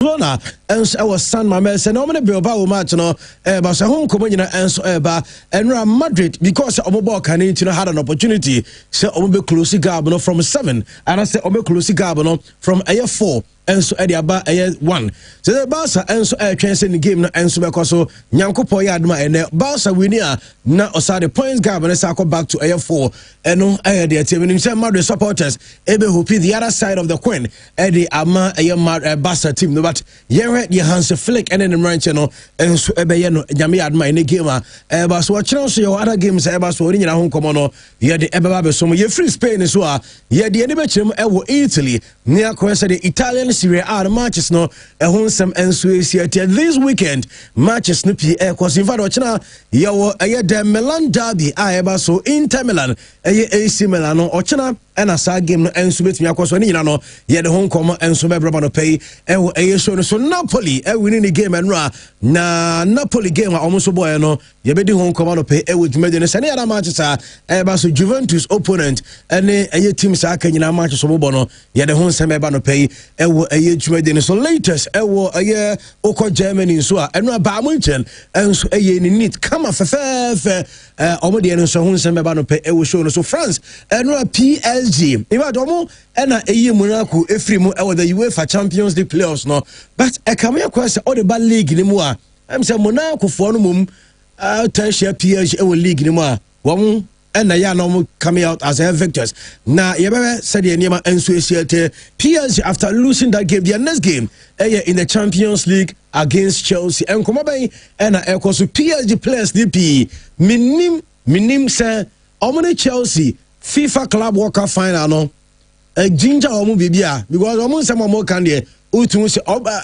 Barcelona and our San Mamés and Omni Bilbao match no but home communion and so and Real Madrid because Omobo can had an opportunity say Omobe Close Gabano from 7 and I say Omobe Close Gabano from a 4 and so Eddie Aba 1. So the Barca and so chance in the game and so because so Nyanko Yadma and Barca winner now osade points Gabano Sako back to a 4 and no the team in Madrid supporters able who be the other side of the coin Eddie Ama a Barca team no but yeah the Hans Flick and then the ranch no and so no Yami Adma in the game but so watch also your other games ever so in your home come on yeah the Eba so you free Spain as well yeah the enemy team Italy near course the Italian Serie A matches no some and so this weekend matches no PA cause in fact watching yeah the Milan derby Eba so Inter Milan AC Milan no ochina and a game no and so bet me akwaso ni nyina no yeah the home come and so be brother no pay show so Napoli winning the game and na Napoli game almost boy no ye be di home come no pay with Medina say any other matches are so Juventus opponent and team sa kan nyina match so bo no ye the home sem be no pay Medina so latest oko Germany so and ba Munchen and so ni neat come fe omode no so home sem be no pay show no so France and PSG if domo ena Monaco efri mu the UEFA Champions League playoffs no but come here question all the bad league ni mu I'm say Monaco for no mum share PSG league ni mu won ena ya no coming out as victors na ye be said the name enso esiete PSG after losing that game their next game in the Champions League against Chelsea and come by ena ekoso PSG players DP minim say omni Chelsea FIFA Club World Cup final no ginger omo bibia because omo nsema mo kan de utun se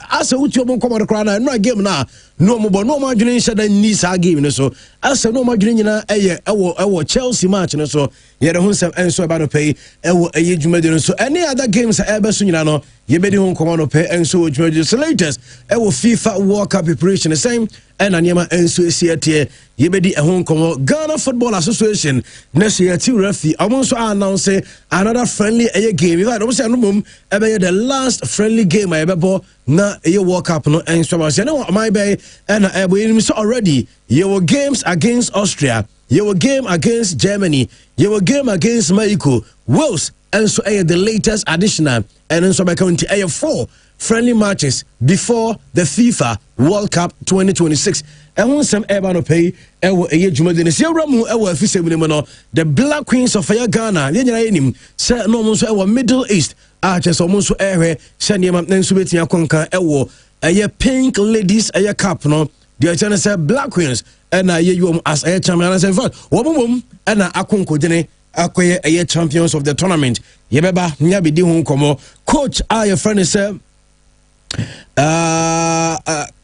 asa utu omo komo kra na no game na no mo bo no mo adwene nhyɛ da ni sa game no so asa no mo adwene nyina ɛwɔ Chelsea match no so ye de ho nsem enso eba no pay ɛwɔ dwumadi no so any other games ebe so nyina no ye be de ho komo no pay enso dwumadi so latest ɛwɔ FIFA World Cup preparation the same and anyama enso esiete ye be di ehon komo Ghana Football Association next year ti referee amonso announce another friendly game you know say no mum ebe the last friendly game ebe na World Cup no enso ba say no my bay and ebe so already your games against Austria your game against Germany your game against Mexico Wales and so the latest additional and so by county 4 friendly matches before the FIFA World Cup 2026 and when some no pay the Black Queens of Ghana say no so Middle East just almost send pink ladies cup no the say Black Queens and you as a champion and say and akonko akoye champions of the tournament yebeba nya be di ho komo coach your friend is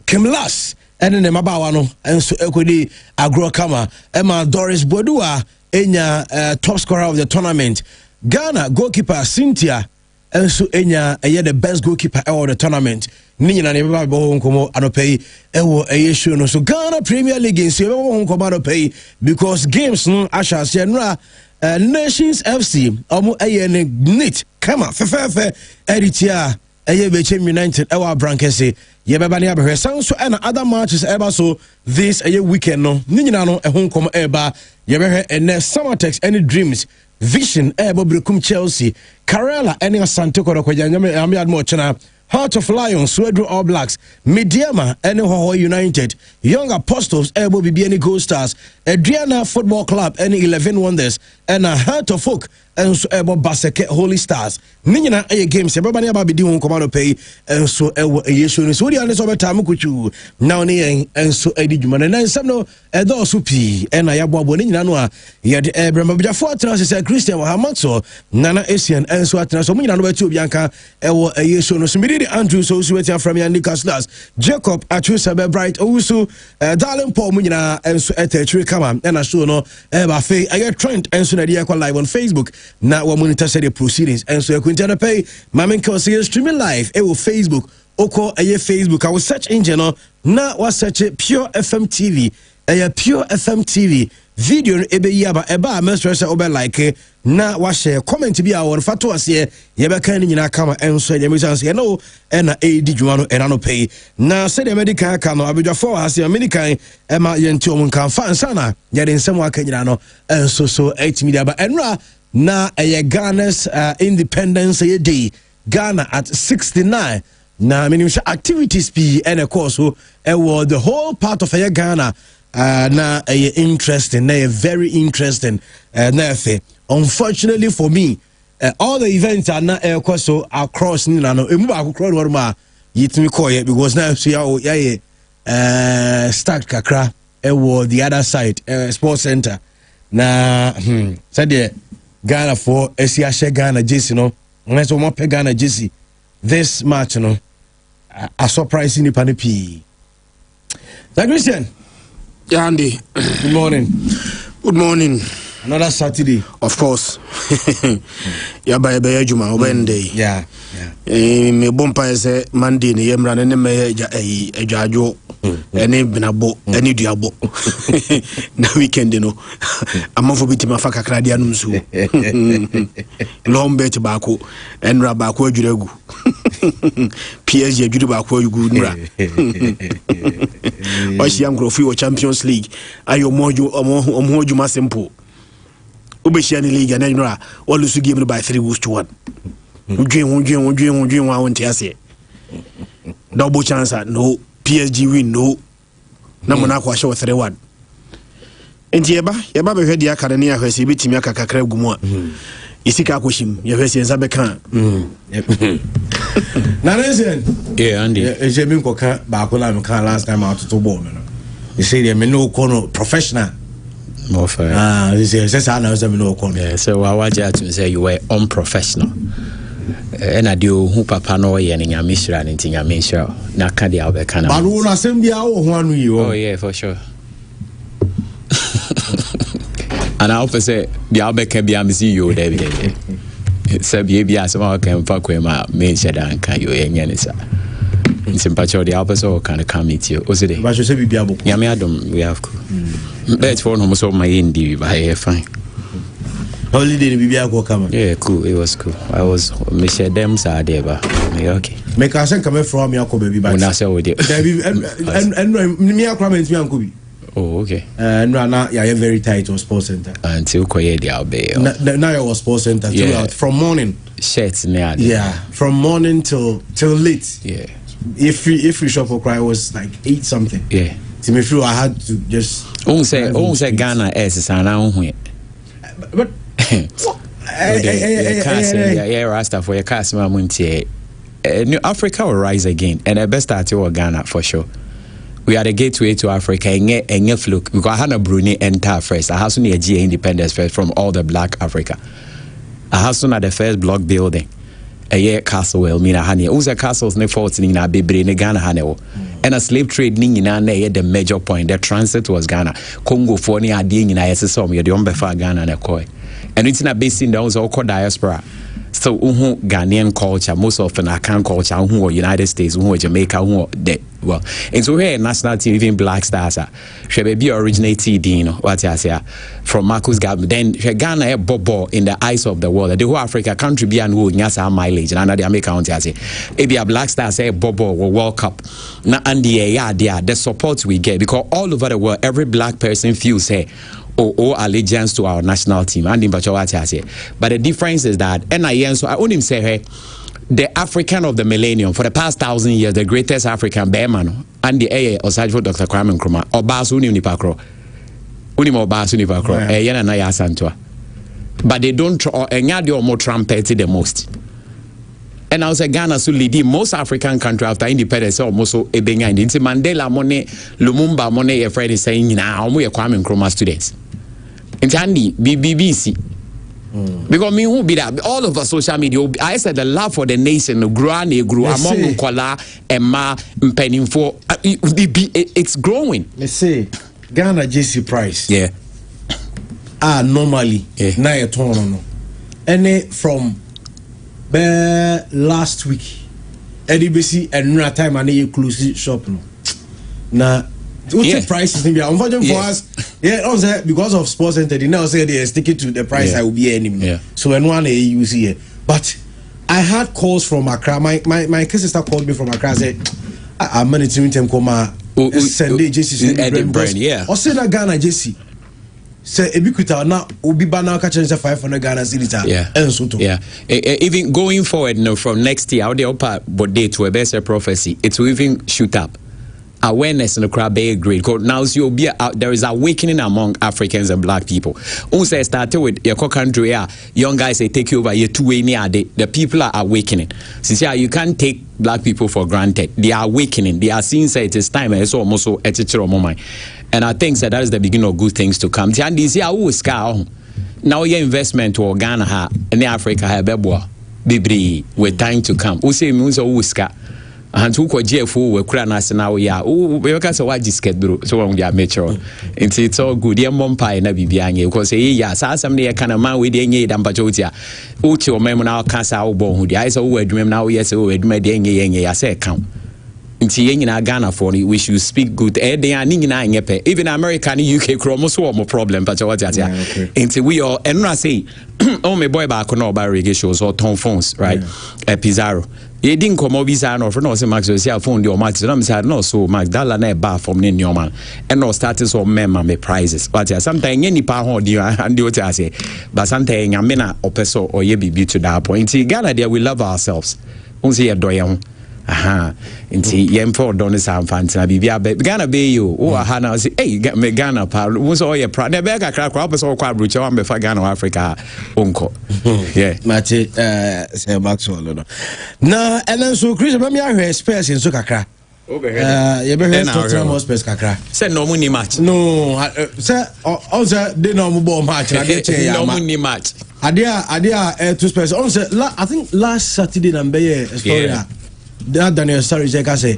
Kimlas and then mabawa no enso ekodi agro kama Emma Doris Bodua enya top scorer of the tournament Ghana goalkeeper Cynthia enso enya the best goalkeeper of the tournament ni nyina ne baba bo nkomo anopei ewo show no so Ghana Premier League nso ebo nkomo anopei because games no asha se nra Nations FC omo ne neat come on fe editia Bechem United our Brankese ye beba ne abehwe sanso and other matches ever so this weekend no ni nyina no ehon kom eba ye behwe ene Summertex any dreams vision ebo brekum Chelsea Karela any Asante Kodokwa nyame admo chena Heart of Lions Swedru All Blacks Mediama any Hoho United Young Apostles ebo bibi any Gold Stars Adriana Football Club any 11 Wonders and a Heart of Folk and so ebo Baseke Holy Stars ninyina games everybody aba be di ho command pay and so show so the answer over time kuchu now ne and so edi djuma na nsam no edo so pi and na yaboabo ninyina no a ye de Brema Bjafo atena say Christian Wahamaxo Nana Asian and so atena so ninyina no be ti obi anka ewo show no so me di Andrew so wetia from Newcastle Jacob Achusabe Bright also Darling Paul ninyina and so etechiri kama and na show no eba fe trend and so na dia kwa live on Facebook na we monitor the proceedings and so Quintana Pay Mamen Kosey streaming live Facebook oko Facebook I will search engine no na wa search Pure FM TV Pure FM TV video no ebe yi aba eba me stress obe like na wa share comment bi a won fato ase ye be kan ni nyina kama enso ye me chance ye no e na edi dwuma no era no pay na se de medical ka no abedwafo ase medical e ma ye nti omun kan fan sana ye de nsem aka nyina no enso so 8 media ba enra na ye Ghana's independence day Ghana at 69 na minimum activities be and of course so the whole part of Ghana na interesting na very interesting na unfortunately for me all the events are not so across ni na no emu ba akokro no ma yitimi call because now so ya start kakra the other side sports center na said the Ghana for Asia Ghana JC no so mo pe Ghana JC this match no a surprise in the panipi. Christian. Yeah, Andy. Good morning. Good morning. Another Saturday. Of course. Yeah, by Juma, Wednesday. Yeah. Me bompa say Monday ni yemra ne me ejajo ene binabo ene duabo. Na weekend no. Amafo bitima fa kakra dia num so. Long bet baako enra baako adwuregu. PSG adwuru baako agugu nra. Oshi am grofi o Champions League ayo omo juma simple. Ubeshia ni league na nra all lose game by 3-1. Double chance no PSG win no na Monaco show 3-1 enti yeba be hwede akadani ahwese bitimi akakakra gumu a isika akoshim ye hwese nsa be kan na listen Andy je mi nkoka ba ko la mi kan last time out to ball me no you say they me no kono professional more fair you say na me no kono yeah so I want you to say you were unprofessional and I do who papa no ye ni nyame hira ni nyame hira na ka dia obeka na ba no na sem bia wo ho anu yi oh yeah for sure and I also say the obeka bia me see you there say bia asema kan fa kwema me sheda nka yo ye nyane sa nsimpacho the opposite kind of committee o se de ba so say bia bo nyame adom we have bet for no so my indi ba fine holiday ni bibia ko kama yeah cool it was cool I was me share them sa there ba okay make I say come from me akoba bi ba una say we dey and me akwa me ntimi ankobi oh okay no na ya very tight on sports center until koye dia obey now you was sports center throughout from morning shirts near from morning till late yeah if we shop for cry was like 8 something yeah to me feel I had to just say Ghana is sana hu but yeah rasta for your customer muntie New Africa will rise again and the best start to Ghana for sure. We are the gateway to Africa and fluke because Hana Bruni enter first. I have soon GA independence first from all the black Africa. I have soon at the first block building. A year castle well mina honey. Also castles ne 14 in a baby in Ghana honey. And a slave trade ning in the major point. The transit was Ghana. Congo for ni ading in ISSOM, you're the umbefa Ghana and a koi. And it's in a basin that was all called diaspora. So Ghanaian culture, most often Akan culture, who United States, who Jamaica, who well. And so here national team, even Black Stars, be originated, you know, what I say from Marcus Garvey. Then Ghana a bobo in the eyes of the world. The whole Africa country be and who nyasa mileage and the American country say. Maybe a Black Stars say bobo will World Cup. Now and the support we get because all over the world, every black person feels say. Or allegiance to our national team and in Bachawati. But the difference is that so I only say hey, the African of the millennium for the past 1,000 years, the greatest African bearman and the Osajfo Dr. Kwame Nkrumah Obasu Unipakro Unimo Obasu Unipakro Yana Naya Santua. But they don't or more trumpet the most. And I was Ghana so leading most African country after independence almost so a benga into Mandela money, Lumumba money, a friend is saying now we are Kwame Nkrumah students. And Andy, BBC. Because me who be that all over social media, I said the love for the nation grew among Nkola and Ma Mpeninfo. It's growing. Let's say Ghana JC Price. Yeah. Normally na ye ton no. And from last week, EDBC and no time and you close shop no. Na What's the prices? Unfortunately for us, also because of Sports Center, they now say they are sticking to the price I will be anymore. Yeah. So when one you see it, but I had calls from Accra. My sister called me from Accra. Said, "I'm managing to come Sunday Jesse Brand, yeah. Or say na Ghana Jesse. Say Ebikuta na Obi Bana catch 500 Ghana cedis. Yeah. Even going forward, from next year, how the upper date to a better prophecy, it will even shoot up. Awareness in the crowd be great. Now there is awakening among Africans and black people. Also started with your country, young guys say take you over your 2 way near the people are awakening. Since you can't take black people for granted. They are awakening. They are seeing say it is time. And it's almost so and I think that is the beginning of good things to come. And this year now your investment to Ghana and Africa have bebri with time to come. We say means Uska. And who could GFO we cry nas now we can say what disket bro so we are mature. It's all good. Your mom pie na bibianye because somebody kind of man with the nye dan pachotia. Uchi o memo na cancer o bon hu dia so we adwum na we say we adwum de nye ya say count. Nti yen na Ghana for we should speak good. They are nyina nyepe. Even America and UK kromo so mo problem pachotia. Nti we all and I say oh my boy back no ba reggae shows or ton phones right. Pizarro. Ye didn't come over visa no for no say Max say phone the Max no say no so Max dollar na bar from ne nyoma and no starting so member me prizes but sometimes any pa ho di and the what I say but sometimes nyame na opeso or ye bibi to that point in Ghana there we love ourselves won say doye ho aha nti yem for don sam fantina bibia Ghana be you o aha na say hey me Ghana pa won so ye proud na be ka kra opeso kwa bruche wan be fa Ghana Africa onko yeah mate say Maxwell no na and then so Chris me ahwe space in so kakra you be here Tottenham space kakra say no money match no say also they no ball match na dey change no money match adia two space on say I think last Saturday na be story that Daniel Sturridge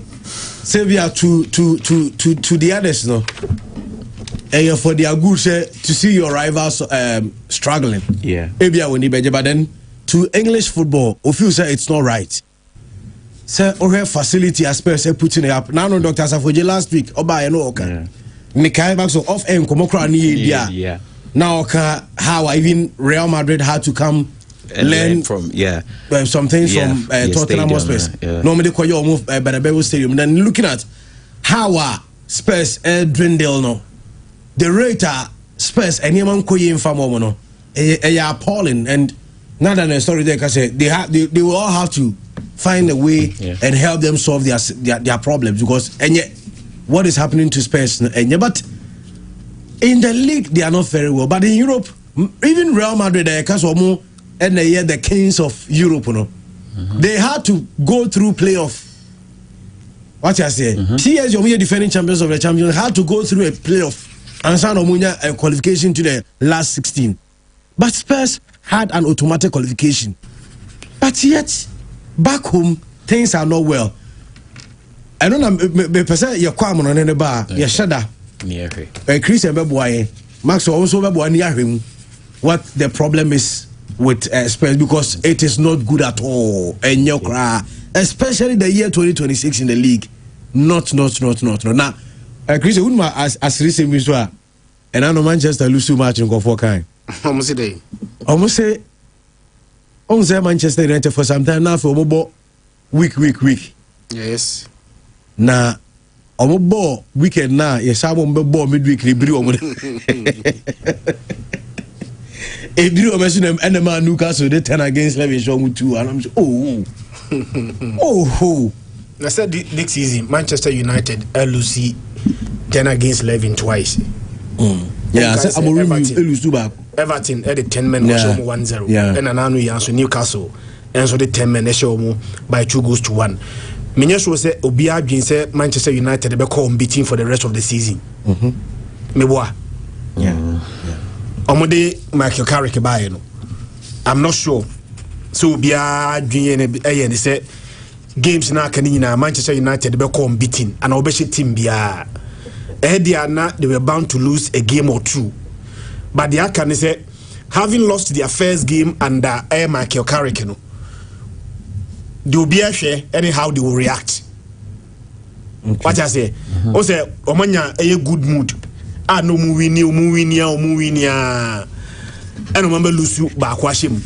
say we are to the others no and for their good say to see your rivals struggling maybe I will need but then to English football if you say it's not right say or facility aspect say putting it up now no Dr. Safoje last week oba no okay Mikai back so off end komokra ni now how even Real Madrid had to come and learn from some things from Tottenham Hotspur. Normally call you move by the Bellevue Stadium. Then looking at how Spurs dwindle no, the rate Spurs and Yeman Koyi in Famono, appalling. And now that the story there, because they will all have to find a way and help them solve their problems because and yet what is happening to Spurs and yet, but in the league they are not very well. But in Europe, even Real Madrid, and they are the kings of Europe, they had to go through playoff. What I say? PSG, Omunya defending champions of the champions, had to go through a playoff and sign Omunya a qualification to the last 16. But Spurs had an automatic qualification. But yet, back home, things are not well. I don't know, me your kwamon on the bar, your shada. Chris and Bebuaye, Max also Bebuaye, what the problem is with Spurs because it is not good at all and especially the year 2026 in the league not now Chris as recent and I know Manchester lose too much in go for kind almost say Manchester United for some time now for week yes na ball weekend now yes ball midweek if you mention them and the man Newcastle they 10 against 11 show with 2 and I'm just I said this season Manchester United LUC 10 against 11 twice. Yeah, I said I'm lose too back. Everton at the 10 men show 1-0 and ananu yanso Newcastle and so the 10 men show by 2 goals to 1. Menyesho say obi adwin say Manchester United be call unbeaten for the rest of the season. Meboa. Omode Michael Carrick buy no. I'm not sure. So bia adwin say games na kan nyina Manchester United be call unbeaten and obeshe team bia. They were bound to lose a game or two. But the can say having lost their first game under Michael Carrick they will be a share anyhow they will react. What I say? O say omanya a good mood. Ah no mu wini ya. And remember lusu ba kwashim.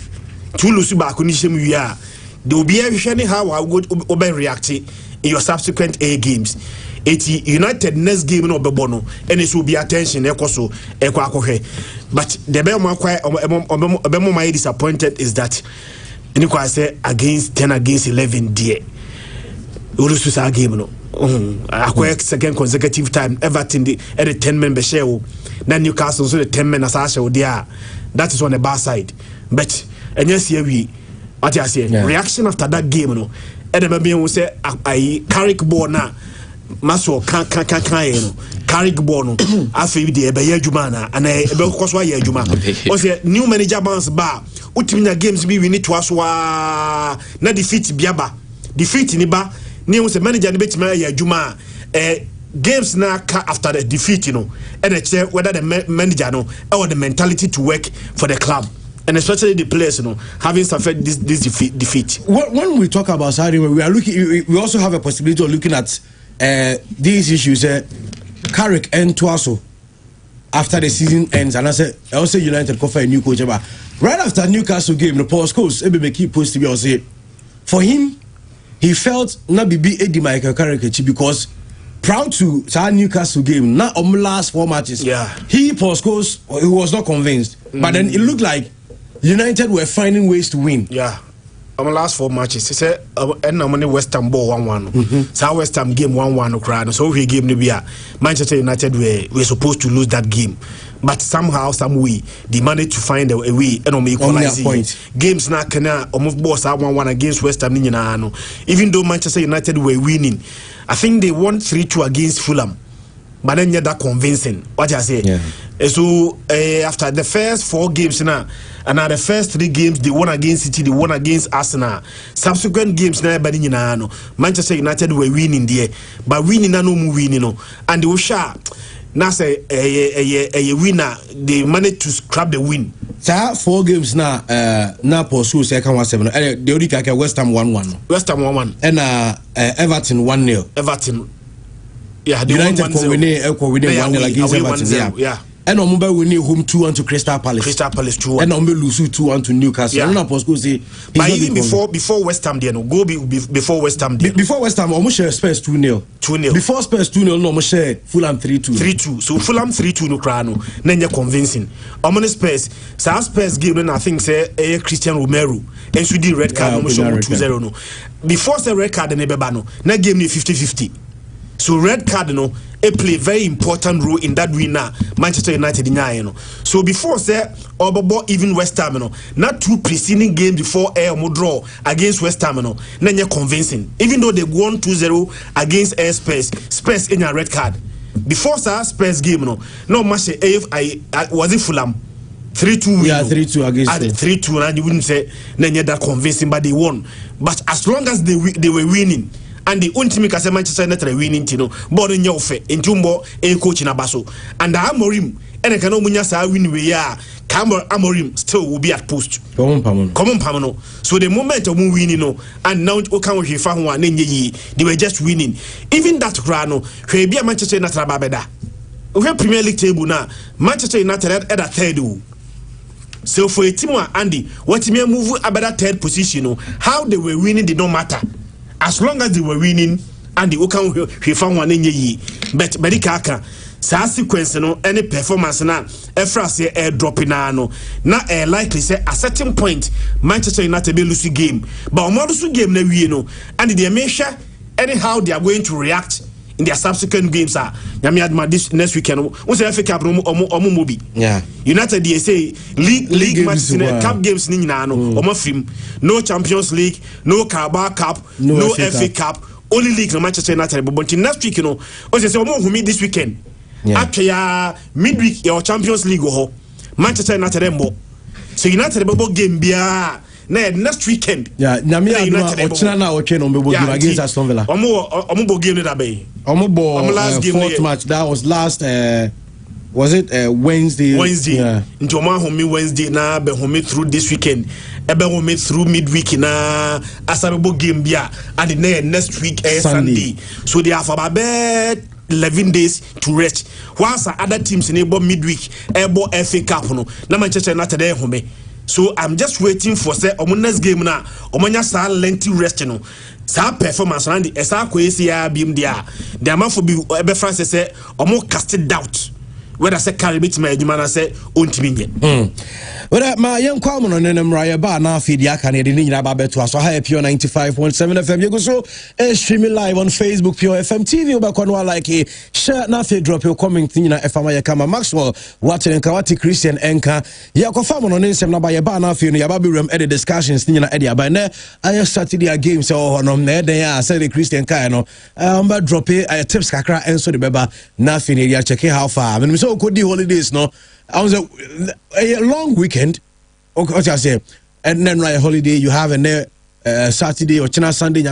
Two lusu ba kunishim we are. There will be a shiny how I would obe react in your subsequent A games. 80 United next game no bebono and it will be attention ekoso ekwakohwe. But the bemo my disappointed is that I say against 10 against 11 dear. Ulusu game no. Acquire second consecutive time Everton at the 10-member share. Then Newcastle so the 10-men as I show there. That is on the bar side. But and yes here we what I say reaction after that game no. And the baby will say I carry ball now. Maso can carry ball no. After the ebe juma na and ebe kwaswa ye juma. O say new manager bounce bar. Ultimate games be we need to aswa na defeat biaba. Defeat ni ba. Ni say manager ni betima ye juma. Games na after the defeat, you know, and it's whether the manager know or the mentality to work for the club, and especially the players, you know, having suffered this defeat. When we talk about Saudi, we are looking. We also have a possibility of looking at these issues. Carrick and Tuaso after the season ends, and I say United go for a new coach. But right after Newcastle game, the Paul Scholes, everybody keep posting me. I say for him, he felt not be Eddie Michael Carrick because. Proud to our Newcastle game, not last 4 matches. Yeah, he Scholes, he was not convinced, but then it looked like United were finding ways to win. Yeah, last 4 matches. He said, "And I'm on West Ham ball 1-1. So West Ham game 1-1 so we game Libya. Manchester United were supposed to lose that game, but some way they managed to find a way and make equalize games. Na kana almost boss 1-1 against West Ham. Even though Manchester United were winning. I think they won 3-2 against Fulham, but then you're that convincing. What I say? Yeah. So after the first 4 games now, and now the first 3 games they won against City, they won against Arsenal. Subsequent games now, Manchester United were winning there, but winning no more winning no, and they were sharp. Now say a winner, they managed to scrap the win. So 4 games now, now pursue second 1-7. The only like West Ham 1-1. West Ham 1-1. And Everton 1-0. Everton. Yeah, they United winning 1-0 against Everton. Yeah. And Omba winning home 2-1 to Crystal Palace. Crystal Palace 2-1. And Omba lose 2-1 to Newcastle. Yeah. But even before West Ham, there no go before West Ham. Before West Ham, almost share Spurs 2-0. 2-0. Before Spurs 2-0, no almost share Fulham 3-2. 3-2. So Fulham 3-2 no crano. Nenya convincing. Omoni Spurs. So Spurs game then I think say Christian Romero. And should the red card almost 2-0 no. Before the red card nebeba no. Na game ni 50-50. So red card no. It play a very important role in that winner Manchester United in so before say Obobo even West Ham not 2 preceding games before draw against West Ham then you're convincing even though they won 2-0 against Spurs in a red card before Spurs game no match was it Fulham 3-2 yeah 3-2 against 3-2 and you wouldn't say then you're that convincing but they won but as long as they were winning. And the only team can Manchester United winning tino born in your fe in Tumbo a coach in Abaso and the Amorim and I can munya win we are Campbell Amorim still will be at post common pamano so the moment of winning and now Okan we found one they were just winning even that grano be a Manchester United babeda we have Premier League table now Manchester United at a third. So for a team Andy what me move about that 3rd position how they were winning did not matter. As long as they were winning and the Okan he found one in ye, but Berikaka, sa sequence no any performance na efra say air dropping na likely say a certain point Manchester United be lose game, but omodo game na wie no and they make sure anyhow they are going to react in their subsequent games nyame adma this next weekend we say FA Cup omo mobi yeah United they say league matches cup games ni nyina no omo film no Champions League no Carabao Cup no FA Cup only league no Manchester United but next week we say omo humi this weekend after ya midweek your Champions League ho Manchester United embo so United bobo game bia na next weekend nyame adma ochina na oche no mbebo game against Aston Villa omo bo game that bay last game 4th match that was last was it Wednesday into Wednesday na be home through this weekend ebe me through midweek na asabebo game bia and the next week Sunday. So they have about 11 days to rest. Whilst other teams in able midweek able FA Cup no na Manchester United dey home. So I'm just waiting for say next game na omonya sa lengthy rest no. Sa performance and the esa kwesi ya bim dia. The amount for be ebe France say omo casted doubt whether say carry bit my adwuma na say ontimi nye. Well, my young common on them Raya Bar now feed Yakani the Nina Babetua so high Pure 95.7 FM. You go so streaming live on Facebook Pure FM TV back on like a share nothing drop your comment Nina FM Yakama Maxwell watching Kawati Christian Enka Yako Famon on Insem na by Bar now feed Yababi room edit discussions Nina Edia by ne I started their game so on there they are say the Christian Kaino but drop it tips kakra and so the beba nothing area checking how far I mean so could the holidays no I was a long weekend. Okay, what I say, and then right holiday you have a Saturday or China Sunday.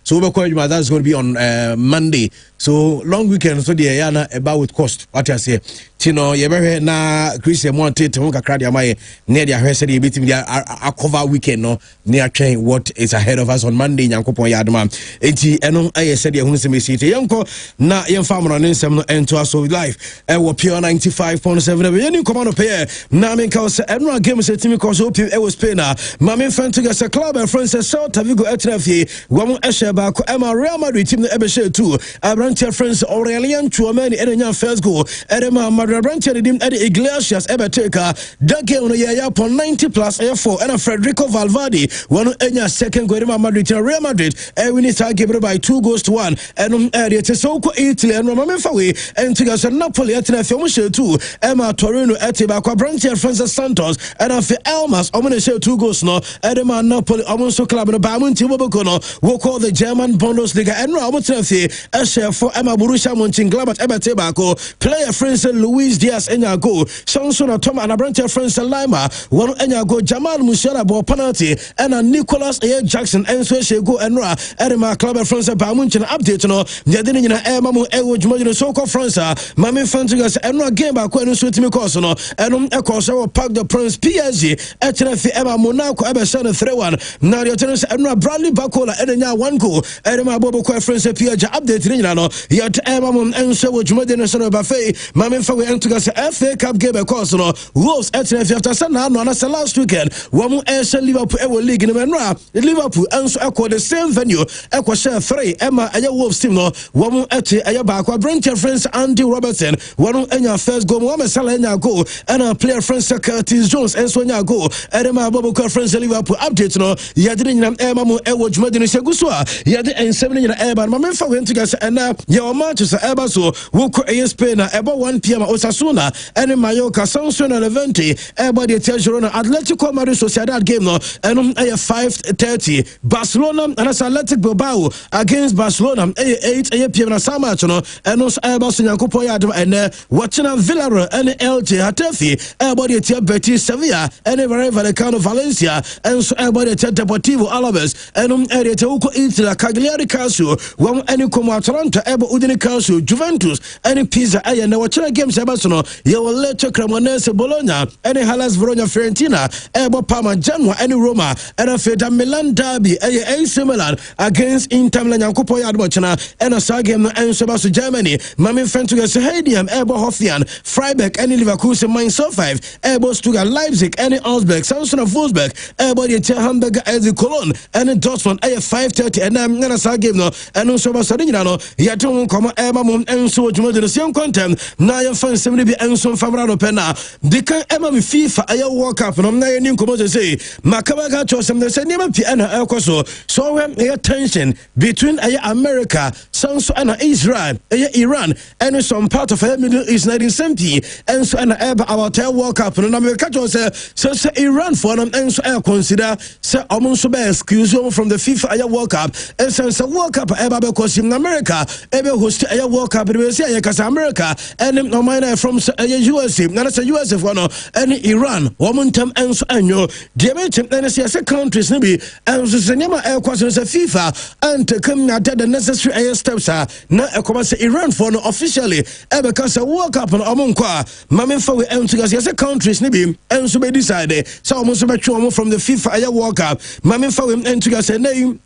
So that's going to be on Monday. So long weekend. So the yana about with cost. What I say, Tino, you ever na Christian wanted to honka crowd my near the hustle the bit a cover weekend no near train what is ahead of us on Monday. Yankopon yadma. Eti eno I said you hunse me city. Yanko na yan farmer on insem no ento us live. Ewo Pure 95.7. Any command pay. Na men ka say enra game say team cause hope e was pay na. Mame fan to get a club and friends so have go etrafie. Wamu eshe ba ko Emma Real Madrid team ebe share too. Abrantia friends Aurelian Chouameni enya first goal. Edema Madrid Abrantia dim Eddie Iglesias ebe take that game no ya upon 90 plus F4 and Federico Valverde one enya second goal Real Madrid Real Madrid win it game by 2-1 and area te so ko Italy and Mame Fawe and to get Napoli etrafie mo share too. Emma Torino etiba ko Abrantia friends Santos and afi Elmas omone share 2 goals no. Edema Napoli omonso club no ba munti bobokono we call the German Bundesliga and now a share for Emma Borussia Mönchengladbach Ebatebako player friends Luis Diaz Enyago Samson Tom and Abrantia friends Lima one Enyago Jamal Musiala ball penalty and Nicholas A. Jackson and so she go and Edema club friends Bamunchen update no Yadini Emma Ewo Jumajino Soko France Mami Fantigas and game back when so Timmy Cosono and Ecoso Park the Prince PSG HNF Emma Monaco Eberson 3-1 now your tennis and Bradley Bacola and 1 goal Edema Bobo Friends PSG update no yet Emma and so Jumadin Son Buffet Mami Fawe and to FA Cup game because no Wolves HNF after Sana no last weekend Wamu Air Liverpool Ewo League in Liverpool and so echo the same venue echo share 3 Emma and Wolves team no Wamu Eti Ayabako Brentford friends Andy Robertson one enya first goal Mohamed Salah enya goal and player friends Curtis Jones and so enya goal Edema Bobo friends Liverpool update no yadin Emma mo Ewo Jumadin Seguswa yadin and 7 in Eba Mame Fawe to get and your Manchester Eba so who could Spain about 1 p.m. Osasuna and Mallorca Samson and Levante Eba the Girona Atletico Madrid Sociedad game no and 5:30 Barcelona and Athletic Bilbao against Barcelona 8 p.m. na sama no and also Eba so Yankopo yadom and watching Villarreal and LG Hatafi Eba the Betis Sevilla and Rayo Vallecano Valencia and so Eba the Deportivo Alaves and area to Italy Cagliari Calcio one any como Atalanta Eba Udine Calcio Juventus any Pisa and na watching games Eba so no you will let Cremonese Bologna any Hellas Verona Fiorentina Eba Parma Genoa any Roma and after Milan derby AC Milan against Inter Milan Yankopo Yadmochana and a side game and Sebastian Germany Mami Fentugas Heidiam Eba Hoffenheim Freiburg any Leverkusen Mainz 05 Eba Stuttgart Leipzig any Augsburg Samson of Wolfsburg Eba the Hamburg as Cologne and Dortmund 5:30 and I'm side game no and also Basadina no yaton come Eba mum and so Jumadin the same content na your fans 70 be and so favorable pena they can Emma me FIFA I walk up and I'm not any come to say Makabaga to some say never be and Elkoso so when tension between America Sanso and Israel Iran and some part of Middle East 1970 and so and Eba our walk up and America to say Iran for them and so consider say almost be excuse from the FIFA I walk up and since a walk up Eba because in America Eba host I walk up and we say America and no mind and from USA na say USA for no any Iran wɔn ntam enso anyo deɛ metim na say countries ne bi enso sɛ nyama ɛkɔ so FIFA and come na the necessary steps na ɛkɔba say Iran for no officially ɛbɛka sɛ World Cup no ɔmo nkɔ a maame fa we enso say countries ne bi enso be decide sɛ ɔmo so bɛtwe ɔmo from the FIFA World Cup maame fa we enso say name.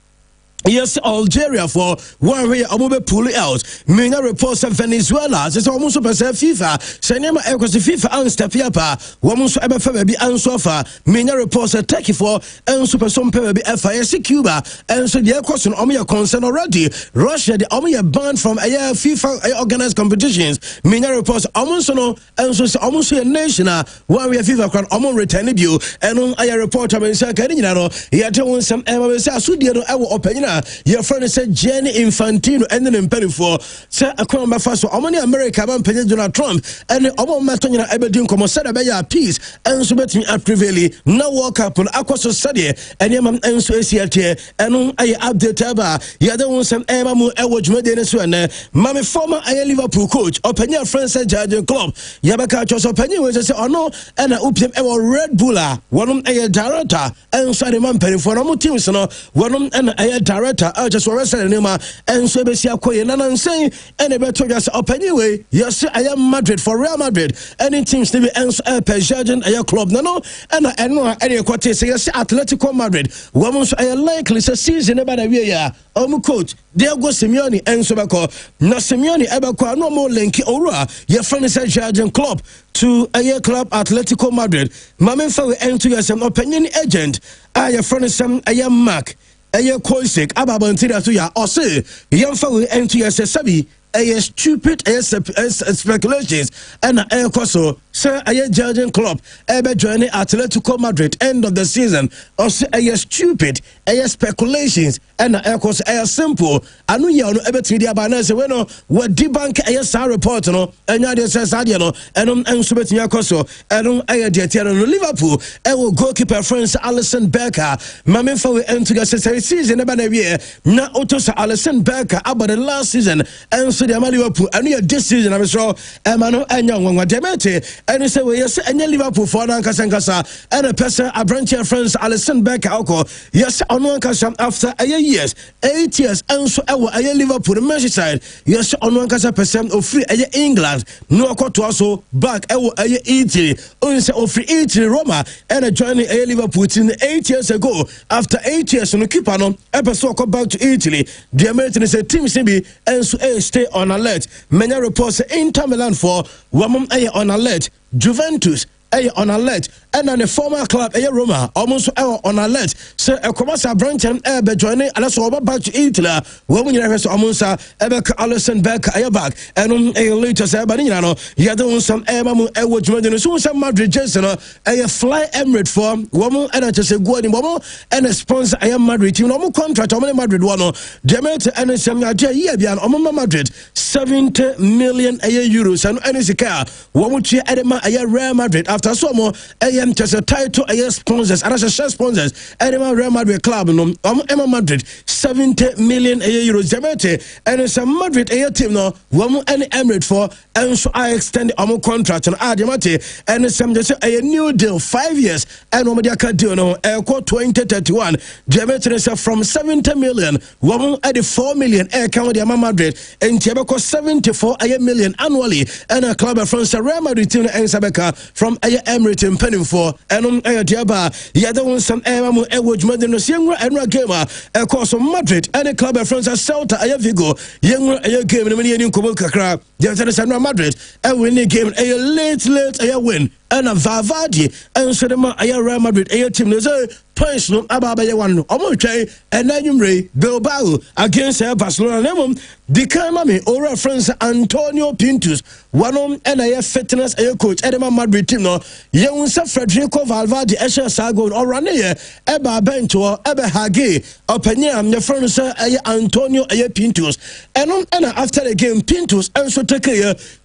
Yes, Algeria for one way Amobe pull out. Mina reports of Venezuela. Says almost super FIFA. Senema equals the FIFA and step yapa. Woman's ever be ansofa. Mina reports a Turkey for and super some be FIS Cuba. And so the question Omia concern already. Russia the Omia banned from FIFA organized competitions. Mina reports almost no and so almost a nation. One way FIFA can almost return you. And on a report of Mensa he had told some Sudio opinion. Your friend said Jenny Infantino and then in for say a crown by fast so many America ban Donald Trump and the Obama Mastonia Aberdeen como said about peace and so betting at prevailing no walk up on Aquaso study and Yaman and so ACT and on I update about Yadon some Emamu Edward Medina Mammy former Liverpool coach open your friend said Judge Club Yabaka just opinion was say oh no and I upim ever Red Bulla one a director and so the man penny for no teams no one and a director just arrested him and so besia koye nanan saying and e beto just up anyway yes I am Madrid for Real Madrid any teams to be ens Persian a club no and no any quarter say yes Atletico Madrid women's I likely say season about a year coach Diego Simeone and so bako na Simeone ebako no more linky ora your friend said Jurgen Klopp to a club Atletico Madrid mamen fa we enter your some opinion agent your friend some a Mark Eye Koisek ababantira to ya ose yamfa we enter your sabi a stupid speculations and a coso sir a Jurgen Klopp ebe join Atletico Madrid end of the season or say a stupid speculations and a course a simple anu ya no ebe tidi abana se we no we debunk a sa report no enya de se sadia no enum enso betia coso enum a de tiano no Liverpool e will goalkeeper France Alisson Becker mamen fa we enter the season ebe na wie na otosa Alisson Becker about the last season and so the Liverpool and you this season I'm sure Emmanuel Anyang Demete and say we yes and Liverpool for Nankasa and a person a branch of friends Alisson Becker yes on Nankasa after 8 years and so a Liverpool Merseyside yes on Nankasa percent of free England no to also back Italy only say of free Italy Roma and a joining a Liverpool in 8 years ago after 8 years no keeper no episode come back to Italy the American is a team be and so stay on alert. Many reports Inter Milan for woman on alert. Juventus on alert. And on the former club Roma almost on alert. So a commercial branch and be joining and also back to Italy. Woman you have almost Alisson Becker back and on a later Sabanino. You don't some Emamu Edward Medina so some Madrid Jason a fly Emirates for woman and just a good woman and a sponsor I am Madrid team no contract on Madrid one Demet and some year beyond on Madrid 70 million euros and any car what would you Edema a Real Madrid after so more just a title sponsors and as a share sponsors Edema Real Madrid club no Emma Madrid 70 million euros Demet and some Madrid team no woman and Emirates for and so I extend our contract and Ademate and some just a new deal 5 years and Omadia deal no 2031 Demet from 70 million woman at the 4 million air count the Madrid and Tiabaco 74 million annually and a club of France Real Madrid team and Sabeka from Emirates in penning for and Diaba Yadon some Emamu Edward Medina younger and gamer a course of Madrid and a club of France Celta Vigo younger a game in the Million Kubo Kakra the Madrid and winning game a late a win and a Vavadi and Sedema a Real Madrid a team points no ababa one omoche and Numre Bilbao against Barcelona the Kamame or friends Antonio Pintus one and a fitness a coach Edema Madrid team no Yeunsa Federico Valverde Esha Sago or Rane Eba Bento Eba Hage Opinion your friends Antonio a Pintus and after the game Pintus also take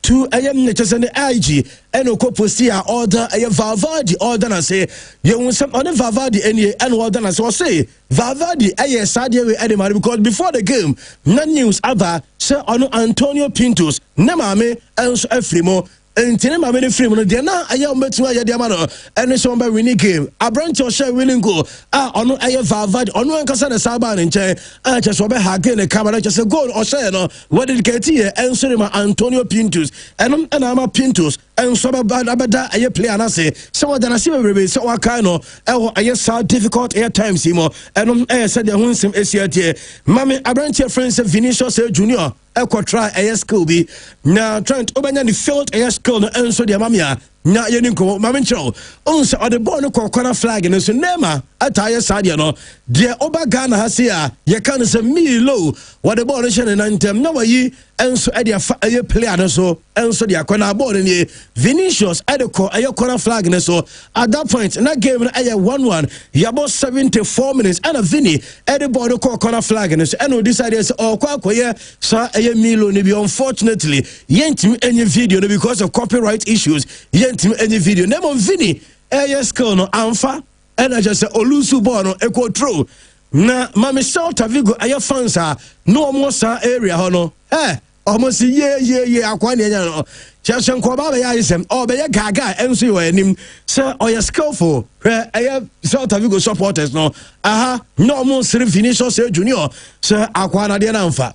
to a Natures and the IG and Okoposia order a Valverde order and say Yeunsa on Valverde and what done as I say Valverde Sadia Edema because before the game no news about Sir Antonio Pintus Nemame and Efrimo Entine ma many frame no de na aye ometu aye de ama no ene so be winning game Abrante o share winning goal ono aye Valverde ono enkasa na saba ne nche che so be ha game ne camera che se goal o share no what dedicate here enso ma Antonio Pintus enom na ma Pintus enso be bada aye player na se so da na se be so waka no aye so difficult air times mo enom said the hunsem esiatie mame Abrante friends Vinicius Junior try a skill be now Trent obanya the field a skill no enso de mamia na ye nko mamencho onse o de ball no corner flag no so nema ataya sadia no de oba Ghana ha se a ye kan se me low what the ball no shine na ntem na wayi enso e de fa aye player no so enso de akona ball ni Vinicius e de aye corner flag no so at that point na game no aye 1-1 yabo 74 minutes and a Vini e de ball no corner flag no so and we decided say o kwa akoye so aye Milo ni be unfortunately yentim any video no because of copyright issues yentim any video name Vini aye skill no amfa and I just say olusu ball no e control na mame Celta Vigo aye fans no more sa area hono almost ye akwani nya no chashan ko ba ya isem o be ya gaga enso yo anim say o ya skillful aye Celta Vigo supporters no no more sir Vinicius Junior say akwana de na mfa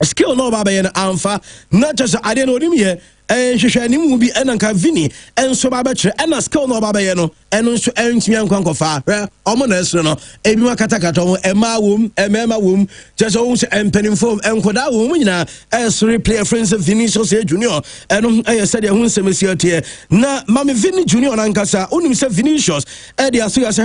skill no baba yen amfa not just ade no nim ye hwehwe anim mu bi enanka Vini enso baba kire ena skill no baba yen no eno nso entimi ankwankofa omo na esre no ebi makatakata ho ema wom just o se empenim form enkoda wom nyina esre player friends Vinicius Junior eno said hu nsem na mame Vini Junior nankasa onim se Vinicius de aso ya se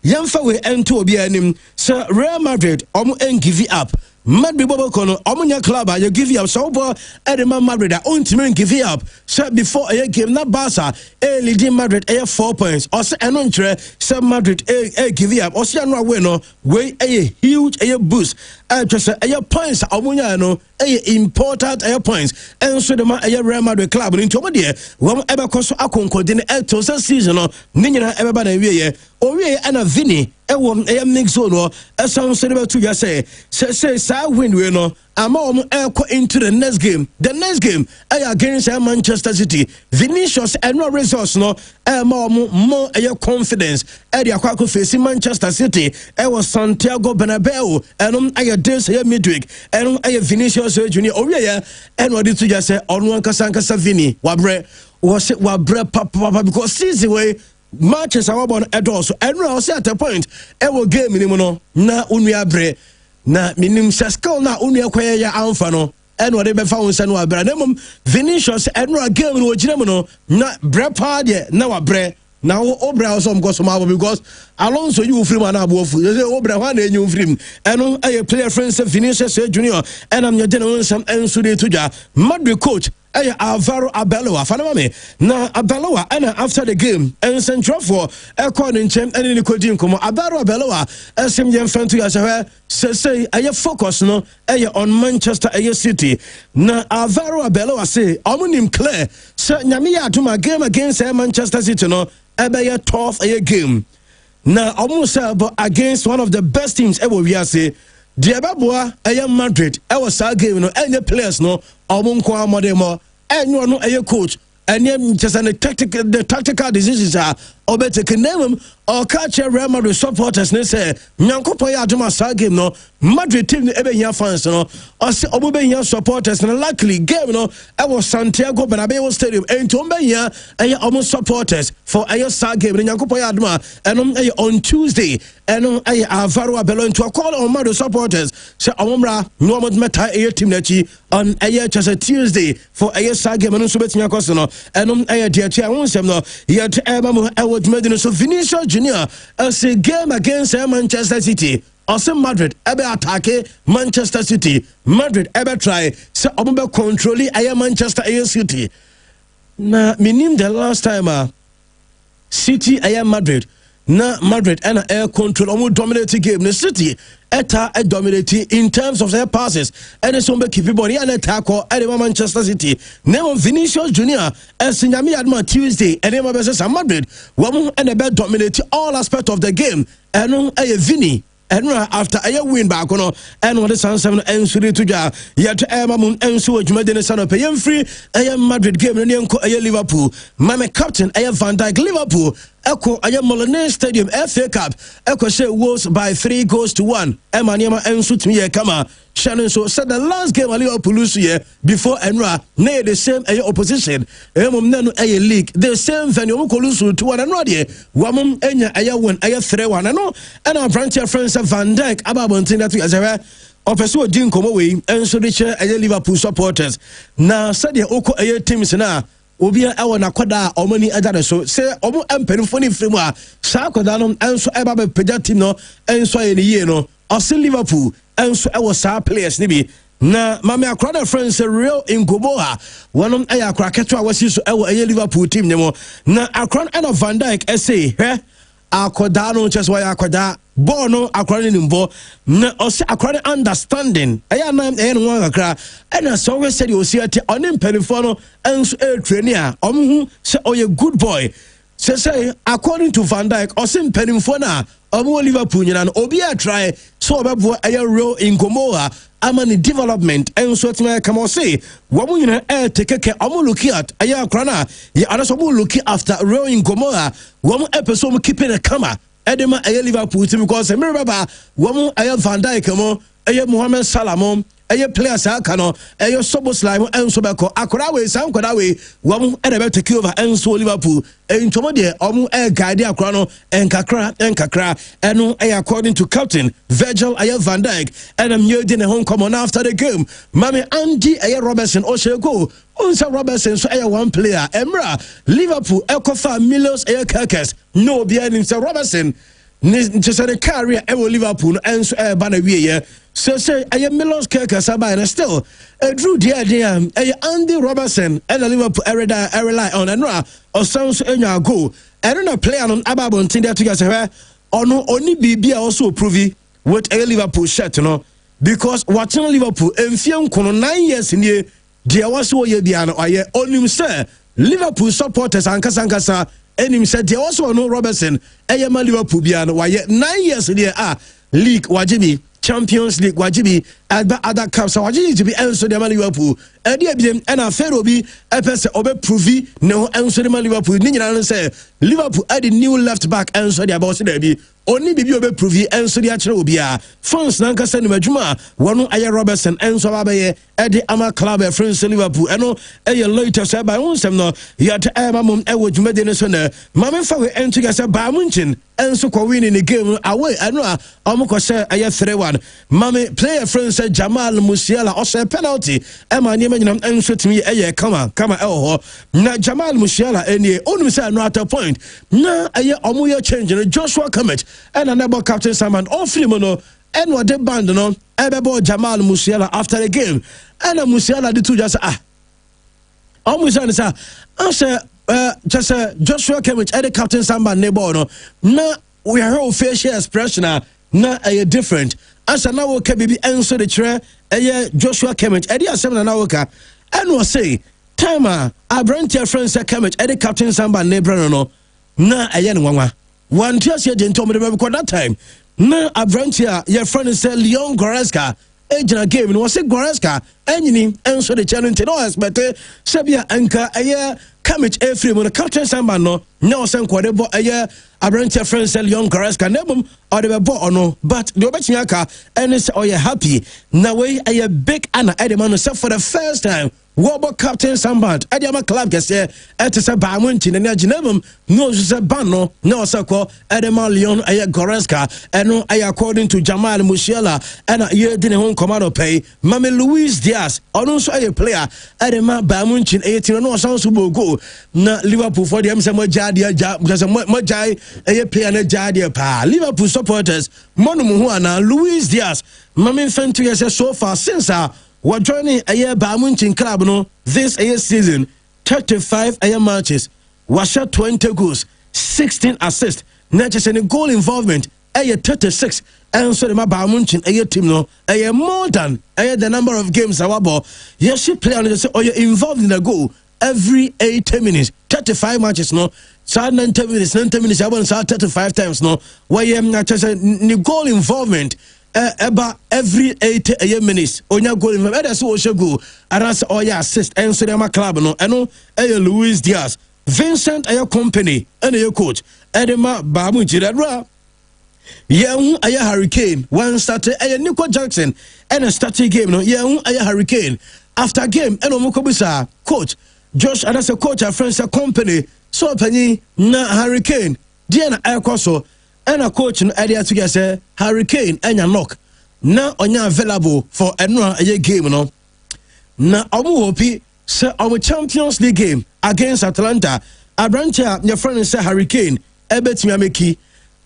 yemfa we ento obi anim se Real Madrid omo give up Madrid Bobo Kono, Omunya Club, you give you up so far, Edema Madrid, ultimate give you up. So before a game, not Barca, leading Madrid, 4 points, or say an entre, some Madrid, give you up, or say no winner, way a huge boost. Just a points, Omunya, no, important points, and so the Real Madrid club in Tomadia, one ever cost a concord in the season, Nina everybody, or and a Vini. A mix zone, as some said about to just say, win, we know. I'm into the next game. The next game, against Manchester City. Vinicius and no resource, no, more confidence. Eddie Aquaco facing Manchester City. Was Santiago Bernabeu, and I dare say midweek, and I Vinicius Junior. Oh, yeah, and what did you just say on one Casanca Savini? Wabre was it Wabre Papa because season way. Matches are about adults, and now at a point, ever game minimum na unia bre na minim sasko na unia kwaya ya amfano, and what they found Sanwa Branum, Vinicius, and no game no Germano, na bre party, now a bre. Now Obra some go some because Alonso you free man abo fu say Obra one you free and I player friends Vinicius Junior and I'm your general some enso de tuja Madrid coach Alvaro Arbeloa fanama me na Arbeloa and after the game and central for according to and in the come Alvaro Arbeloa SM yem fan to say I focus no on Manchester City na Alvaro Arbeloa say omunim clear say nyame ya to my game against Manchester City no a tough game. Now, almost against one of the best teams ever we are say. Diababua, Madrid, our side game, no, any players, no, Omunqua Modemo, and you are not a coach, and then just the tactical decisions are, or better can name them, or catch a Real Madrid supporters, and say, Nyankopoya Juma side game, no, Madrid team, ever young fans, no, or say, Obubeya supporters, and luckily, game, no, I was Santiago Bernabeu Stadium, and Tombeya, and almost supporters for a side game, and Nyankopoya Juma, and on Tuesday, and Alvaro Arbeloa to a call on Madrid supporters, so Omra, no more meta a team on a just a Tuesday for a side game, and also betting your cost, and on a dear chair, no, yet I would made so Vinicius Junior as a game against Manchester City. Also Madrid ever attack Manchester City. Madrid ever try so omo control Manchester City. Na minim the last time City Madrid. Na Madrid and air control almost dominating game. The City dominating in terms of their passes. And it's on the keep body and attack or Manchester City. Now Vinicius Junior as Sinyami Adma Tuesday and Madrid. Woman and a bad dominating all aspects of the game. And a Vini and after a win back on and what the San Seven and Sudi Tuja, yet Mamun and Su Jumadin son of Payam free, I am Madrid game and Liverpool, Mama Captain, I am Van Dijk Liverpool. Echo I am Molineux Stadium FA Cup. Echo say was by 3-1. Emmanuel and Sutmi Kama. Shannon so said the last game of Liverpool lose before Enra near the same opposition. Nano a league the same venue Kolusu to one another. Woman Enya Aya 1 Aya 3-1. I know and our branch friends of Van Dijk Ababontin that we as a Opeso didn't come away and so the chair Liverpool supporters. Now said the Oko Aya teams now. Obi awo na kwada omani adare so se omo empenfoni fremu a sa kwada no enso eba be pega team no enso ye ne ye no ose Liverpool enso ewo sa players ni bi na mame akwada friends real in Gomoa wonom aya akwa keto a wasi so ewo eye Liverpool team ne mo na akron and of Van Dijk say he akoda no just why akoda ball no akwara ni mbo na ose akwara understanding aya na no wan akra and so we said you see at on impelifo no enso trainer a omhu say oye good boy say according to Van Dijk ose impelifo na omo Liverpool nyina no obi a try so obebo aya real in Gomoa amani development enso tima come on say womu nyina tekeke omo look at aya akra na ya also look after real in Gomoa womu episode keeping a camera Edema aye Liverpool team because me remember womu aye Van Dijk mo aye Mohamed Salah mo aye players aka no aye Szoboszlai mo enso beko akora we sam kwada we womu edebe take over enso Liverpool entomo de omu guide akora no enkakra eno aye according to captain Virgil aye Van Dijk and am yedi ne home come on after the game mami Andy aye Robertson Oshego Unsa Robertson so aye one player Emra Liverpool ekofa millions aye Kirkes no be any Sir Robertson just a career ewo Liverpool and so bana wie so say aye millions Kirkes abai and still drew the aye Andy Robertson and Liverpool rely on Enra or sounds enya go and na player on ababon tin there together ono oni bibia also prove with a Liverpool shirt no because watching Liverpool enfiem kono 9 years in here there was so ye bia no aye onim say Liverpool supporters ankasa enim say there was no Robertson aye ma Liverpool bia no aye 9 years in here league wajibi Champions League wajibi other cups wajibi to be enso de Liverpool e dia bi and afero bi epese obe prove no enso de Liverpool ni nyina say Liverpool add new left back enso de about there bi oni bibi obe prove enso de akere obi a fans na nkasa ni madwuma wono aye Robertson enso abaye e de ama club e friends Liverpool eno aye later say by one sem no yet mom e wo dwuma de ne so na mama fa we ento ga say ba munchin enso ko win in the game away eno a omko say aye 3-1 mama player friends Jamal Musiala also penalty ema ni nyinam enso timi eye kama ho na Jamal Musiala enie onum say no at a point na aye omoye change no Joshua Kimmich and another captain Simon Ofrimo no and what the band no ebebo Jamal Musiala after the game and Musiala the two just almost say just Joshua Kimmich and the captain Simon nebo no na we are facial expression na aye different asa na wo ka bibi enso de kire eye Joshua Kimmich edi asem na wo ka eno say time abrantia friends Kimmich edi captain Samba Nebra no na eye ne nwanwa one just ye gentle me because that time na abrantia your friend say Leon Goretzka ejina game no say Goretzka enyini enso de challenge no expect sebia anka eye Kimmich Efrem no captain Samba no na sen kwade bo eye abrantia friends say Leon Goretzka nebum or the ball no but the obetmiaka and is oh you happy now we a big Anna Edman for the first time World Captain Samband Edema club gets here at a Bamuntin and Jinebum no Zabano no Sako Edema Leon a Goretzka and no according to Jamal Musiala and a year didn't home commando pay Mame Luis Diaz or also a player Edema Bamuntin 18 no sounds to go na Liverpool for them some Jadia Majai a player na Jadia pa Liverpool supporters Monumuana Luis Diaz Mame Fentu so far since we're joining a year Bamunchin club no this year season 35 matches was shot 20 goals 16 assists not just any goal involvement a year 36 and so the Bamunchin a year team no a year more than the number of games our ball yes she play on the say or you're involved in the goal every 80 minutes 35 matches no saa 90 minutes I want saa 35 times no where the goal involvement about every 8 minutes onya goal involvement that's what should go and that's all your assist and so them club no eno Luis Diaz Vincent ayo company and your coach Edema Bamu Jiradra Yehu aya Hurricane one started aya Nico Jackson and a starting game no yehu aya Hurricane after game eno mukobisa coach Josh and as a coach a friends a company so penny na Hurricane Diana Akoso and a coach no idea to say Hurricane and your knock na onya available for another a game no na omu hopi say our Champions League game against Atlanta Abrancha your friend say Hurricane ebetimi ameki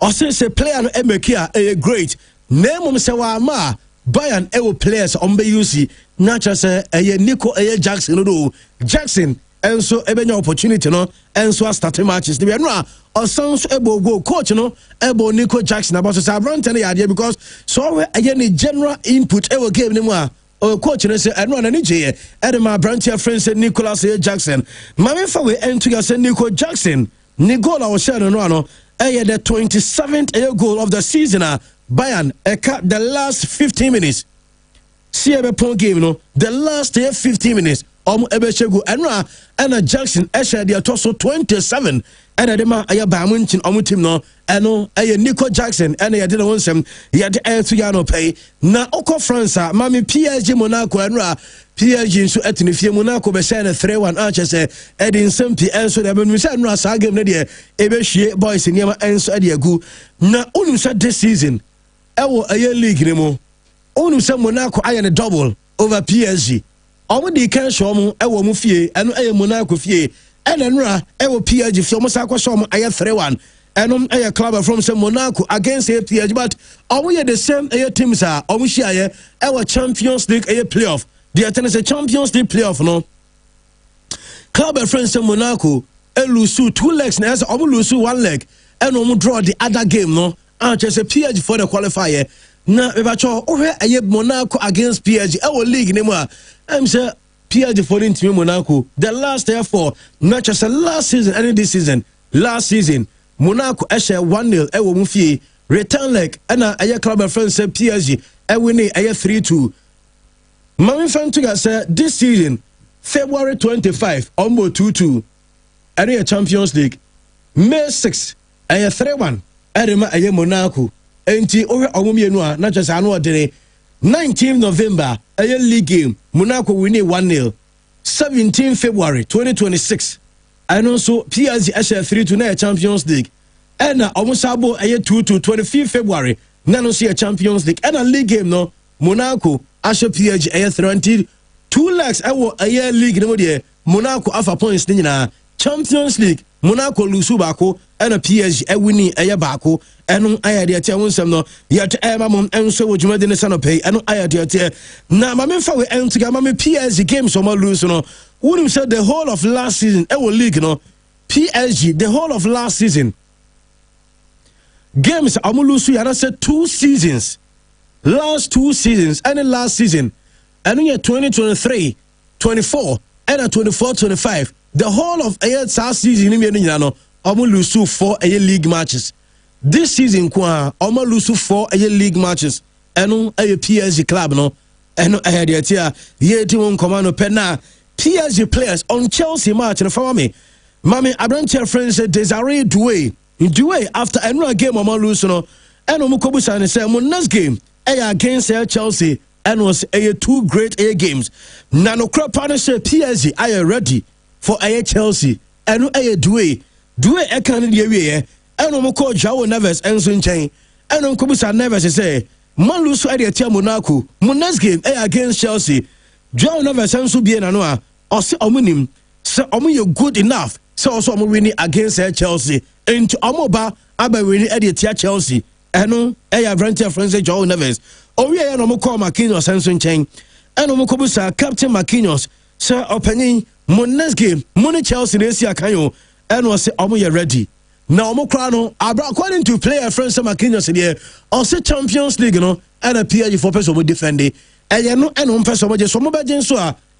or say player no emeki a great name say wa ma Bayern ewo players on be use natural say Nico Jackson no Jackson and so ebenya opportunity no and so start matches the no or sounds ebo go coach no ebo Nico Jackson about to say Abrancha na idea because so again the general input ewo game ni mo coach no say no na nije edema Abrancha friend say Nicolas Jackson mama fa we enter say Nico Jackson ni goal I was sharing no the 27th goal of the season Bayern the last 15 minutes see a game no the last 15 minutes ebeshegu and Jackson esha the toso 27 and adema aya Bamunchin team no eno Nico Jackson and ya did one sem ya de to yano pay na oko France mami PSG Monaco PSG nso etinifie Monaco be share 3-1 Manchester edin sempi enso de be say no asa game na de ebehwie boys niam enso de agu na unu say this season ewo aye league ni mo unu say Monaco aye ne double over PSG omo di kan show mo ewo mu fie eno aye Monaco fie ena nura ewo PSG fie mo sa kwa show mo aye 3-1 enom aye club from say Monaco against PSG but omo ye the same aye teams omo share ewo Champions League aye playoff the attendance a Champions League playoff no club friends in Monaco lose 2 legs na so lose 1 leg and draw the other game no just a PSG for the qualifier na we bacho aye Monaco against PSG league name I'm say PSG for the team Monaco the last therefore matches last season and this season last season Monaco share 1-0 mu fie return leg and aye club friends say PSG win aye 3-2 Mami Fantuga said this season, February 25, almost 2-2, and a Champions League. May 6, a 3-1, Adema a Monaco, and T. Ore Omumienua, not just annual day. 19 November, a league game, Monaco winning 1-0. 17 February 2026, and also PSG Asher 3-2 Champions League. And almost abo a 2-2, 25 February, Nano see a Champions League, and a league game no, Monaco. Asha PSG aye 32 legs ewo aye league no de Monaco alpha points ni na Champions League Monaco lose baako and a PSG winning aye baako eno aye de tie wonsem no yet ema mom enso wo dwuma de ne sano pay eno aye de tie na ma me fa we entiga ma me PSG games so ma lose no wouldn't say the whole of last season ewo league no PSG the whole of last season games amulusu ya na say 2 seasons last 2 seasons and the last season and in 2023 24 and 24-25 the whole of a season lose 4 league matches this season lose 4 league matches and a PSG club no and ye team command penna PSG players on Chelsea match and for me Mami Abrancha friends Desiree Doué after another game lose no and mukobusa say next game against Chelsea and was 2 great games. Nano crop partnership PSG are ready for Chelsea and Doué can the way and Moko Joao Neves and Sun Chain and Kubusa Neves say Malus idea Monaco next game against Chelsea Joao Neves and Subien Anoa or say Omunim say Omu good enough so also winning against Chelsea and Omoba Abba winning at Chelsea. Eno Abrancha friends Joao Neves. We are no call Marquinhos and Sun Chain. And Omokobusa Captain Marquinhos. Sir opening Mones game. Money Chelsea this year Kayo. And was say ready. Now Mokrano according to player friends Marquinhos here. Also Champions League no and a PSG for person will defend it. And you know and person just so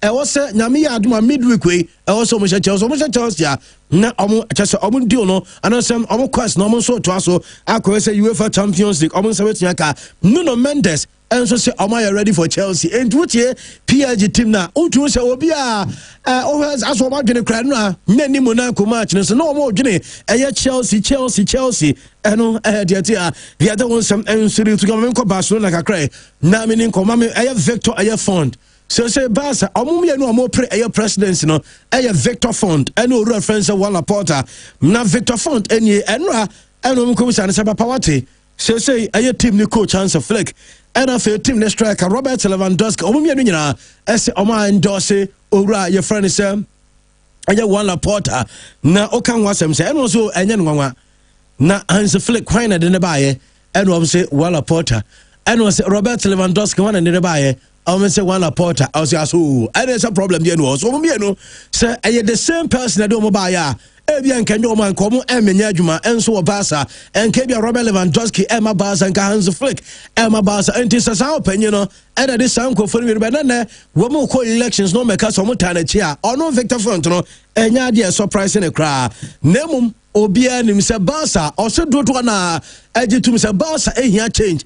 was say nyame ya aduma midweek we also mo Chelsea na omo chese omo deal no anasem omo quest no omo so to aso akọ say UEFA Champions League omo say wetin aka Nuno Mendes enso say omo are ready for Chelsea and wutie PSG team na utu say obi a aso omo adwene kra no a nani Monaco match no so no omo adwene Chelsea eno de tia the other one some enso to come ko Barcelona kakra na me nko ma me Victor Fond. So say Barca, omumia no mo pre presidency no Victor Font eno reference Juan Laporta na Victor Font eni enra eno mkomisa se papa wate so say team ni coach Hans Flick ena fe team ne striker Robert Lewandowski omumia no nyina ese oma endorse owura your friend say Juan Laporta na okan wasem say eno so enye nwanwa na Hans Flick kwina de ne baaye eno say Juan Laporta eno say Robert Lewandowski wana de ne baaye I say Juan Laporta. I say so. And there's a problem there no. So me no say I the same person that do mo buy ya. Ebian kan do man komo emenya adwuma enso Barca and kebia Robert Lewandowski Emma Barca and Hans Flick Emma Barca and this is our opinion no. And this uncle for me be na wo mo call elections no make so mo tane chia. Ono Victor Font no enya dey surprise in the crowd. Nemum obia nim say Barca o se do to na agitum say Barca ehia change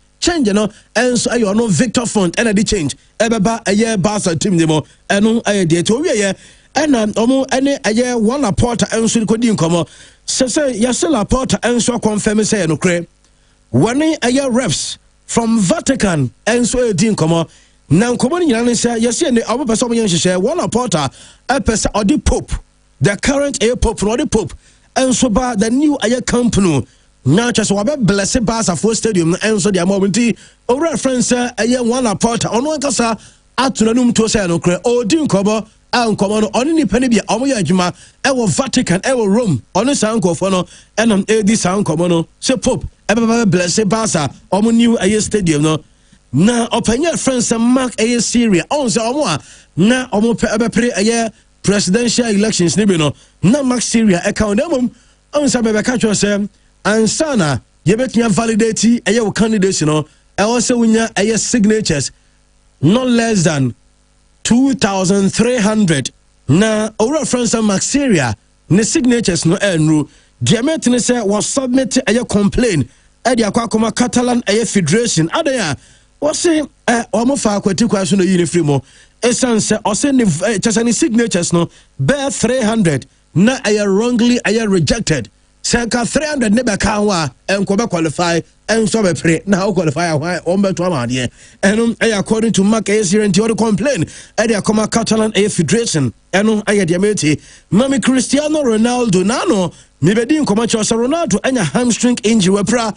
no and so you no Victor Font and the change ebeba aye Barca team demo eno aye de to we ye and omo ene aye Juan Laporta and so ko di nkomo say yase Laporta and so confirm say no kre one aye reps from Vatican and so di nkomo na nkomo ni nyina say yase ne obo person mo yen hye Juan Laporta e pese odi pope the current aye pope no odi pope and so ba the new aye company now just wabe bless Barca for stadium and so their momenti over friends Juan Laporta ono nkasa atunanum to say no kre odi nkobo ankomo no oni ni pani bia omo ya adwuma e wo Vatican e wo Rome oni sankofo no enam edi sankomo no se pope e bless Barca omo new aye stadium no na opanya friends Mark aye Syria on say omo a na omo pe pre aye presidential elections ni bi no na Mark Syria e count dem on say be ka cho say ansana yebetnya validate aye candidates no also winya aye signatures not less than 2,300 na over France Max Syria ne signatures no enru diamet ne say was submit aye complaint e dia kwakoma Catalan aye federation adaya was say omo fa akwati kwaso no yini free mo esanse o say ne chasani signatures no bear 300 na aye wrongly aye rejected Seka 300 nebe kanwa enko be qualify enso be pre na qualify on be to amade enum according to Mark Ayesir and the complain e dey come Catalan A Federation enum aye dey meti mami Cristiano Ronaldo nano me be din come Ronaldo anya hamstring injury pra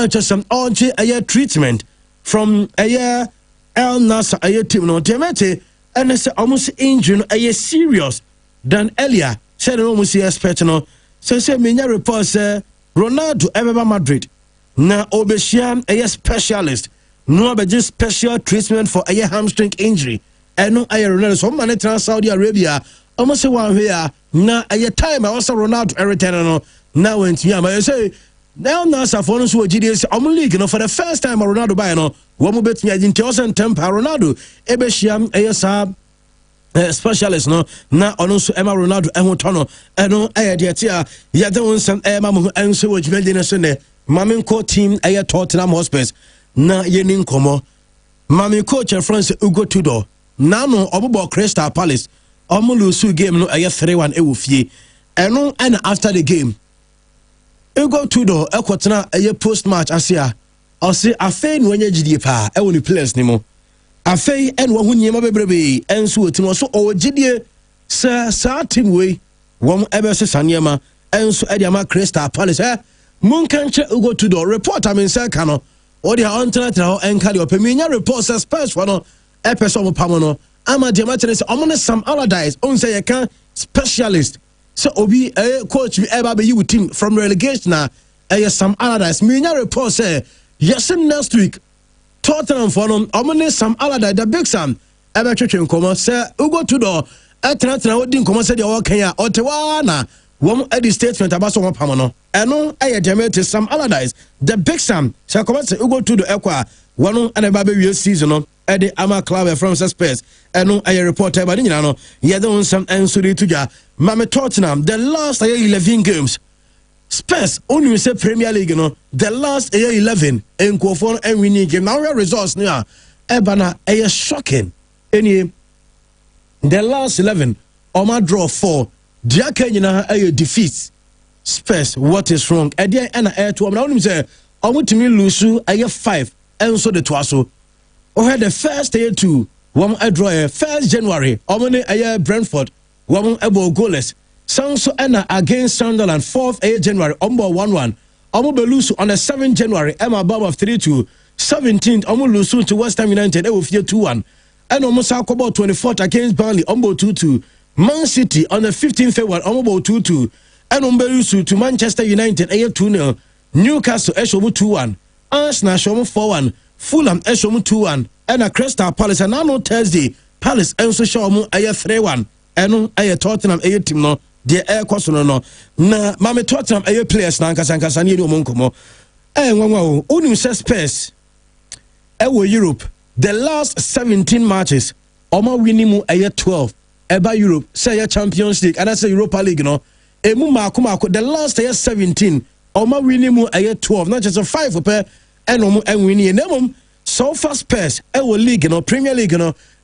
just some urgent aye treatment from aye El Nassr aye team no dey meti and say almost injury aye serious than earlier said no musi expect no. So say menya report say Ronaldo ebeba Madrid na obeshia a specialist no be just special treatment for a hamstring injury eno aye Ronaldo so man trans Saudi Arabia almost say one here na aye time I also Ronaldo return no now went me I say now Nassr for no so GDS league no for the first time Ronaldo buy no wo mo betnya jinti osen temper Ronaldo ebeshia aye sa specialist no na ono so Emma Ronaldo ehotono eno aye de tia ya de wonsam Emma mo enso wajumelde ne so ne mamen ko team aye Tottenham Hotspur na yeni nkomo mamen coach France Hugo Tudor na no obobo Crystal Palace omo lose game no aye 3-1 e wo fie eno and after the game Hugo Tudor ekotena aye post match asia o se afei no anya gidie pa e wo ni players ni mo afei en wo hunyema bebrebe enso otimo so o gidie sa team we won ebese sanema enso e dia ma Crystal Palace munkanche Hugo Tudor report amensa ka no o dia ontratra ho enka de opeminya report says Spurs for no epeso mo pamo no ama dia ma chere omo ne Sam Allardyce on say you specialist so obi coach we eba be you team from relegation na Sam Allardyce minya report say yes next week Tottenham for no omne Sam Allardyce the big Sam ebe twetwe nkomo say Hugo Tudor etratra odi nkomo say de wo kan ya otewa na wom edi statement abaso wo pam no eno aye demete Sam Allardyce the big Sam say come say Hugo Tudor ekwa wono ene ba be wie season no Eddie Ama Club from Spurs. And I report about no. Yeah, don't some answer to ya. Mame Tottenham, the last 11 games. Spurs only say Premier League, the last 11 in Kwofon and winning game. Now your results now. Ebana is shocking. Any the last 11 Oma draw 4. Dia Kenya a defeat. Spurs, what is wrong? Edia and air to am say I want to me lose a 5 and so the twaso. We had the first year 2 one I draw 1st January. Omane a Brentford. One able goalless. Sanso Anna against Sunderland 4th January. Ombo 1-1. Omo lose on the 7th January. Emma Bomb of 3-2. 17th Omo lose to West Ham United. They will fear 2-1. And almost Sakobo 24th against Burnley. Ombo 2-2. Man City on the 15th February. Ombo 2-2. And Ombelusu to Manchester United 2-0. Newcastle Eshomu 2-1. Arsenal Shomu 4-1. Fulham Eshomu 2-1. And a Crystal Palace and now Thursday Palace also Shomu 3-1. And a Tottenham team no the air cost no na Mame Tottenham players na nkasa ni omonkomo nwanwa unu Spurs Europe the last 17 matches Oma winning mu 12 eba Europe say Champions League and I say Europa League no emu mako the last 17 Oma winning mu 12 not just a 5 per and winning nemum so far Spurs league Premier League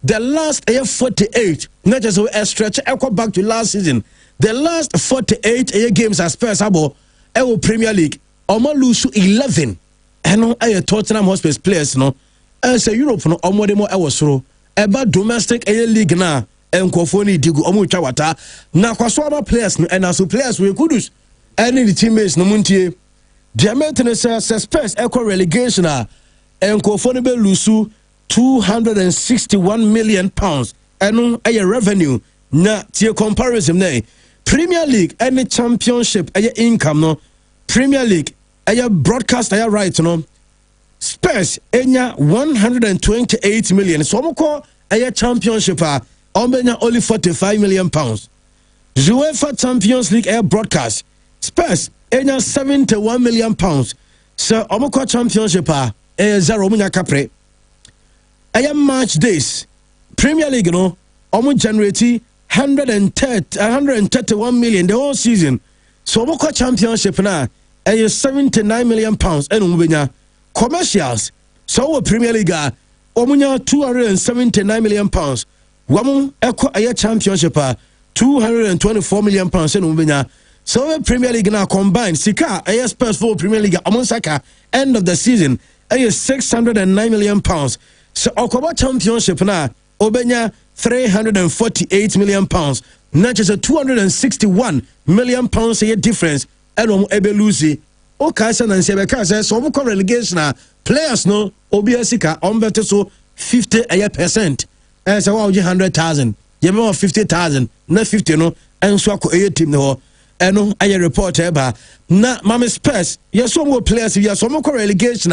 the last 48 not just a stretch echo back to last season the last 48 games as Spurs abo Premier League Oma lose 11 and Tottenham Hotspur players no say Europe no omo demo soro eba domestic league na enkofoni digu omo twawata na kwaso ama players no and aso players we kudus any the teammates no muntie the maintenance Spurs relegation enkofoni be lose 261 million pounds and revenue na tie comparison na Premier League any championship income no Premier League broadcast right no Spurs enya 128 million so mko championship only 45 million pounds UEFA Champions League broadcast Spurs enya 71 million pounds so omko championship zero munya kapre match days Premier League no generate 131 million the whole season so omko championship na 79 million pounds and umubenya commercials so Premier League omunya 279 million pounds wamu championship 224 million pounds and umubenya so Premier League na combined sika Spurs for Premier League amonsaka end of the season 609 million pounds so okoba championship na obenya 348 million pounds not just a 261 million pounds a year difference and lose okay so relegation players no obiasika better so 50% as a 100,000 you have 50,000 not 50 no and so a team no and no I report eba na Mame Spurs yes some more players yes some relegation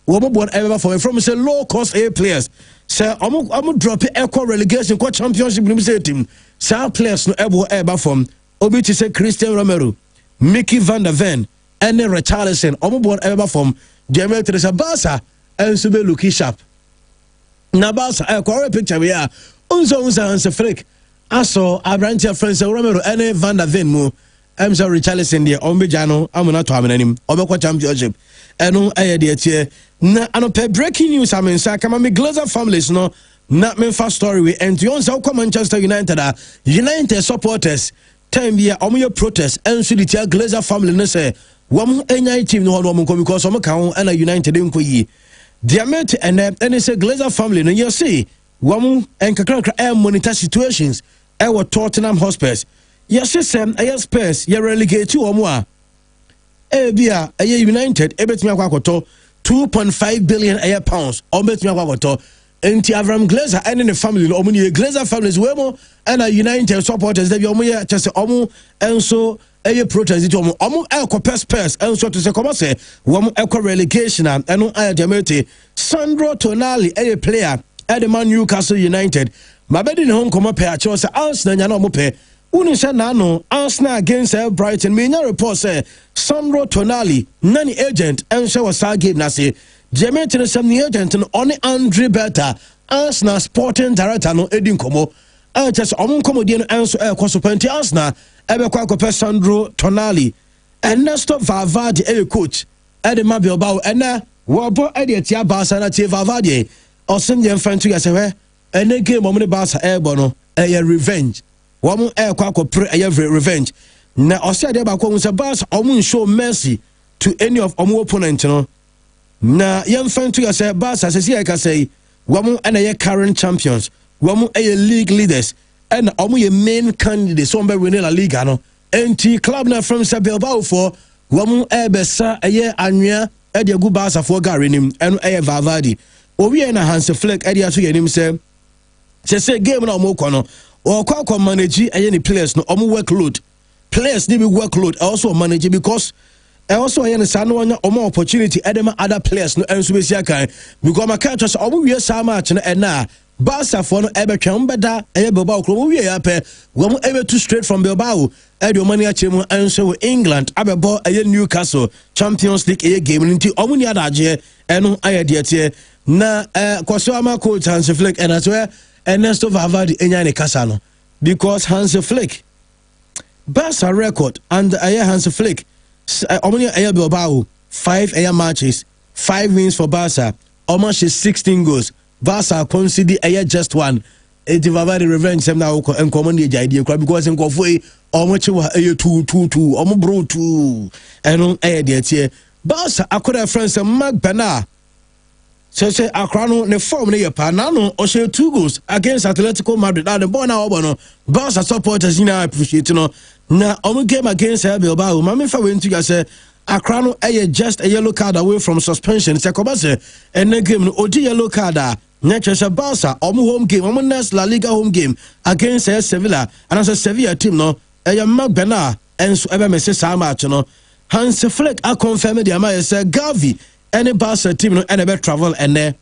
ever for from say low cost players say I'm drop equal relegation ko championship nim say team say players no ever from obi to say Christian Romero Mickey van der Ven and Richarlison ever from Jamel Teresa Barca and so be looking sharp na Barca correct picture we are unzo freak aso Abrantia friends Romero and van der Ven mu I'm sorry Richarlison there ombejano amuna to amenanim obekwa championship eno tie na anope breaking news amensa kama me Glazer families no na me first story we and you also come Manchester United United supporters time here omo protest enso the tia Glazer family no say wom enya team no ho no because omo kan na United nko yi diamond and say Glazer family no you see wom enkakra monitor situations we Tottenham Hotspur yes Spurs you relegate to omo bia United ebetumi akwakoto 2.5 billion pounds obetumi akwakoto enti Avram Glazer and the family no omuni Glazer families wemo and United supporters they be omo chese omo enso protest it omo Spurs enso to say come say womo relegation and no ayademete Sandro Tonali player at the Man Newcastle United mabedi ne hon come pay a cho say Arsenal nya na omo pay Unisha nano Arsenal against Brighton. Menya report say Sandro Tonali nani agent and show us game na say Jermaine some agent and only Andre Berta Arsenal sporting director no edi nkomo just omo nkomodie no enso ekoso penti Arsenal ebekwa akopɛ Sandro Tonali Ernesto Valverde coach ede ma Bilbao ena wobo ede tia Barca na tie Valverde osim ye mfantu ya sehwe ene game omo ne Barca ebo no revenge womo ekwa akopre revenge na osia de ba ko nse Barca omo show mercy to any of omo opponent no na ye mfantu ya se Barca se ya ka say womo ena ye current champions womo league leaders and omo ye main candidates so be winning La Liga no enti club na from Bilbao for womo besa anwea e de gu Barca for gare nim eno Valverde owie na Hans Flick e de aso yanim se game na omo kɔ no o kwa manage ni players no omo workload players need be workload also manage because also say no anya omo opportunity edema other players no enso be sia kan because my catch us omo wie sa match no na Barca for no ebetwa mbeda Bilbao kro wie ya pe wo mo ebetu straight from Bilbao e de money achemu enso England abebo Newcastle Champions League game nti omo ni adaje eno ayede tie na kwaso ama coach Hans Flick and as well Ernesto Valverde enya ne kasa no because Hans Flick Barca record and Hans Flick omoni Bilbao 5 matches 5 wins for Barca almost 16 goals Barca conceded just one. It Valverde revenge them now and common the idea because in Kofwe almost 2-2 almost bro 2 and on dear Barca I could have friends and Mark Bernard so say Akrano ne form ne panano or share 2 goals against Atletico Madrid and the born now Barca supporters you know appreciate no na game against Bilbao mama fa went to say Akrano just a yellow card away from suspension sekobase and the game no odi yellow card Natural Barca home game next La Liga home game against Sevilla and as a Sevilla team no Mark Bernard and so ever Messi sa match no Hans Flick a confirm the ama say Gavi any Barca team no and ever travel and there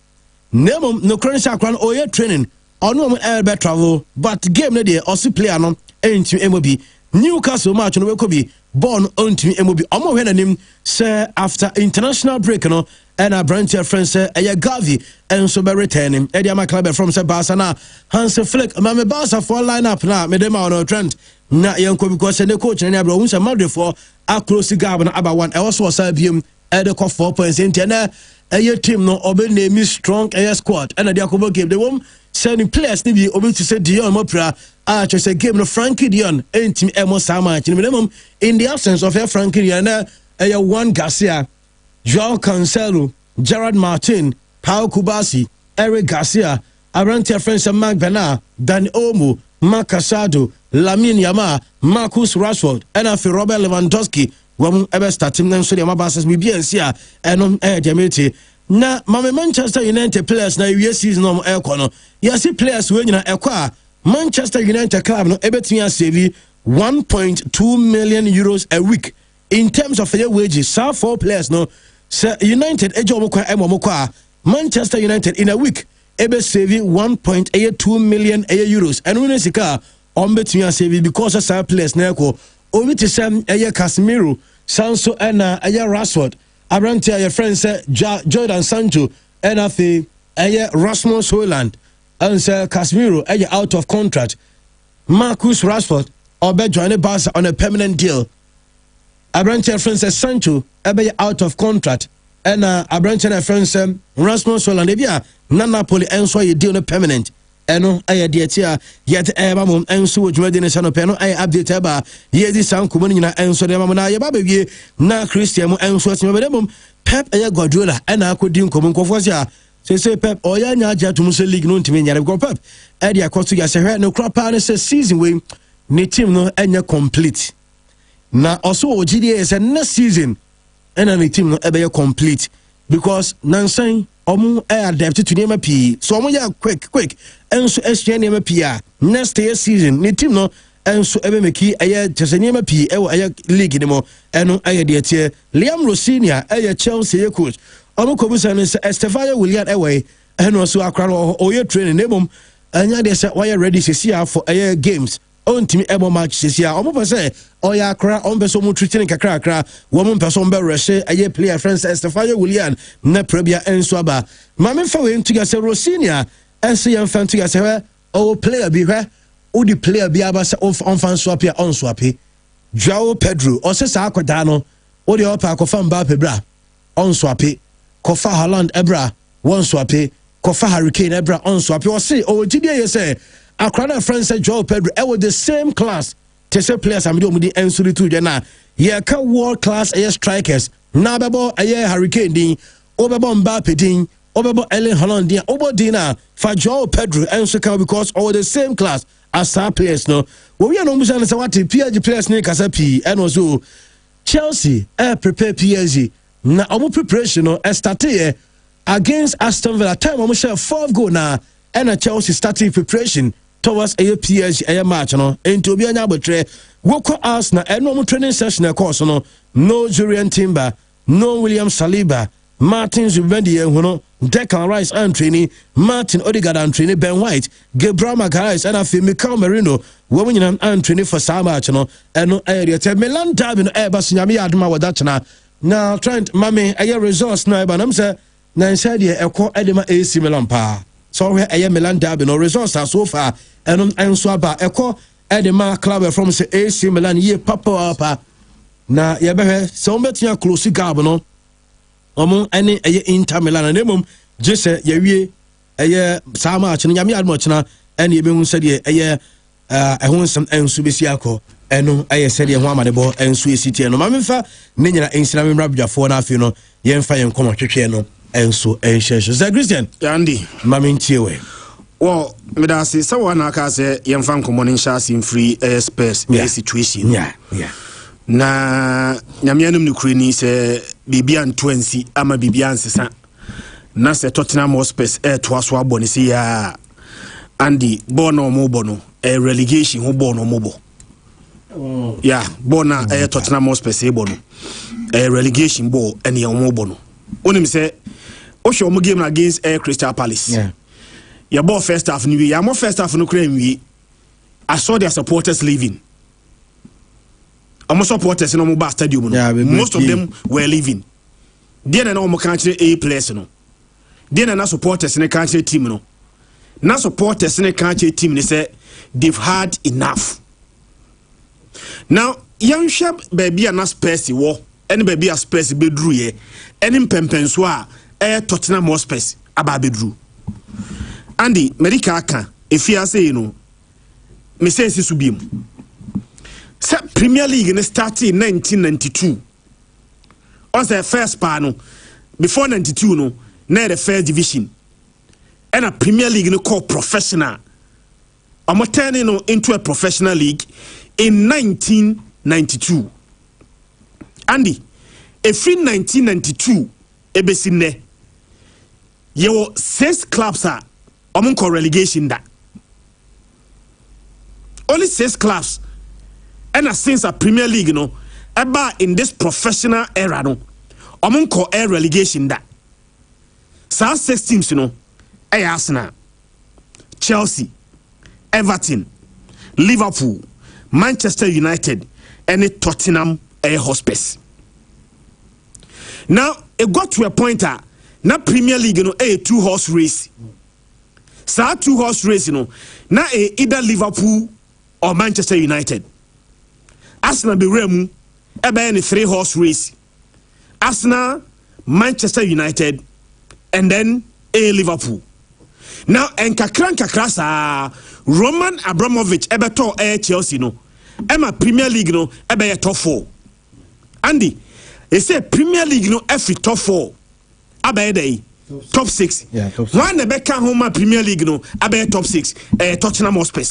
no current Akran oye training on no ever travel but game no dey also player no enti MOB Newcastle match no we could be born on to MOB omo when anim say after international break no and a brand your friend say Gavi and so be returning Eddie my club from Barca na Hans Flick my Barca for lineup na me dem on trend na yanko because the coach na bro unsa Madrid for a close gab na about one also was biem e de 4 points in na team no obe name strong squad and the Yakubu game they won sending players ni bi obe to say Dion Mopra just a game no Frankie Dion team emo sama minimum in the absence of Frankie Dion na Juan Garcia João Cancelo, Gerard Martin, Pau Kubasi, Eric Garcia, Arantia Friends and Mark Bernard, Dani Olmo, Marc Casado, Lamine Yamal, Marcus Rashford, and Robert Lewandowski. Woman ever starting them so the Mabasas will be and and on air demity. Na Mama Manchester United players na year season on air corner. Yes, players when you acquire Manchester United club no ebetia save 1.2 million euros a week in terms of their wages. So 4 players no. Sir United Manchester United in a week ebe saving 1.82 million euros and when sika on between saving because of some players na ko obi to sam Casemiro Sancho and Rashford Abrante your friend say Jordan Sancho and afi Rasmus Hojlund and say Casemiro out of contract Marcus Rashford obe join Barca on a permanent deal Abrante friend says Sancho ebe out of contract and Abrante friend says Rasmus Hojlund ebia na Napoli enso ye deal no permanent eno aye de tia yet eba mom enso wodwumade ne sano pe no aye update eba ye di san kumo nyina enso de mom na ye ba bewie na Christian mo enso tima be mom Pep Guardiola ena akodi nkomo nkofo sia say Pep oya nya aja tum se league no ntimi nyare because Pep e de akosto ya se hwe no crapa ne se season we ne team no enya complete na also OGDA is next season and the team no ebe complete because nansan omu adapt to name P so omu ya quick and so SGN name P next year season the team no and so ebe make just name P league ni mo eno de tie Liam Rosinia Chelsea coach omu kobusa no Estefania Willian eno so akra oye training nemom anya de say why ready to for games on team ebo match this year omo pese oya akra on beso mu treating kakra wo person be reshe player friends Estefania Willian na prebia enso aba mame fa we ntiga se Rosinia ɛnso yɛn fɛn to yɛ sɛ hɛ ɔwɔ player bi hɛ ɔdi player bi aba sɛ ɔnfa nswape a ɔnswape Joao Pedro ɔsɛ saa akɔdaa no ɔde ɔpa akɔfa Mbappe bra ɔnswape kɔfa Haaland ɛbra wɔnswape kɔfa Harry Kane ɛbra ɔnswape ɔse ɔwɔ gyidie yɛ sɛ akɔda na friend sɛ Joao Pedro ɛwɔ the same class te sɛ players amede ɔmudi ɛnso de to dwa na yɛka world class ɛyɛ strikers na bɛbɔ ɛyɛ Harry Kane din ɔbɛbɔ Mbappe din ɔbɛbɔ Erling Haaland din ɔbɔ din na fa Joao Pedro ɛnso ka because ɔwɔ the same class as our players no wɔwi a no musa no sɛ wate PSG players ne kasa pii ɛno so Chelsea prepare PSG na ɔmo preparation no started against Aston Villa time ɔmo share 4th goal na ɛna Chelsea starting preparation towards a PSG a match no into obi anya abotre woko Arsenal ɛno ɔmo training session course no no Julian Timber no William Saliba Martin Zubimendi no Declan Rice and training Martin Odegaard and training Ben White Gabriel Magalhaes and afi Mikel Merino wo nyina and training for saa match no ɛno area te Milan derby no ɛba sunyame adoma wada na Trent mame ɛyɛ results na ɛba nam sɛ na nsa deɛ ɛkɔ ɛde AC Milan pa so where ɛyɛ Milan derby no results are so far ɛno ɛnso aba ɛkɔ ɛde club from say AC Milan ye papa na yɛbɛhwɛ sɛ wɔbɛtua close gap no ɔmo ɛne ɛyɛ Inter Milan na mmom gye sɛ yɛwie ɛyɛ saa match no nyame adom ɔkyena ɛne yɛbɛhu sɛdeɛ ɛyɛ ɛho nsɛm ɛnso bɛsi akɔ ɛno ɛyɛ sɛdeɛ ho amanebɔ ɛnso ɛsi tiɛ no ma memfa ne nyina ɛnsira memmra badwafoɔ no afei no yɛmfa yɛn nkɔmmɔ twetwɛ no ɛnso ɛnhyɛhyɛ sɛ Christian Andy ma mentie wɛ well medase sɛ wɔ na aka sɛ yɛmfa nkɔmmɔ no nhyɛ ase mfiri Spurs situation na nyamianum no kure ni sɛ bibia ntoansi ama bibia nsesa na sɛ Tottenham Hotspur toa so abɔ ne sɛ ya Andy ball na ɔmo bɔ no relegation ho ball na ɔmo bɔ ball na Tottenham Hotspur bɔ no relegation ball ɛne ɔmo bɔ no onim sɛ ohwɛ ɔmo game against Crystal Palace ya ball first half ni wi ya mo first half no kure nwi I saw their supporters leaving. Almost supporters in our stadium. Most of them were leaving. Then I know my country A players no. Then I know supporters in the country team no. Now supporters in the country team they say they've had enough. Now young shop baby and Spurs war any baby a Spurs bedru ye any pempenswa Tottenham Hotspur aba bedru. Andy America aka if you say you know me say subim. Premier League started in 1992. On the first part no, before 92 no, near the first division. And a Premier League no called professional. I'm turning into a professional league in 1992. Andy, if in 1992, ebesine, you were 6 clubs are among relegation that. Only 6 clubs. And since a Premier League no eba in this professional era no omonko air relegation that sa 6 teams no Arsenal, Chelsea, Everton, Liverpool, Manchester United and Tottenham Hotspur. Now it got to a point na Premier League no a 2-horse race. Sa 2-horse race no na either Liverpool or Manchester United. Arsenal be remu ebe any 3-horse race. Arsenal, Manchester United, and then Liverpool. Now kakra sa Roman Abramovich ebe to Chelsea no. Emma Premier League no ebe top 4. Andy, they say Premier League no every top 4. Abe dey top 6. Yeah, top 6. One ebe kan home Premier League no abe top 6. Tottenham Hotspur.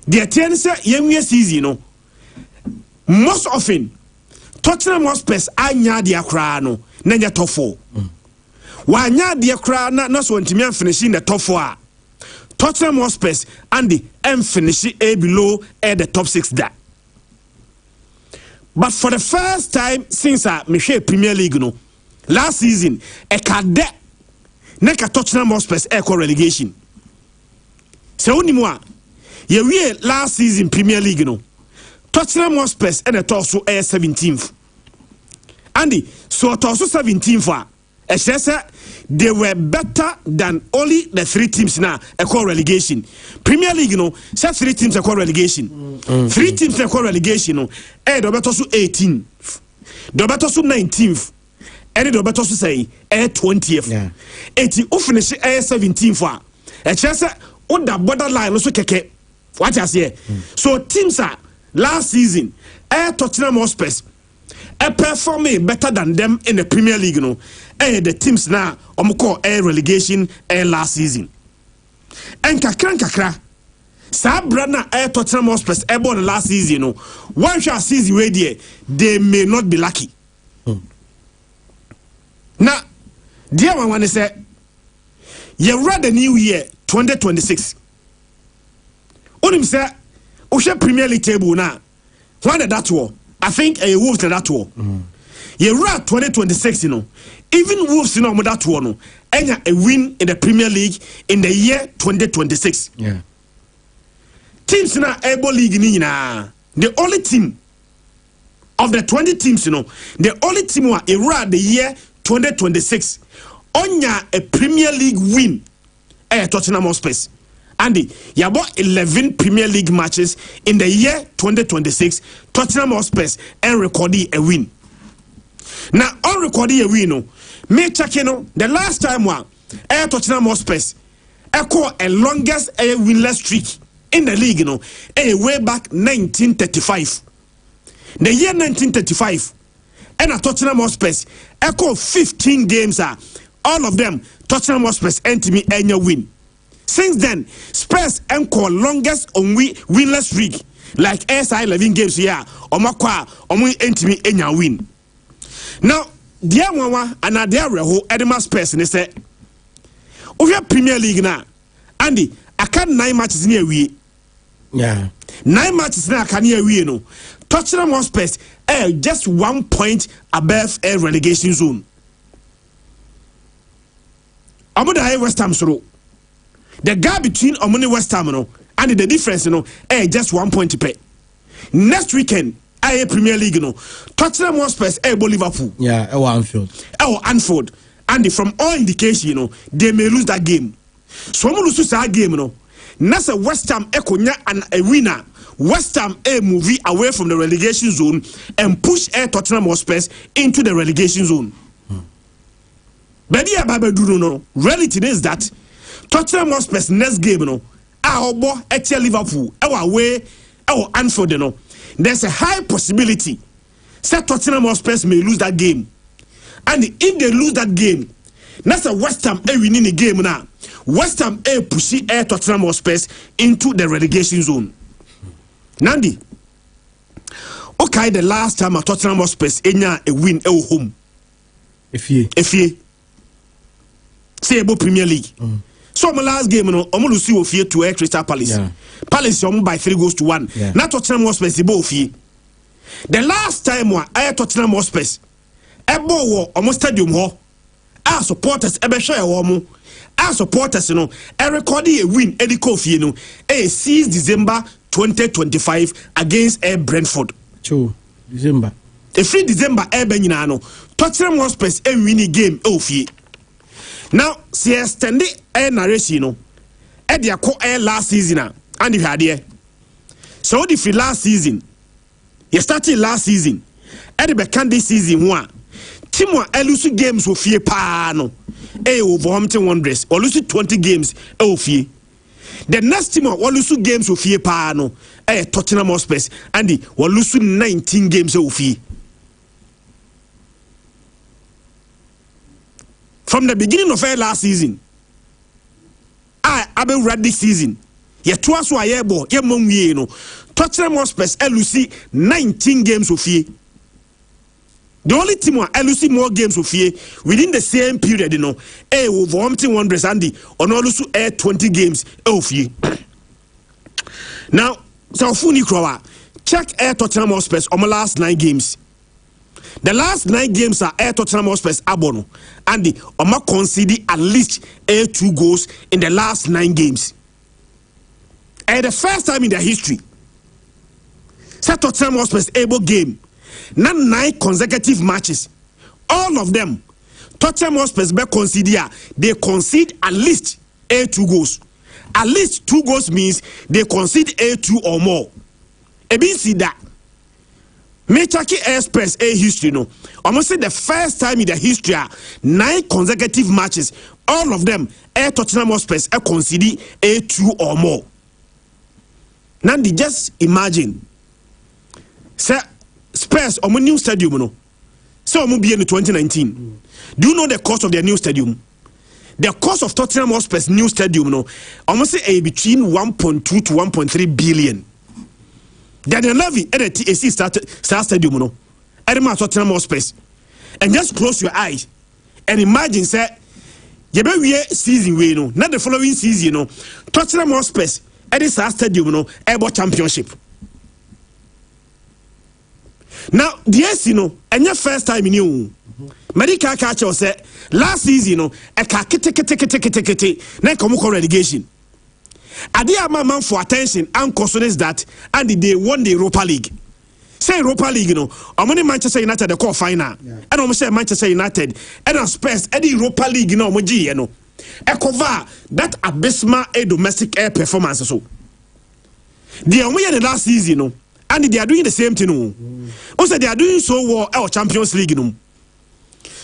The attendance year season no most often Tottenham Hotspur anya dia kra no na nya top 4. Wa nya dia kra na so ntimi finish in the top 4. Tottenham Hotspur and the finish below the top 6 that. But for the first time since me share Premier League no last season kade neka Tottenham Hotspur relegation. Se onimwa ye last season Premier League no Tottenham Hotspur and the torso 17th. Andy so torso 17th they were better than only the 3 teams now a call relegation. Premier League, you know, say 3 teams a call relegation. 3 teams a call relegation, no. The better so 18th, the better so 19th, and the better so say 20th. Yeah. 80 who finish 17th for. On the borderline also keke. What I say? So teams are last season Tottenham Hotspur performing better than them in the Premier League, you know. The teams now call relegation last season. And kakra Sabrana Tottenham Hotspur born last season, you know. One shall season where they may not be lucky. Now, dear one want to say, you read the new year 2026. Onim say, Osha Premier League table now. One at that war. I think a Wolves at that war. You read 2026, you know. Even Wolves, you know, that war, no. And a win in the Premier League in the year 2026. Yeah. Teams now able league ni na. The only team of the 20 teams, you know, the only team who are the year 2026 onya a Premier League win Tottenham Hotspur. Andy, you bought 11 Premier League matches in the year 2026. Tottenham Hotspur and recorded a win. Now, on recording a win, no, me check you know, the last time one Tottenham Hotspur echo a longest winless streak in the league, you know, way back 1935. The year 1935, and a Tottenham Hotspur echo 15 games all of them Tottenham Hotspur me any win. Since then, Spurs encore longest winless streak like SI 11 games here. Omakwa me any win. Now, dear Mama and dear Reho Edema Spurs and say, "Over Premier League now, Andy, I can't 9 matches near we. Yeah, 9 matches now can near we no. Tottenham Hotspur just 1 point above a relegation zone. Amuda West Ham soro. The gap between Omoni West Ham and the difference, just 1 point to pay. Next weekend, Premier League, Tottenham Hotspur Liverpool. Yeah, Anfield. And from all indication, they may lose that game. So I'm lose that game, Nasa West Ham Ekonya and a winner. West Ham movie away from the relegation zone and push Tottenham Hotspur into the relegation zone. But yeah, reality is that Tottenham Hotspur's next game, Liverpool, away, Anfield, there's a high possibility that Tottenham Hotspur may lose that game. And if they lose that game, that's a West Ham winning the game now. West Ham pushing Tottenham Hotspur into the relegation zone. Nandi, okay, the last time a Tottenham Hotspur a win at home. If you say about Premier League. So my last game, I'm see of here to Crystal Palace. Yeah. Palace by 3-1. Yeah. Not Tottenham Hotspur both here. The last time I Tottenham Hotspur, Ebo almost stadium ho. Our supporters share our supporters, I recorded a win Eddie Kofi, 6 December 2025 against Brentford. True. December. The 3 December Benino. Tottenham Hotspur winning game Ofi. Now, see extended narration, Eddie last season, and you had here. So if last season, you started last season, Eddie began this season one. Timo elusu games with fear pano, Wolverhampton Wanderers, or lose 20 games, fear. The next Timo will lose games with fear pano, Tottenham Hotspur, and he will lose 19 games fear. From the beginning of last season, I read this season. Ye twice why ye bo ye mom ye no. Tottenham Hotspur LUC 19 games of ye. The only team who LUC more games of ye within the same period, Wolverhampton Wanderers and the LUC 20 games of ye. Now, so Funi Krowa, check Tottenham Hotspur on the last 9 games. The last 9 games are Tottenham Hotspur Abono, and the Oma conceded at least 2 goals in the last 9 games. And the first time in their history, Tottenham Hotspur's able game, not 9 consecutive matches, all of them, Tottenham Hotspur be consider they concede at least 2 goals. At least 2 goals means they concede 2 or more. Ebi see that. Mechaki Express history no. Almost the first time in the history 9 consecutive matches, all of them Tottenham Hotspur concede 2 or more. Now just imagine. Say Spurs omo new stadium no. Say omo be in 2019. Do you know the cost of their new stadium? The cost of Tottenham Hotspur's new stadium no almost say between 1.2 to 1.3 billion. Daniel Levy at the TAC Star Stadium no. At Tottenham Hotspur. And just close your eyes and imagine say you be season we no, not the following season no. Tottenham Hotspur at the Star Stadium no able championship. Now the AC no and your first time in you. Medical catcher said last season no a kete na come relegation. Adia man for attention and concerns that and they won the Europa League. Say Europa League no, omoni Manchester United the quarter final. And omo say Manchester United and Spurs and the Europa League no omo gi no. E cover that abysmal domestic air performance so. They omo the last season no and they are doing the same thing no. Also they are doing so well our Champions League no.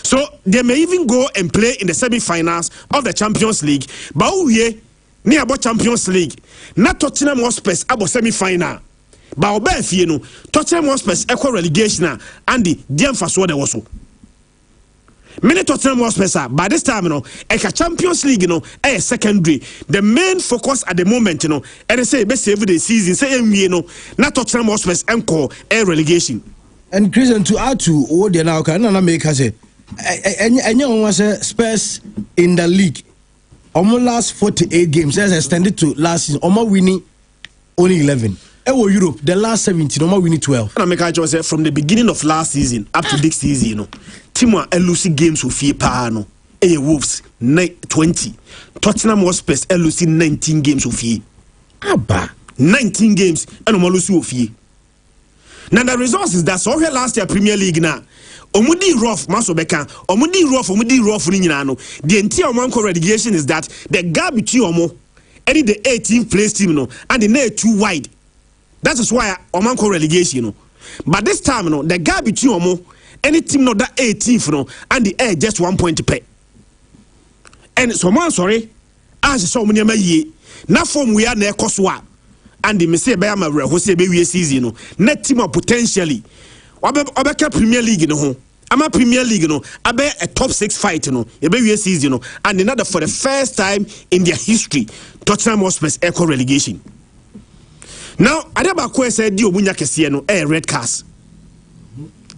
So they may even go and play in the semi-finals of the Champions League. But we near about Champions League. Not Tottenham Hotspur about semi-final. But obey you know Tottenham Hotspur equal relegation and the emphasis there was so. Many Tottenham Hotspur by this time you know a Champions League you know a secondary. The main focus at the moment you know and they say best save the season say you know not Tottenham Hotspur encore a relegation. And Christian to add to what they now can make us say and you want to Spurs in the league almost last 48 games as extended to last season almost winning only 11. Europe the last 17 almost winning 12. And I make I say from the beginning of last season up to this season you know Timo LUC games with FIFA no Wolves 20 Tottenham Hotspur LUC 19 games with FIFA Abba 19 games and almost with FIFA. Now the results is that so here last year Premier League now omudi rough maso beka omudi rough ni nyina no the entire omanko relegation is that the gap between omo and the 18th place team no and the net too wide. That is why omanko relegation no. But this time no the gap between omo any team no that 18th no and the air just 1 point to pay. And someone sorry as so many ma ye na form we are na ekoswa and the me say be am ho say be we season no net team potentially Obeka Premier League no ho. Ama Premier League no abe a top 6 fight no. Ebe season no and another for the first time in their history Tottenham Hotspur equal relegation. Now adeba ko say di omunya kese no red cards.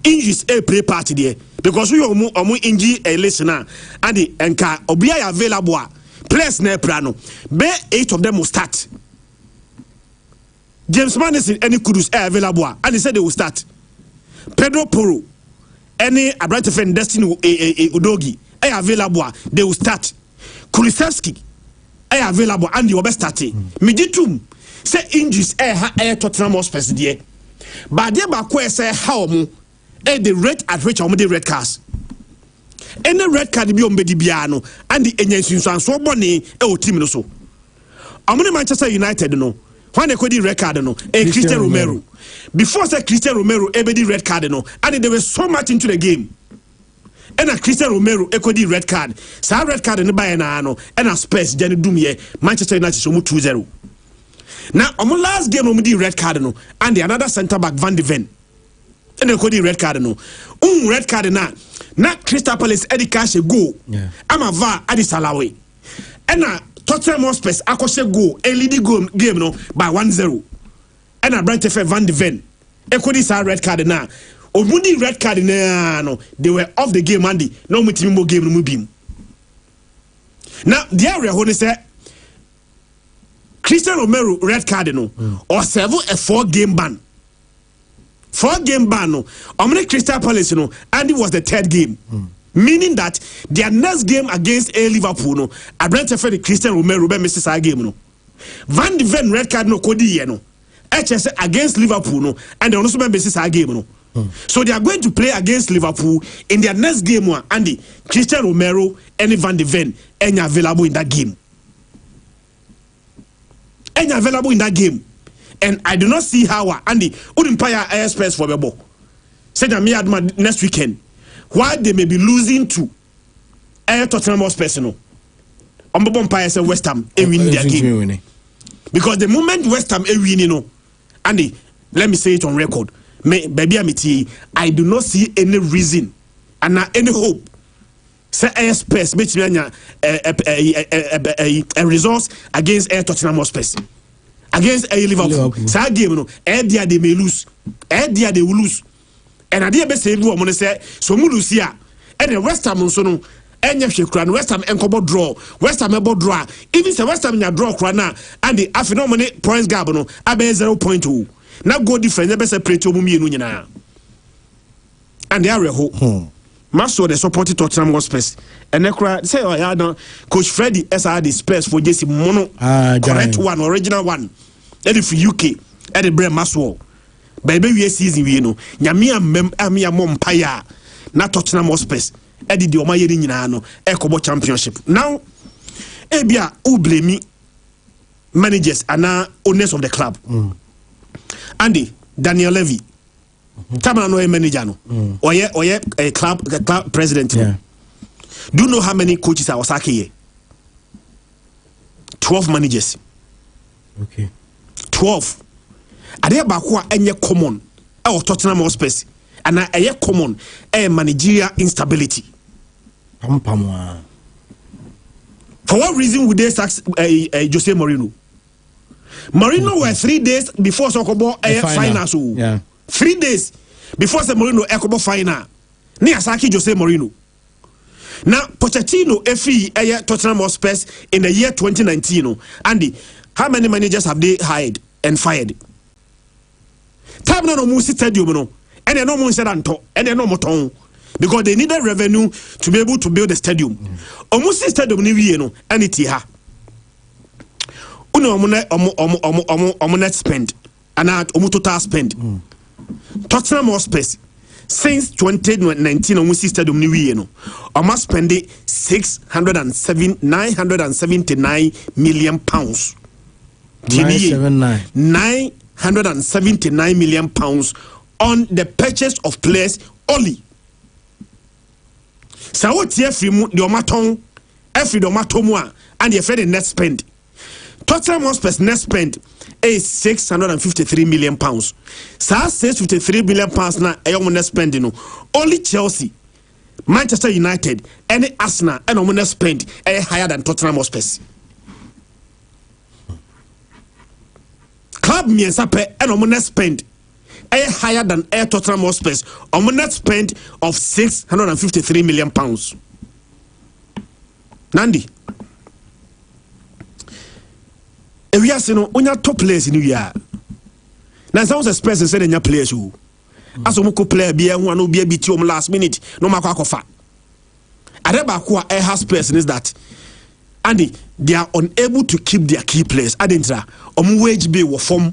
Injuries play part there because we omu injury listener and the enka obia available players na plano be 8 of them will start. James Madison any Kudus available and they said they will start. Pedro Porro, any Abrantefan Destiny Udogi, available, they will start. Kulisevski, available, and you will be starting. Miditum, say injuries, Tottenham Hotspur there. But they bakwe say how the rate at which the red cards. Any red card be on Bedibiano, and the Enyensin so bonny, team so. Among Manchester United, no. When they could red card no, Christian Romero. Before say Christian Romero, everybody red card no, and there was so much into the game. And a Christian Romero, could red card. So red card no buy na no, and a Spurs Jenny Dumie, Manchester United so 2-0. Now on my last game, we red card no, and the another centre back Van de Ven. And they could red card no. Red card na. Not Crystal Palace Eddie Cash go. I'm a va Adi Salawi. And Tottenham Hotspur akose goal a leading game no by 1-0 and a Brentford Van de Ven ekodi sa red card na omudi red card na no they were off the game and no mutimbo game no mubim. Now the area who say Christian Romero red card no or serve a 4-game ban. 4-game ban no omni Crystal Palace no and it was the 3rd game. Meaning that their next game against Liverpool no a Brentford Christian Romero be misses a game no. Van de Ven red card no kodi ye no. HS against Liverpool no and they also be misses a game no. So they are going to play against Liverpool in their next game. Andy, Christian Romero and Van de Ven are available in that game. And available in that game. And I do not see how Andy wouldn't pay air space for the ball. Say that next weekend. Why they may be losing to Air Tottenham Hotspur, no. Umpire say West Ham win their game. Because the moment West Ham win, Andy, let me say it on record. Baby, I do not see any reason and any hope. Say Air Space, which a resource against Air Tottenham Hotspur. Against Air Liverpool. Say game, no. Air dia they may lose. Air dia they will lose. And I did best say, I'm gonna say, so Mulusia, and the West Ham so no, and West Ham and Cobo draw, West Ham about draw, even the West Ham in a draw crana, and the phenomenal points gabano, Abe 0.2. Now go different, the best play to Mumina. And they are a hope. Master the supported Tottenham Hotspur, and they cry, say, oh, yeah, no, Coach Freddie SR the space for Jesse Mono, correct one, original one, and if UK, at the Brand Maswell. Baby, we season we know. Nyamia mom paya. Na Tottenham Hotspur. Edi di oma yeri nyina no. Ekobo championship. Now, ebia who blame me managers and owners of the club. Andy, Daniel Levy. Tamana no manager no. Oye a club president. Yeah. Do you know how many coaches are Osaka here? 12 managers. Okay. 12. Ade ba ko enye common e Tottenham Hotspur and a common managerial instability. For what reason would they sack Jose Mourinho? Mourinho were 3 days before Sokobo final. So yeah. 3 days before Mourinho Ekobo final. Ni asaki Jose Mourinho. Now Pochettino efi Tottenham Hotspur in the year 2019. Andy, how many managers have they hired and fired? Time no musi stadium no, and they no more said anto, and they no more ton, because they needed revenue to be able to build the stadium. Musi stadium ni we no, and it ha. Uno net spend, and total spend. Tottenham Hotspur since 2019 Musi stadium ni we no, almost spend 979 million pounds. 979 million pounds on the purchase of players only. So what here from the Omaton, every Omatomwa, and the Fed net spend. Tottenham Hotspur's net spend is 653 million pounds. So 653 million pounds now a net spending. Only Chelsea, Manchester United, and Arsenal and net spend higher than Tottenham Hotspur. Club Miensape and net spend higher than Air Tottenham Hotspur. Net spend of 653 million pounds. Nandi. If we are saying on your top players in the year. Now some Spurs and said in your players who as a muku player be one who be a bit last minute no matter. Adeba has players is that Andy, they are unable to keep their key players. Adentra, wage bill will form.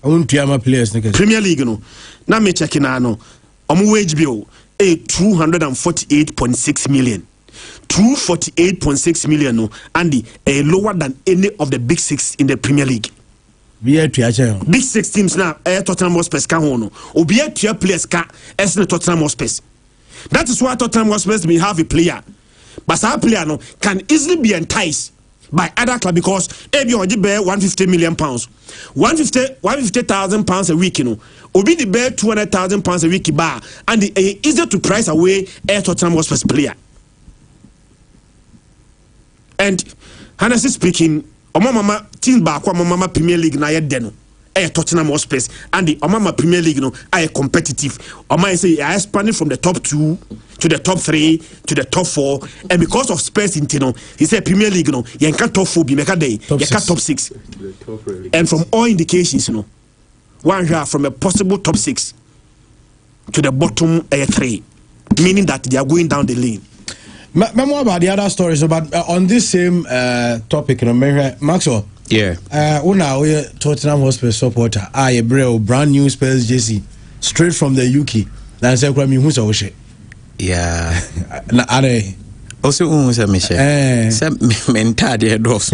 I want to my players. Premier League, no. Now me checking now. Wage bill a 248.6 million. 248.6 million, no. Andy, a lower than any of the big six in the Premier League. Big six teams now. Tottenham Hotspur can hono. Obi a players can as the Tottenham Hotspur. That is why Tottenham Hotspur may have a player. But our player no, can easily be enticed by other club because maybe on the bear 150 million pounds, 150,000 pounds a week, you know, will be the bear 200,000 pounds a week bar, and the easier to price away a Tottenham Hotspur player. And honestly speaking, Mama team back Mama Premier League na yet deno. Tottenham Hotspur and the Omama Premier League no are competitive. Oma say I expanded from the top 2 to the top 3 to the top 4, and because of Spurs in Tino, he said Premier League no you can top 4 be make a day, you can top 6. And from all indications, you know, one year from a possible top 6 to the bottom 3, meaning that they are going down the lane. More about the other stories, but on this same topic, you know, Maxwell. Yeah. Una we Tottenham Hotspur supporter. I brand new Spurs jersey. straight from the UK. Na say kwa mi hu so wo hye. Yeah. Na are also say me share. Say mentade dos.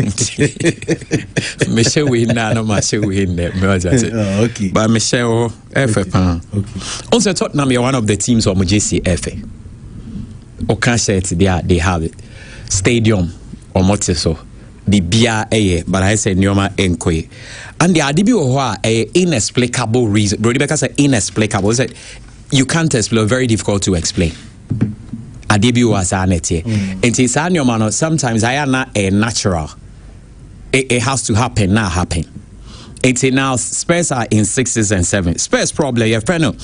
Me share we na no ma share we in there. Okay. But me share FF. Okay. Also Tottenham are one of the teams of JCFA. O can share it they have it. Stadium or motiso. Bibia but I say Nyoma Enkoye. And the adibi oho inexplicable reason. Brody Becker said inexplicable. Is that you can't explain, very difficult to explain. Adibi was anete. And it's Nyoma sometimes I am not a natural. It has to happen, not happen. It's now Spurs are in 6s and 7s. Spurs probably your friend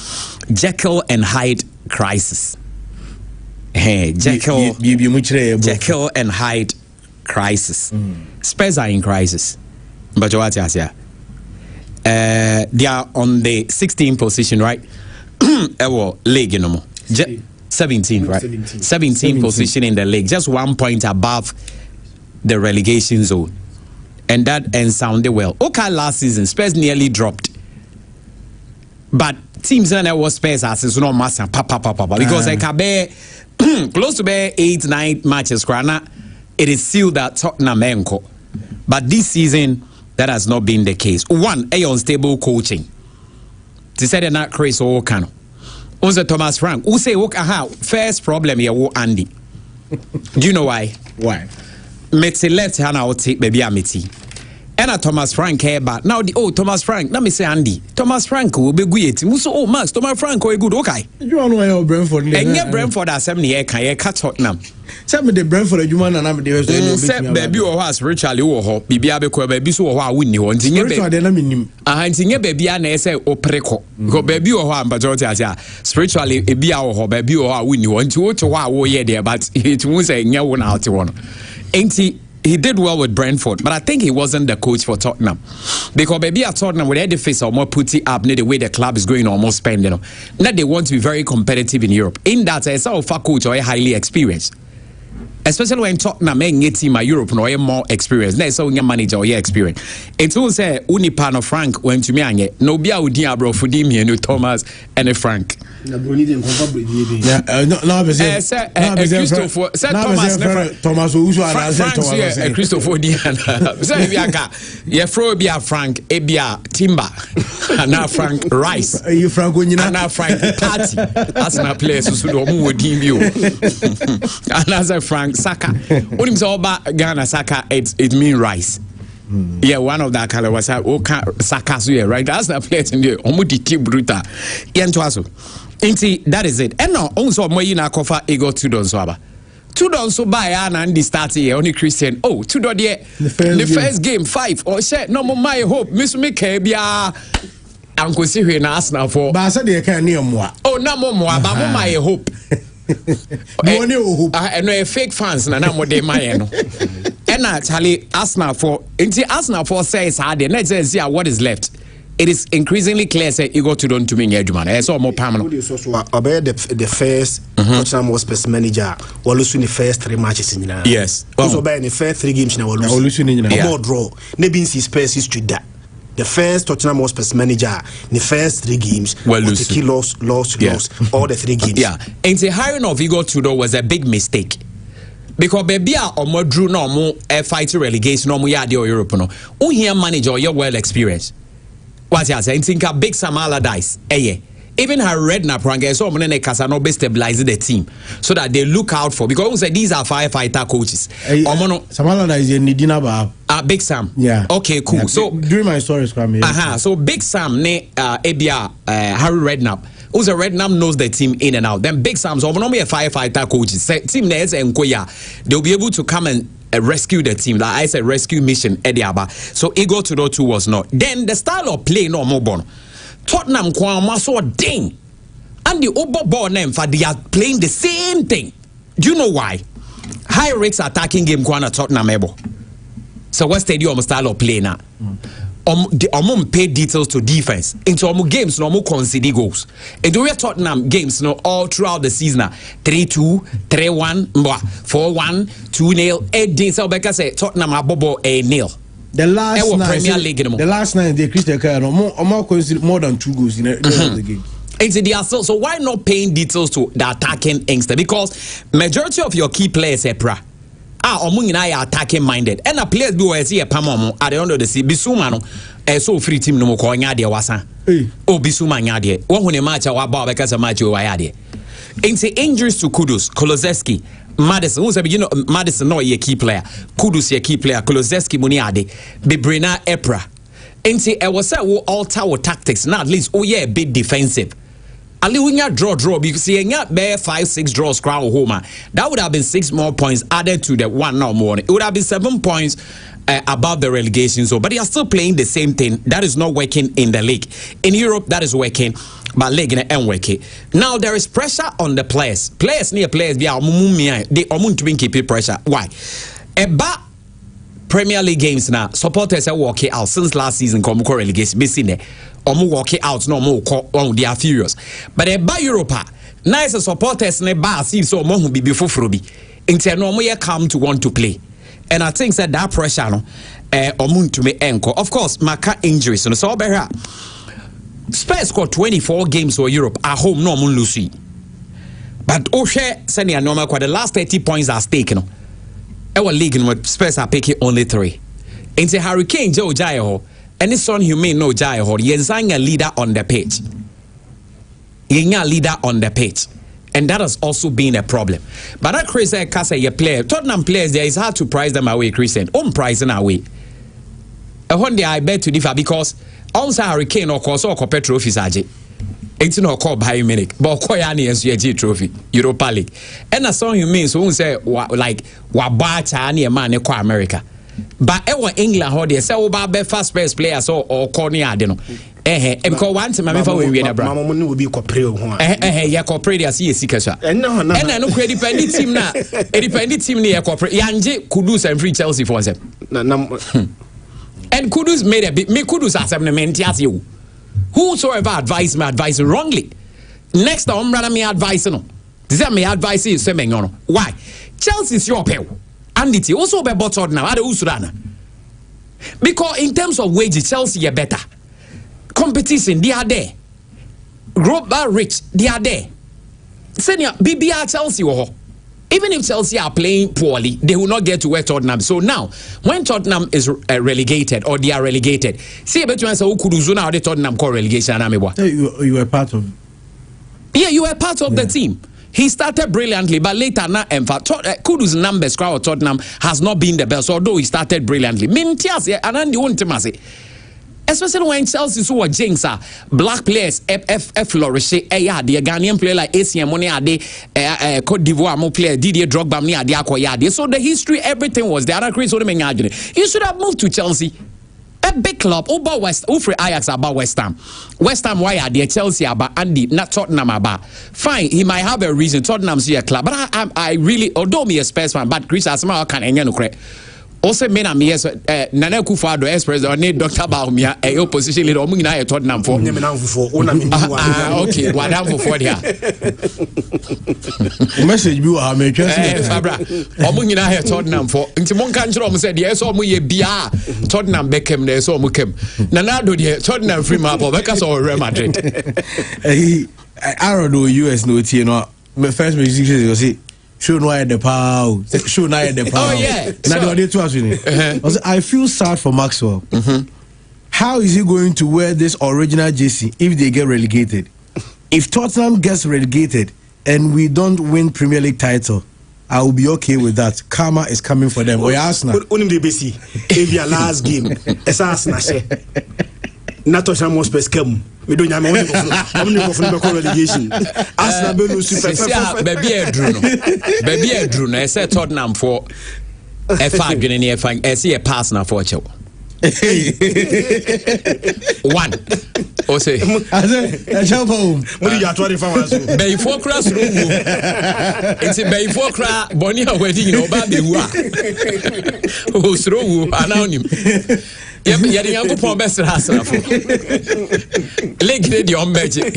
Jekyll and Hyde crisis. Hey, Jekyll and Hyde crisis. Spurs are in crisis. But what you say? They are on the 16th position, right? League, 17, right? 17 position in the league, just 1 point above the relegation zone, and that sounded well. Okay, last season Spurs nearly dropped, but teams that was Spurs as no master, because like close to 8-9 matches, it is sealed that Tottenham enko. But this season, that has not been the case. One, unstable coaching. They said they're not crazy or can. Also, Thomas Frank, who say, first problem here, Andy. Do you know why? Why? Meti left hand out take baby amity. And Thomas Frank here, but now Thomas Frank, let me say Andy. Thomas Frank will be good. Muso, Max, Thomas Frank will good, okay. You don't know your Brentford. And get Brentford as 7 year can you cut Tottenham? Some of the Brentford, you man and I'm the baby or has spiritually or hope, Bibi baby so how win you want to get baby and say or preco. Go baby or how, but spiritually a be our baby or win you want to wow, yeah, there, but it won't say no one out to one. Ain't he did well with Brentford, but I think he wasn't the coach for Tottenham. Because baby at Tottenham, with the face or more put it up near the way the club is going almost spending. Now they want to be very competitive in Europe. In that, I saw a coach or a highly experienced. Especially when Tottenham make team in Europe no more experience. Let's say your manager or your experience. It will say Unipano Frank went to me and no be out there bro for dim here no Thomas and a Frank. Yeah, Christopher said Thomas Frank Christopher Diana. Say Bianca, yeah, Fro be a Frank, Ebia Timber, and now Frank Rice. You Frank when you now Frank Party. That's not place so do mu dim you. And as a Frank Saka. When him say about Ghana Saka, it mean rice. Yeah, one of that color was Saka so yeah, right? That's not place in there. Omo di bruta. Yentoaso. Inti that is it. And now also mo yi na kofa ego 2 don so aba. 2 don so buy and the start here only Christian. Oh, 2 don there. The first game 5 or share no more my hope. Miss me bia Uncle see we na Arsenal for. But I said they can near moi. Oh, no more but more my hope. And no fake fans na mo dey my no. And actually Arsenal for says hard and let's see what is left. It is increasingly clear say you go to don to me adwuma na so more permanent. So obey the first Tottenham was manager or lose the first 3 matches in United. Yes. Also obey the first 3 games na lose in more draw. Maybe see Spurs history that the first Tottenham Hotspur manager, the first 3 games, lost all the 3 games. Yeah, and the hiring of Igor Tudor was a big mistake. Because baby or more drew no more fighting relegation no more yard or Europe no. Who here manager you're well experienced. What you say? Think a Big Sam Allardyce. Even her Redknapp Prange so many Casanobe stabilize the team so that they look out for because say these are firefighter coaches. Sam Allardyce is Nidina Ba. Big Sam. Yeah. Okay, cool. Yeah, so during my stories come here. So Big Sam ne Ebia Harry Redknapp. Who's a Redknapp knows the team in and out. Then Big Sam's over a firefighter coaches. Team Nez and Koya, they'll be able to come and rescue the team. Like I said, rescue mission Ediaba. So Igor Tudor too was not. Then the style of play no more bon. Tottenham Kwama so ding. And the Obo ball name for they are playing the same thing. Do you know why? High risks attacking game Kwana Tottenham able. So what stadium style of play now? The pay details to defense into games no concede goals. And we Tottenham games no all throughout the season 3-2, 3-1, 4-1, 2-0. 8 days Becca say Tottenham abobo a nil. The last Premier League the last night they Christian more concede more than 2 goals in the game. And they are so why not paying details to the attacking youngster? Because majority of your key players are omunyina attacking minded. And a players be where see a pamamo at the end of the sea. Bisuma no so free team no ko nya de wasa. O Bisuma nya de. Wo hu ne match a wa ba because match o wa de. Into injuries to Kudus, Kulusevski, Madison. Who's a beginner? Madison no a key player. Kudus a key player. Kulusevski Muniade, Bebrina Epra. Into I was say we alter our tactics. Now at least a bit defensive. Ali winya draw because he got bare 5-6 draws crown home. That would have been 6 more points added to the one now more. It would have been 7 points above the relegation zone. But they are still playing the same thing. That is not working in the league. In Europe, that is working. But league ain't working. Now there is pressure on the players. Players near players they are to keep pressure. Why? About Premier League games now, supporters are walking out since last season. Come relegation, be seen there. Walking out no more. They are furious. But about Europa, nice supporters ne bar see so more be before Frubi. Until no more come to want to play. And I think that pressure no to me encore. Of course, Maka injuries. So better. Spurs scored 24 games for Europe at home. No mun lose. But Oshe senior normal the last 30 points are taken. Our league in Spurs are picking only 3. Into Hurricane Joe Jayo. Any son humane no Jayo. Yenzang a leader on the pitch. Yenga leader on the pitch. And that has also been a problem. But that crazy Kasa ye player. Tottenham players there is hard to price them away, Christian. Pricing away. One day I bet to differ because also Hurricane or course or trophies aje. It's not called Bayern Munich, but Koyani is UG trophy, Europa League. And I saw you mean so say like Wabata and a man in America. But our England how they say about first best players or Corny Adeno. Because one time I we win a brand. Mama will be corporate. Yeah, corporate as he is and I know credit dependent team now. A dependent team near corporate. Yanje Kudus and free Chelsea for them. And Kudus made a bit. Me Kudus as a you. Whosoever advise me advise wrongly. Next time, rather me advise no. This is me advice is saying no. Why? Chelsea is your pay. And it also be bottled now. Ade usurana. Because in terms of wages, Chelsea are better. Competition, they are there. Global rich, they are there. Senior BBR Chelsea even if Chelsea are playing poorly, they will not get to where Tottenham. So now, when Tottenham is relegated or they are relegated, see about you answer who could do now the Tottenham core relegation. You were part of. Yeah, you were part of the team. He started brilliantly, but later now, Kudu's numbers crowd Tottenham has not been the best, although he started brilliantly. Especially when Chelsea so jinx black players flourish the Ghanaian player like ACM Money Cote d'Ivoire mo player Didier Drogba ni ade akoya. So the history, everything was there. You should have moved to Chelsea. A big club, over Ajax about West Ham. West Ham, why are they Chelsea about Andy, not Tottenham about? Fine, he might have a reason. Tottenham's a club, but I really, although me a Spurs fan, but Chris Asma can engage no. Also, men are me as Nana Kufado, Express, or need Dr. Baumia, a opposition leader, Mungina, Tottenham for. Okay, what happened for there? Message you are making Fabra, Mungina, Tottenham for. Into Moncantrom said, yes, or Muye Bia, Tottenham Beckham, there's so Mukem. Nana do the Tottenham free map of Becas or Real Madrid. I don't know US no you know, my first music you see. Show no at the power. Show no at the power. Oh yeah. I feel sad for Maxwell. How is he going to wear this original jersey if they get relegated? If Tottenham gets relegated and we don't win Premier League title, I will be okay with that. Karma is coming for them. Or Arsenal. Only BC. If your last game, it's Arsenal. Natosha most best come. We don't have money for relegation. Arsenal baby Drew. I said Tottenham for F5 getting here. I see a pass now for Chelsea. One. O say. I said, jump home. What do you 24 hours? Before class room. It's a before cra Bonia wedding no baby who. Who's wrong? Anonym. Yet the young poor best has Lake the on magic.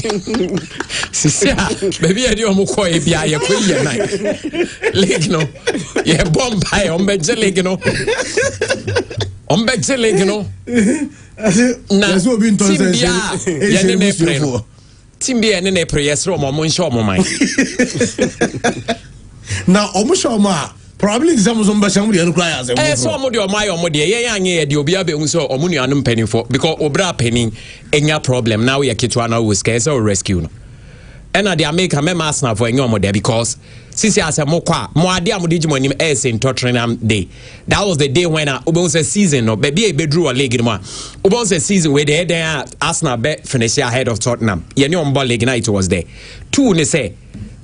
Sisia, baby, I do Mukoi be a queen night. Lake no, yeah, bomb pie on Bejelegano. On Bejelegano. That's what been told. team be and then prayer so mo show mo mind. Now omusho ma probably some basham dey require as eh so omo dey omo dey ye anye dey obi abe hu so omo nuanu mpani for because obra pani enya problem now we kitwa na we scare so rescue no. And the America member Arsenal for any there because since I said mo ade amodiji mo nim in Tottenham day. That was the day when Ubon say season no baby be drew a league no. Ubon say season where they there Arsenal be finish ahead of Tottenham. Ye ni on ball league na it was there. Two ne say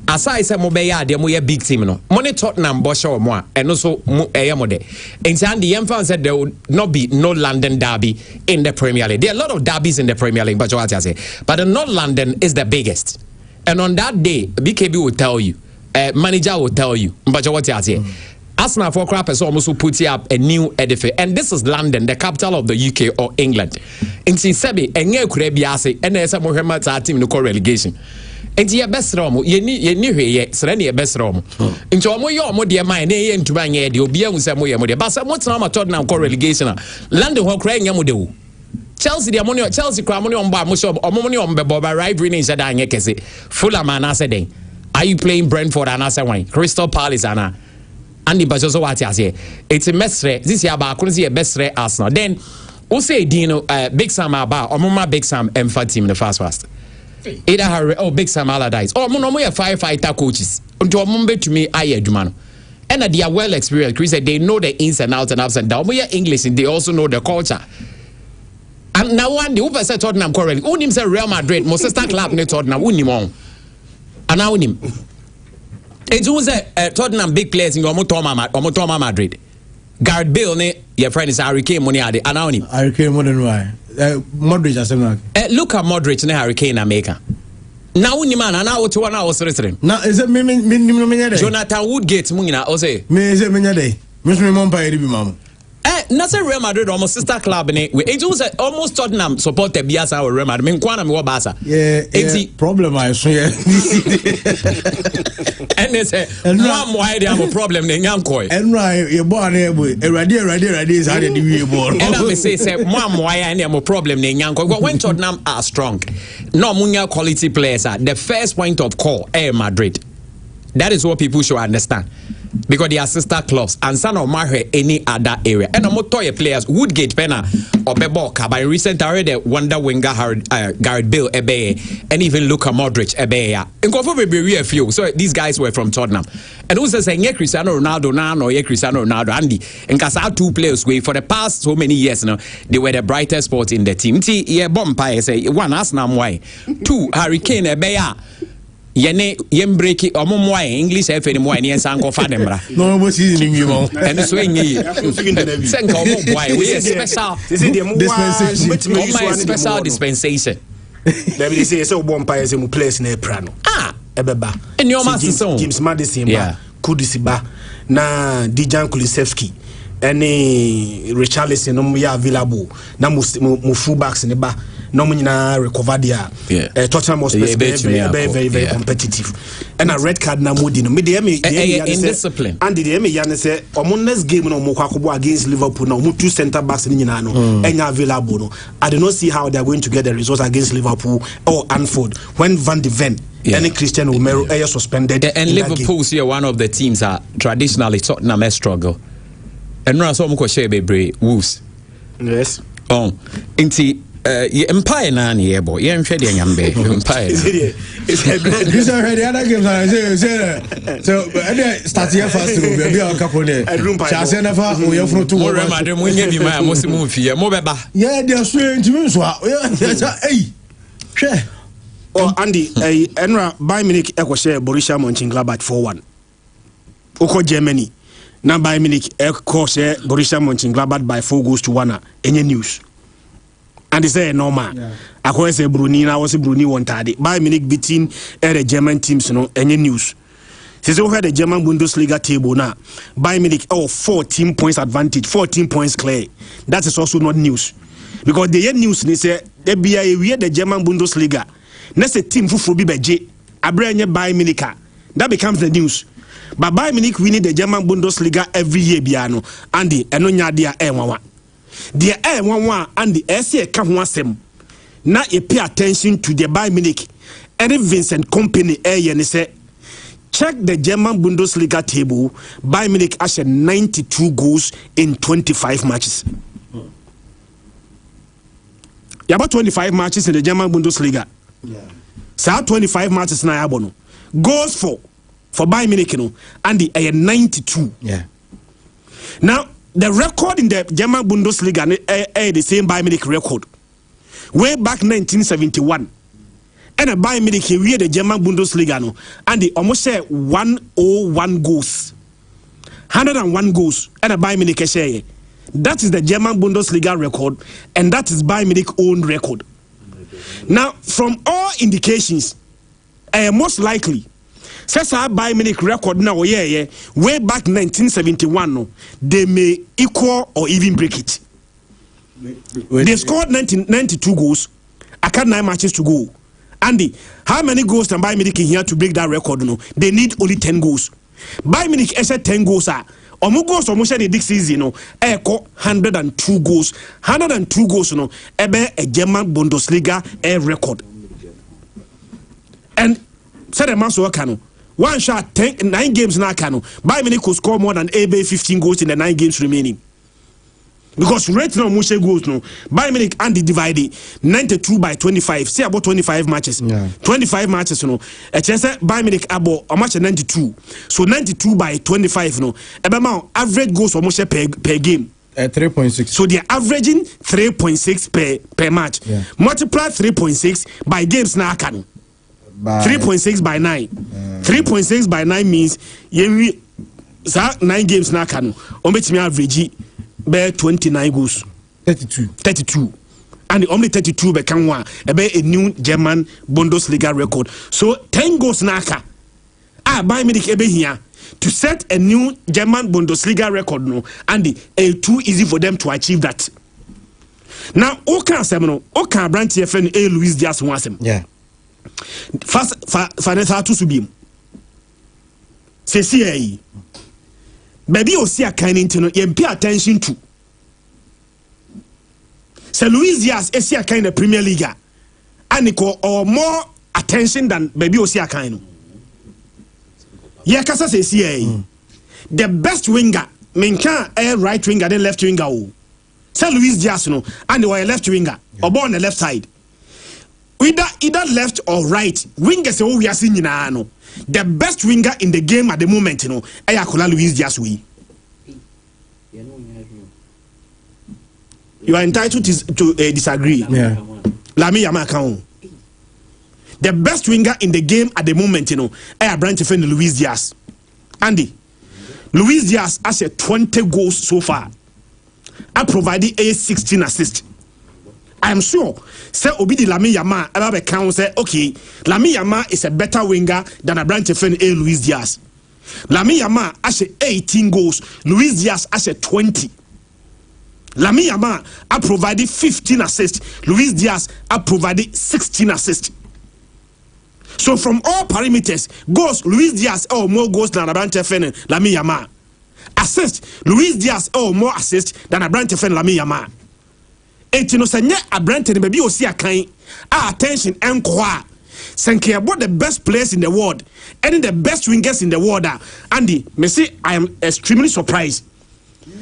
aside say mo be ya de mo ye big team no. Money Tottenham bo show mo and also mo mo there. And the Emfan said there would not be no London derby in the Premier League. There are a lot of derbies in the Premier League, but what I say. But the North London is the biggest. And on that day, BKB will tell you, manager will tell you, but what you say, Arsenal for crap has almost put up a new edifice, and this is London, the capital of the UK or England. In Sebi, and you could be asked, and there's some Muhammad team in the relegation. And your best room, you knew here, Serenia best room. Into a more dear mind, and to bang you'll be able to say more, but some what's not Tottenham relegation. London will crying Yamudu. Chelsea the ammonia Chelsea cramoni on bar much money on Boba rivalry in Sada Yakese. Fulham and Asade. Are you playing Brentford and Asawine? Crystal Palace and Andy Bajoso what I say. It's a mess this year about couldn't see a best Arsenal. Then we'll say Dino Big Sam about or Mama Big Sam Emfa team in the first. Either Harry or Big Sam Allardyce. Or Monomo firefighter coaches. Until Mumbai to me I Dumano. And they are well experienced. Chris said they know the ins and outs and ups and downs. We are English and they also know the culture. And now one the over said Tottenham correctly. Unim say Real Madrid, my sister club ne Tottenham unim on. And now unim. It's who say Tottenham big players in Toma Madrid. Gareth Bale ne your friend is Harry Kane money ade. And now unim. Harry Kane more than why? Modric as well. Look at Modric ne Harry Kane America. Now unim man and now to one hour sitting. Now is it me Jonathan Woodgate mungina o say. Me is it me day. Me mompa edi bi mama. Nasa Real Madrid almost sister club ne we it was almost Tottenham support the Biasa or Real Madrid me kwana me wo Barca problem I so yeah and they say no why they have a problem ne nyankoi and right you born here boy ready is how they do you born and I say why and have a problem ne nyankoi but when Tottenham are strong no munya quality players are the first point of call Madrid. That is what people should understand. Because they are sister clubs and son of Mahe any other area. And I'm toy players Woodgate Penna or Beboka by recent already wonder winger Gareth Bale Ebeye and even Luka Modric Ebeye. And go for a few. So these guys were from Tottenham. And also saying yeah Cristiano Ronaldo now or yeah Cristiano Ronaldo Andy. And Casa two players way for the past so many years now they were the brightest spot in the team. Yeah Bompire say one Arsenal why. Two Harry Kane Ebeye. Yene yembreki omomwa English FA ni mwa ni ensanko fa demra no mo season you mo and so enyi senka omobwa we special dispensation special dispensation let me say so bompa is mu place na epra no ebeba eni o maseson James Madison ba Kudisiba na Dejan Kulusevski any Richarlison no ya available na mu fullbacks ne ba no nyina recover there Tottenham was very competitive and a red card na modi no me dey indiscipline and the me yan say omo next game no mo kwakobo against Liverpool no mo two center backs ni nyina no enya available no I do not see how they are going to get the results against Liverpool or Anfield when Van de Ven and Cristiano Romero are suspended and Liverpool see one of the teams are traditionally Tottenham struggle and now so mo ko share be Wolves yes inti empire na na yebo ye nhwe de nyambe empire it's a great you say the other games so start here first to be a couple there chance never we have from to more madam we nya bi ma mo se mo fie mo beba yeah they are so intimi so hey share Andy Enra Bayern Munich share Borussia Mönchengladbach 4-1 oko Germany na Bayern Munich share Borussia Mönchengladbach by 4-1 any news. And they say normal. I go say Bruni now was Bruni one tadi. Bayern Munich beating the German teams no any news. Since we had the German Bundesliga table now, Bayern Munich 14 points advantage, 14 points clear. That is also not news. Because the news they say they be we the German Bundesliga. Next a team for be beje. Abranya Bayern Munich. That becomes the news. But Bayern Munich winning the German Bundesliga every year biano. Andy eno nya dia one. The one and the SC come one sem. Now you pay attention to the Bayern Munich any Vincent Company and say check the German Bundesliga table. Bayern Munich has 92 goals in 25 matches. You about 25 matches in the German Bundesliga. Yeah. So 25 matches na yabono. Goals for Bayern Munich, and the 92. Yeah. Now the record in the German Bundesliga the same Bayern Munich record. Way back 1971. And a Bayern Munich here the German Bundesliga and they almost say 101 goals. 101 goals and a Bayern Munich share. That is the German Bundesliga record, and that is Bayern Munich own record. Now, from all indications, most likely, since our Bayern Munich record now, way back 1971, they may equal or even break it. They scored 92 goals. I got 9 matches to go. Andy, how many goals can Bayern Munich here to break that record? No, they need only 10 goals. Bayern Munich has 10 goals. Omo goals almost the this season, 102 goals. 102 goals, a German Bundesliga record. And said the man so one shot 9 games now Bayern Munich could score more than 15 goals in the 9 games remaining. Because right now Mushe goals Bayern Munich and divided 92 by 25. Say about 25 matches. Yeah. 25 matches a chance Bayern Munich about a match 92. So 92 by 25 average goals for Mushe per game. 3.6. So they're averaging 3.6 per match. Yeah. Multiply 3.6 by games now 3.6 by 9. 3.6 by 9 means 9 games now me average bear 29 goals. 32. And the only 32 become one a new German Bundesliga record. So 10 goals naka. Bayern Munich here to set a new German Bundesliga record and it's too easy for them to achieve that. Now Oka branch FN Luis Diaz wasem. Yeah. First Vanessa to subim. CCA. Baby o see a kind into you pay attention to. So Luis Diaz is a kind of Premier League and or more attention than baby o see a kind. Yeah, kasa say CA. The best winger, menka a right winger then left winger So Luis Diaz and they were a left winger or born on the left side. Either left or right, wingers we are seeing the best winger in the game at the moment, Ayakola Luis Diaz. You are entitled to disagree. Yeah. Lami Yamakao. The best winger in the game at the moment, I branch friend Luis Diaz. Andy, Luis Diaz has 20 goals so far. I provided 16 assists. I am sure. Say Obidi Lami Yama, I count say okay. Lami Yama is a better winger than a branch friend Luis Diaz. Lami Yama has 18 goals. Luis Diaz has 20. Lami Yama I provided 15 assists. Luis Diaz I provided 16 assists. So from all parameters, goals Luis Diaz more goals than a branch friend Lami Yama. Assist Luis Diaz more assists than a branch friend Lami Yama. Etino sanya abrante ne baby osi akan attention enkoa senke about the best players in the world and the best wingers in the world Andy me say I am extremely surprised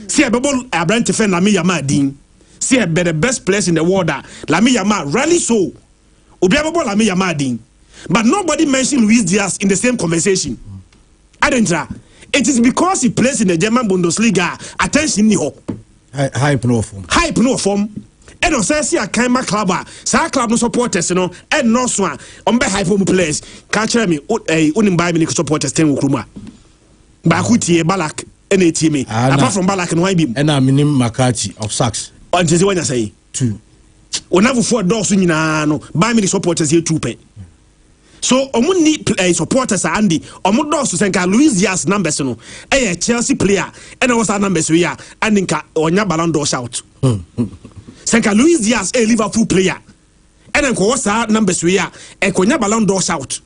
see abebo abrante fan Lami Yama din see be the best players in the world Lami Yama rally so obi abebo Lami Yama din but nobody mentioned Luis Diaz in the same conversation. Adentra it is because he plays in the German Bundesliga attention ni ho hype no form and on says a Kaima club, Sa club no supporters, and no swan on be hype players. Catch me, Bayern Munich supporters 10 Ukruma. Bakuti, Balak, and a team. Apart from Balak and Wybim. And I'm Minim Makati of Sachs. On just when I say 2. On have 4 doors in Bayern Munich supporters here 2 pay. So, need supporters are Andy, doors to send Luis Diaz numbers, a Chelsea player, and I was our numbers we are, and on your Ballon d'Or shout. Senka Luis Diaz a Liverpool player. And then what's our numbers we are a Konya Ballon d'Or shout.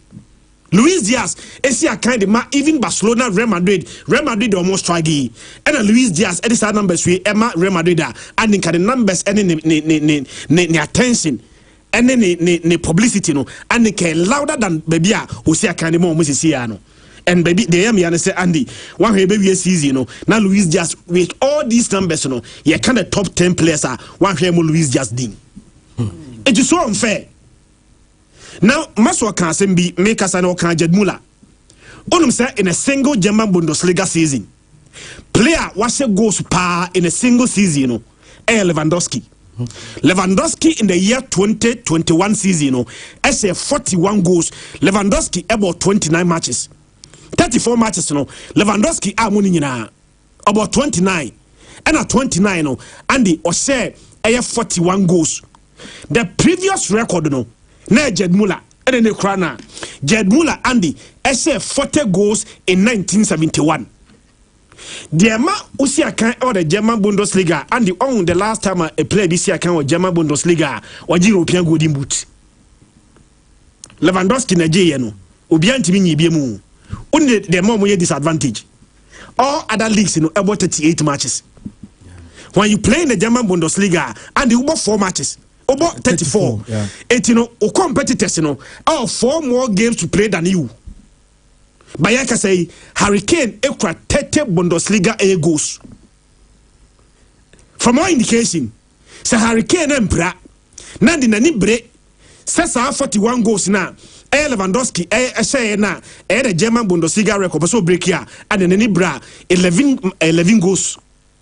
Luis Diaz is a kind of even Barcelona, Real Madrid almost try. And then Luis Diaz is our numbers we Emma Real Madrid and the numbers and the attention ene ne publicity no and ke louder than baby a osi akane mo mo sisi ya no. And baby the am ya say Andy one we be season no na Luis Diaz with all these numbers no ye kind of top 10 players are one we mo Luis Diaz din. It is so unfair. Now Maswa can say be make us an Okan Jedmula. Onum say in a single German Bundesliga season player was a goals par in a single season no Lewandowski. Lewandowski in the year 2021 season no as a 41 goals. Lewandowski about 29 matches. 34 matches no Lewandowski amuni nyina about 29 and at 29 no Andy or say 41 goals. The previous record no na Gerd Müller and the Krana Gerd Müller Andy say 40 goals in 1971. The amount usi akan or the German Bundesliga and the last time a player this year can or German Bundesliga or European golden boot. Lewandowski na je no obi antimi nyibie mu. Only the more we disadvantage. All other leagues you know about 38 matches. When you play in the German Bundesliga and you about 4 matches. About 34. Yeah. It you know competitors you know all 4 more games to play than you. But I can say Hurricane ekra 30 Bundesliga A goals. From our indication, say Hurricane empra nandi na ni bre sesa 41 goals na Lewandowski say na the German Bundesliga record so break here and then bra 11 goals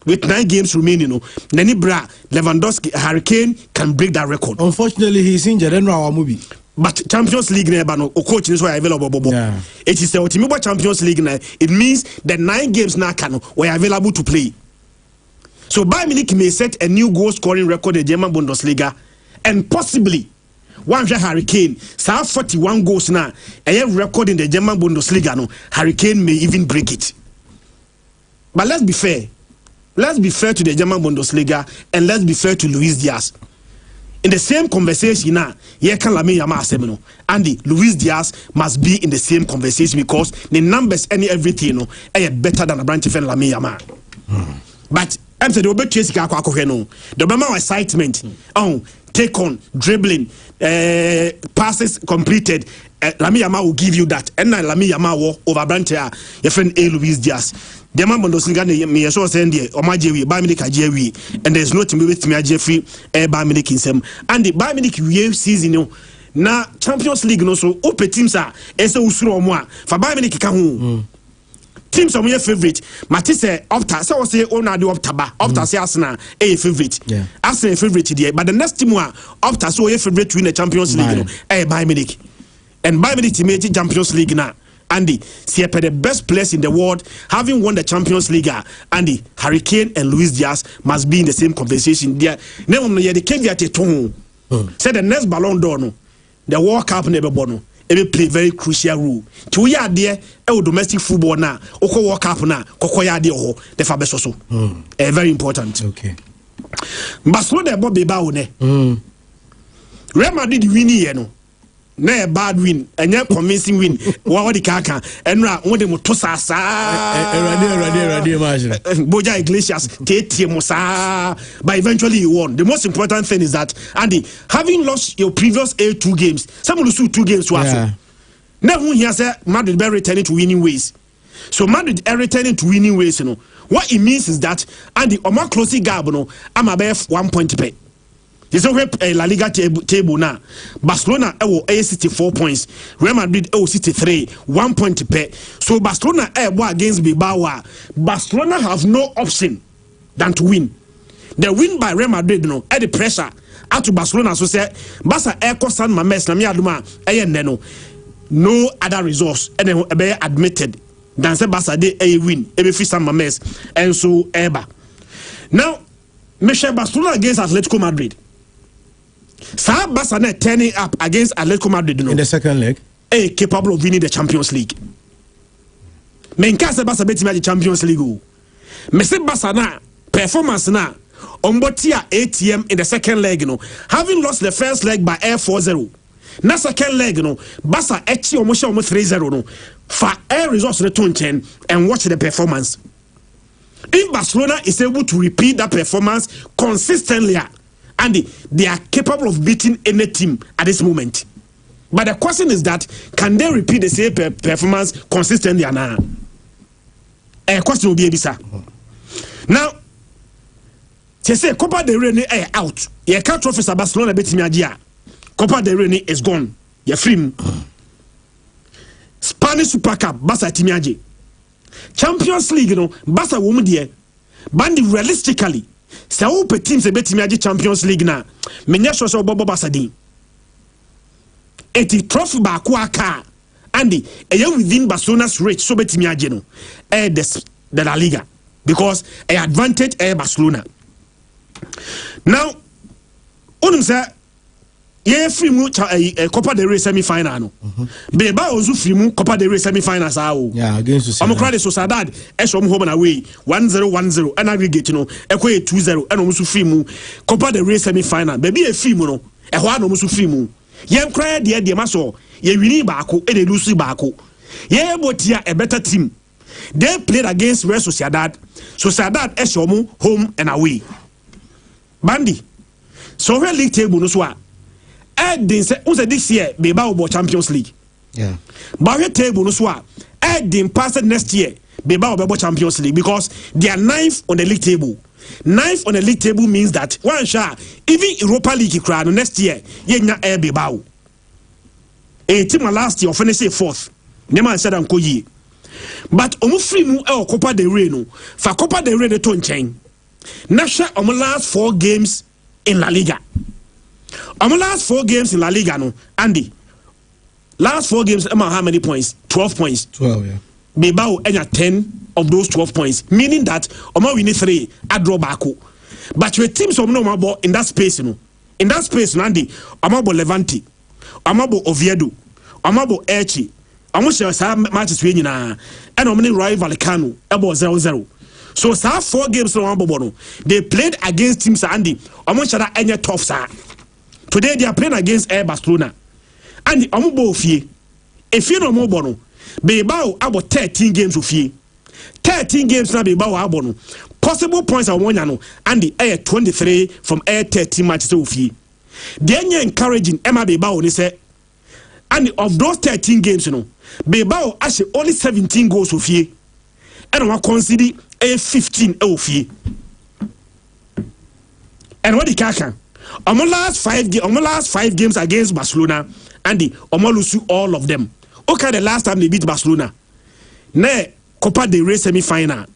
with 9 games remaining no nani bra Lewandowski Hurricane can break that record. Unfortunately he's injured and our movie. But Champions League never no coach is why available. Yeah. It is the ultimate Champions League na it means the 9 games now can were available to play. So Bayern Munich may set a new goal scoring record in the German Bundesliga and possibly one Hurricane so 41 goals now a record in the German Bundesliga no Hurricane may even break it. But let's be fair to the German Bundesliga and let's be fair to Luis Diaz. In the same conversation now here can Lamine Yamal say Andy Luis Diaz must be in the same conversation because the numbers and everything no are better than a branch of Lamine Yamal. But I'm saying the chase no the Bama excitement take on dribbling passes completed Lamine Yamal will give you that and now Lamine Yamal over branch your friend Luis Diaz. The man Bundesliga me so send there omajewi Bayern Munich ajewi and there's no team with me ajefi Bayern Munich insem and the Bayern Munich we season no na Champions League no so ope teams are ese usuro omo a fa Bayern Munich ka ho teams are my favorite Matisse Opta say say ona de Opta say Arsenal a favorite Arsenal favorite there but the next team one Opta so your favorite to win the Champions League no Bayern Munich and Bayern Munich team Champions League na Andy, see the best players in the world, having won the Champions League. Andy, Hurricane and Luis Diaz must be in the same conversation. There, no the caveat said the next Ballon d'Or, no, the World Cup never bono. It play very crucial role. To ya there, domestic football now, Oko World Cup now, Kokoya de ho, the Fabesoso. Very important. Okay. Barcelona Bobby Baune. Real Madrid winning, no. Na a bad win and a convincing win. What the kaka and one de Motosasa Boja Iglesias Tete Mosa. But eventually you won. The most important thing is that Andy, having lost your previous 2 games, some will lose 2 games to us. Now who here said Madrid be returning to winning ways. So Madrid are returning to winning ways, you know. What it means is that Andy Omar closely Gabano, I'm above 1 point pay. This is La Liga table now. Barcelona 64 points. Real Madrid 63, 1 point per. So Barcelona against Bilbao. Barcelona have no option than to win. The win by Real Madrid no at the pressure out to Barcelona so say Barca San Mamés na mi aduma no other resource and then be admitted than say Barca dey win e fi San Mamés and so eba. Now Michel Barcelona against Atletico Madrid. Sa Barca turning up against Atletico Madrid in the second leg capable of winning the Champions League. Menka Barca beat the Champions League. Me say Barca na performance na Ombotia ATM in the second leg having lost the first leg by 4-0. Na second leg Barca echi omosha 3-0 for air results return chain and watch the performance. If Barcelona is able to repeat that performance consistently and they are capable of beating any team at this moment. But the question is that can they repeat the same performance consistently? A question will be a now. They say Copa del Rey out. You can't trophy Barcelona beat me. Copa del Rey is gone. You're free. Spanish Super Cup, Barca Timiaje. Champions League, Barca woman there. Bandi realistically, say who pe teams a bet Timiaje Champions League na. Menya so Bobo Barca din. Eti trophy ba kwa aka. Andy, within Barcelona's reach so bet Timiaje no. The La Liga because advantage Barcelona. Now, unum say ye free mu Copa del Rey semi-final no. Beba ozu free mu Copa del Rey semi-final sa o. Yeah, against Sociedad. Amokrade Sociedad home and away 1-0 and aggregate no ekwe 2-0 and omusu free mu Copa del Rey semi-final. Baby e free mu no ho an omusu free mu. Ye nkra de maso ye wini baako e de lose baako. Ye botia a better team. They played against Real Sociedad. Sociedad home and away. Bandi, so where league table no so didn't say this year Bilbao Champions League. Yeah. But where table no so didn't pass it next year Bilbao Champions League because they are 9th on the league table. 9th on the league table means that one shot even Europa League crowd next year Air Bilbao. A team last year finished 4th. Neman said unko ye. But free mu Copa del Rey no for Copa del Rey the ton chain. Nasha last 4 games in La Liga. Last 4 games in La Liga no Andy. Last 4 games how many points? 12 points. 12, yeah. Bilbao enya 10 of those 12 points. Meaning that we need 3 I draw back. But your teams no in that space In that space Andy, Levante, Oviedo, Elche. Share some matches we nyina and Rayo Vallecano about 0-0. So 4 games no they played against teams Andy share any tough sir. Today they are playing against Air Barcelona. And omo fie. If you no more no Bilbao about 13 games of fie. 13 games na Bilbao abono. Possible points are one no and the air 23 from air 13 matches of fie. Then you encouraging Emma Bilbao ni say and of those 13 games Bilbao actually only 17 goals of fie. And we consider a 15 of fie. And what the kaka? Last 5 games against Barcelona and the lose all of them. Okay, the last time they beat Barcelona. Ne Copa del Rey semi-final.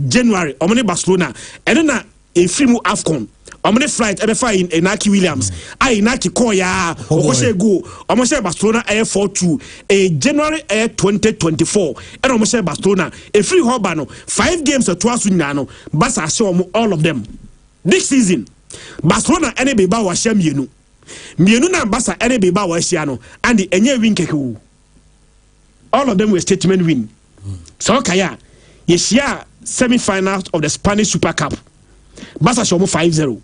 January, Barcelona. And then a free mu AFCON. Flight in Inaki Williams. Inaki Koya. Go. Barcelona Air 4-2. A January Air 2024. And Barcelona. A free Hobano. 5 games at twice Nano. Basa show all of them. This season. Barcelona ene Bilbao wa share mienu na Barca ene Bilbao wa share no and the enye win keke. All of them were statement win. So kaya ye share semi-finals of the Spanish Super Cup. Barca show 5-0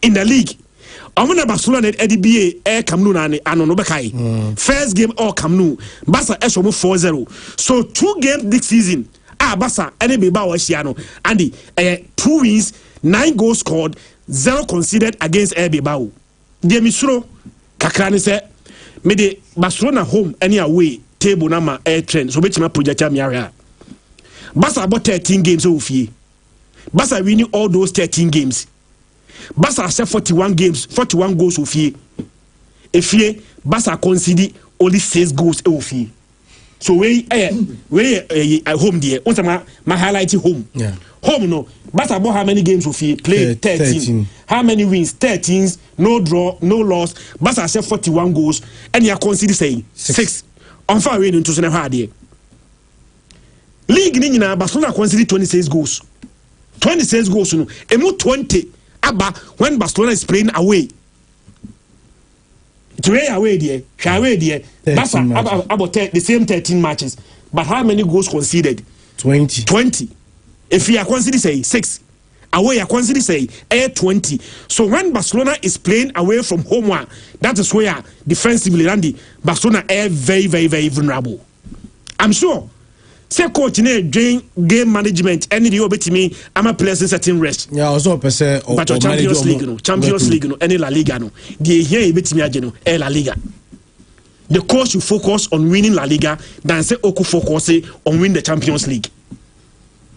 in the league. Omuna Barcelona EDBA Air Camp Nou na ano no bekai. First game all Camp Nou. Barca show 4-0. So 2 games this season. Barca ene Bilbao wa share no and the 2 wins, 9 goals scored, 0 conceded against Air Bilbao. The misro kakrani say me de Barcelona home any away table na air trend so betima project am area. Barca about 13 games ofie. Barca winning all those 13 games. Barca have 41 games, 41 goals ofie. Efie Barca conceded only 6 goals ofie. So we home there. Once my highlight home. Yeah. Home no. But about how many games of he played? 13. How many wins? 13. No draw, no loss. But I said 41 goals. And you are considered saying 6. On far away into the hard year. League Nina Barcelona considered 26 goals. 26 goals no. Emu 20. Abba when Barcelona is playing away. It's way away there. Away there. That's about the same 13 matches. But how many goals conceded? 20. If you are considered say 6, away you are considered say 20. So when Barcelona is playing away from home, that is where defensively Randy Barcelona are very, very, very vulnerable. I'm sure say coach na drain game management any the obetimi ama players in certain rest. Yeah, also person but Champions League no any La Liga no the here obetimi age no La Liga. The coach should focus on winning La Liga than say Oku focus on winning the Champions League.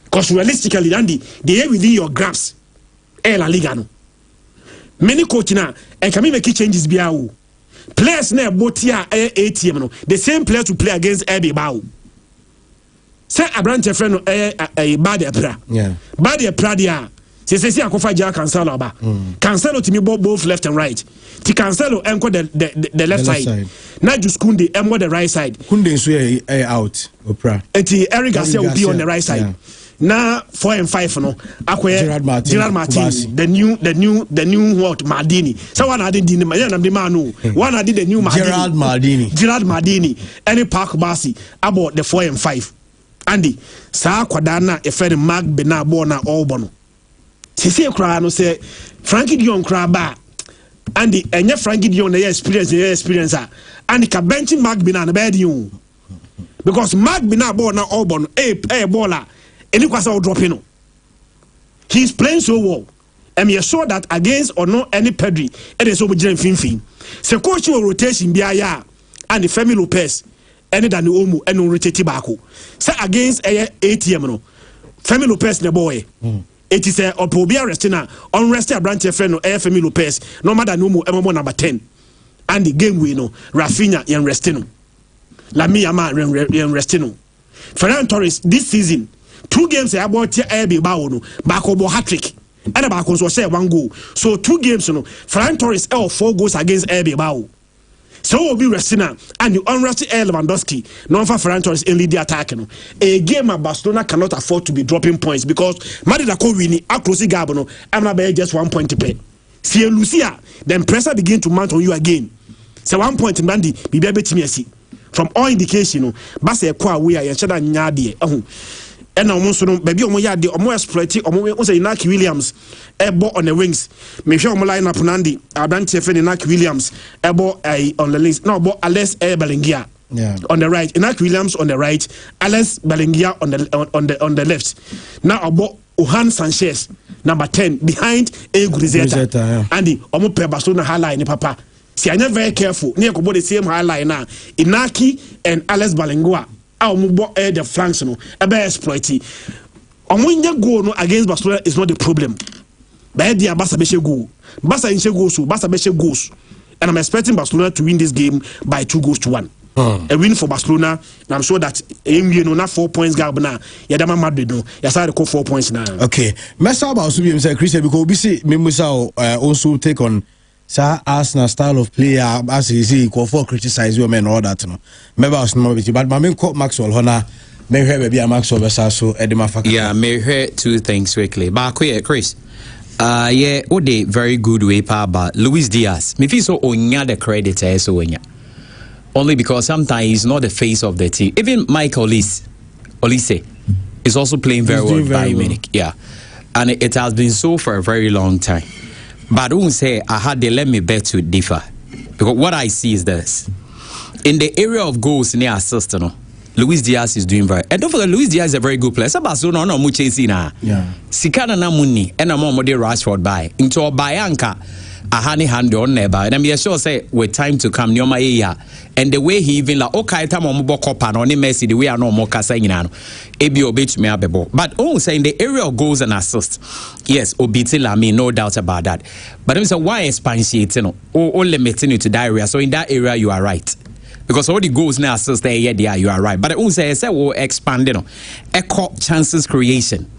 Because realistically, Andy, they are within your grasp. La Liga no. Many coach na can make changes biawo. Players na both here ATM no. The same players to play against RB Bao. Say Abrante friend no bad epra. Yeah. Bad epra dia. See akofa ja Cancelo ba. Cancelo timi both left and right. Ti Cancelo enko the left side. Na just Kunde enko the right side. Kunde so out opera. Enti Eric Garcia will be on the right side. Yeah. Now 4 and 5 no akwe Gerard Martin the new what Maldini so one added the one added the new Maldini Gerard Maldini any Park Basi about the 4 and 5 Andy sa kwadana e friend Mark Bena bona Albono sisi kra no say Frankie Dion kra ba Andy enye Frankie Dion na experience Andy ka bench Mark Bena na bed you because Mark Bena bona Albono baller any kwasa dropping. He's playing so well. And you're sure that against or no any Pedri, it is over fin. So coach will rotation biaya and the Femi Lopez, any than the Omu and no rotate bako. Say against ATM no. Femi Lopez the boy. It is a Opobia Restina, unrested branch friend of Femi Lopez, no matter no more number 10. And the game we know, Rafinha and Restino. Lamia and Restino. Ferran Torres this season. 2 games about RB Bao no back obo hat-trick and about so say 1 goal so 2 games no Ferran Torres 4 goals against RB Bao so will be Restina and the unrested Lewandowski non for Ferran Torres in lead the attack no a game at Barcelona cannot afford to be dropping points because Madrid ko wini across gab no I'm not be just 1 point to pay see Lucia then pressure begin to mount on you again say 1 point in Mandy be betimi asi from all indication no ba say kwa we a yenchada nya de and almost no baby omo exploit omo say Inaki Williams ebo on the wings me sure omo line up Nandi Abrante Inaki Williams ebo on the links no bo Alex Belengia on the right Inaki Williams on the right Alex Belengia on the left now abo Johan Sanchez number 10 behind Gurizeta Andy omo pe Barcelona high line papa see I never very careful near ko the same high line now Inaki and Alex Belengia the flanks no exploit goal no against Barcelona is not the problem but the Barca be goal Barca in goals so Barca be goals and I'm expecting Barcelona to win this game by 2-1 a win for Barcelona and I'm sure that you know not 4 points gap now Yadama Madrid no yasa to 4 points now okay mess up also be say Christian because we see Memusa also take on Arsenal style of play as you see equal for criticize you and all that no maybe I was not with you but my main call Maxwell Hona may hear maybe a Maxwell versus so Edema Faka yeah may hear 2 things quickly but Chris yeah what they very good way but Luis Diaz me feel so onya the credit so onya only because sometimes he's not the face of the team even Mike Olise is also playing very well by Munich yeah and it has been so for a very long time. But I won't say I had to let me bet to differ. Because what I see is this. In the area of goals near assist, Luis Diaz is doing very. And don't forget, Luis Diaz is a very good player. So Barcelona no much na. Yeah. Sikana na muni and a more de Rashford by. Into a Bayanka a honey hand on never. And I'm sure say with time to come near my ear. And the way he even like okay time on Mobokopan on Messi the way I know more Casayinano. Ebi obit me abebo. But say in the area of goals and assists, yes, Obiti Lami, no doubt about that. But I'm saying why expatiate or limiting it to that area. So in that area you are right. Because all the goals now assists there, yeah, you are right. But I say we'll expand echo chances creation.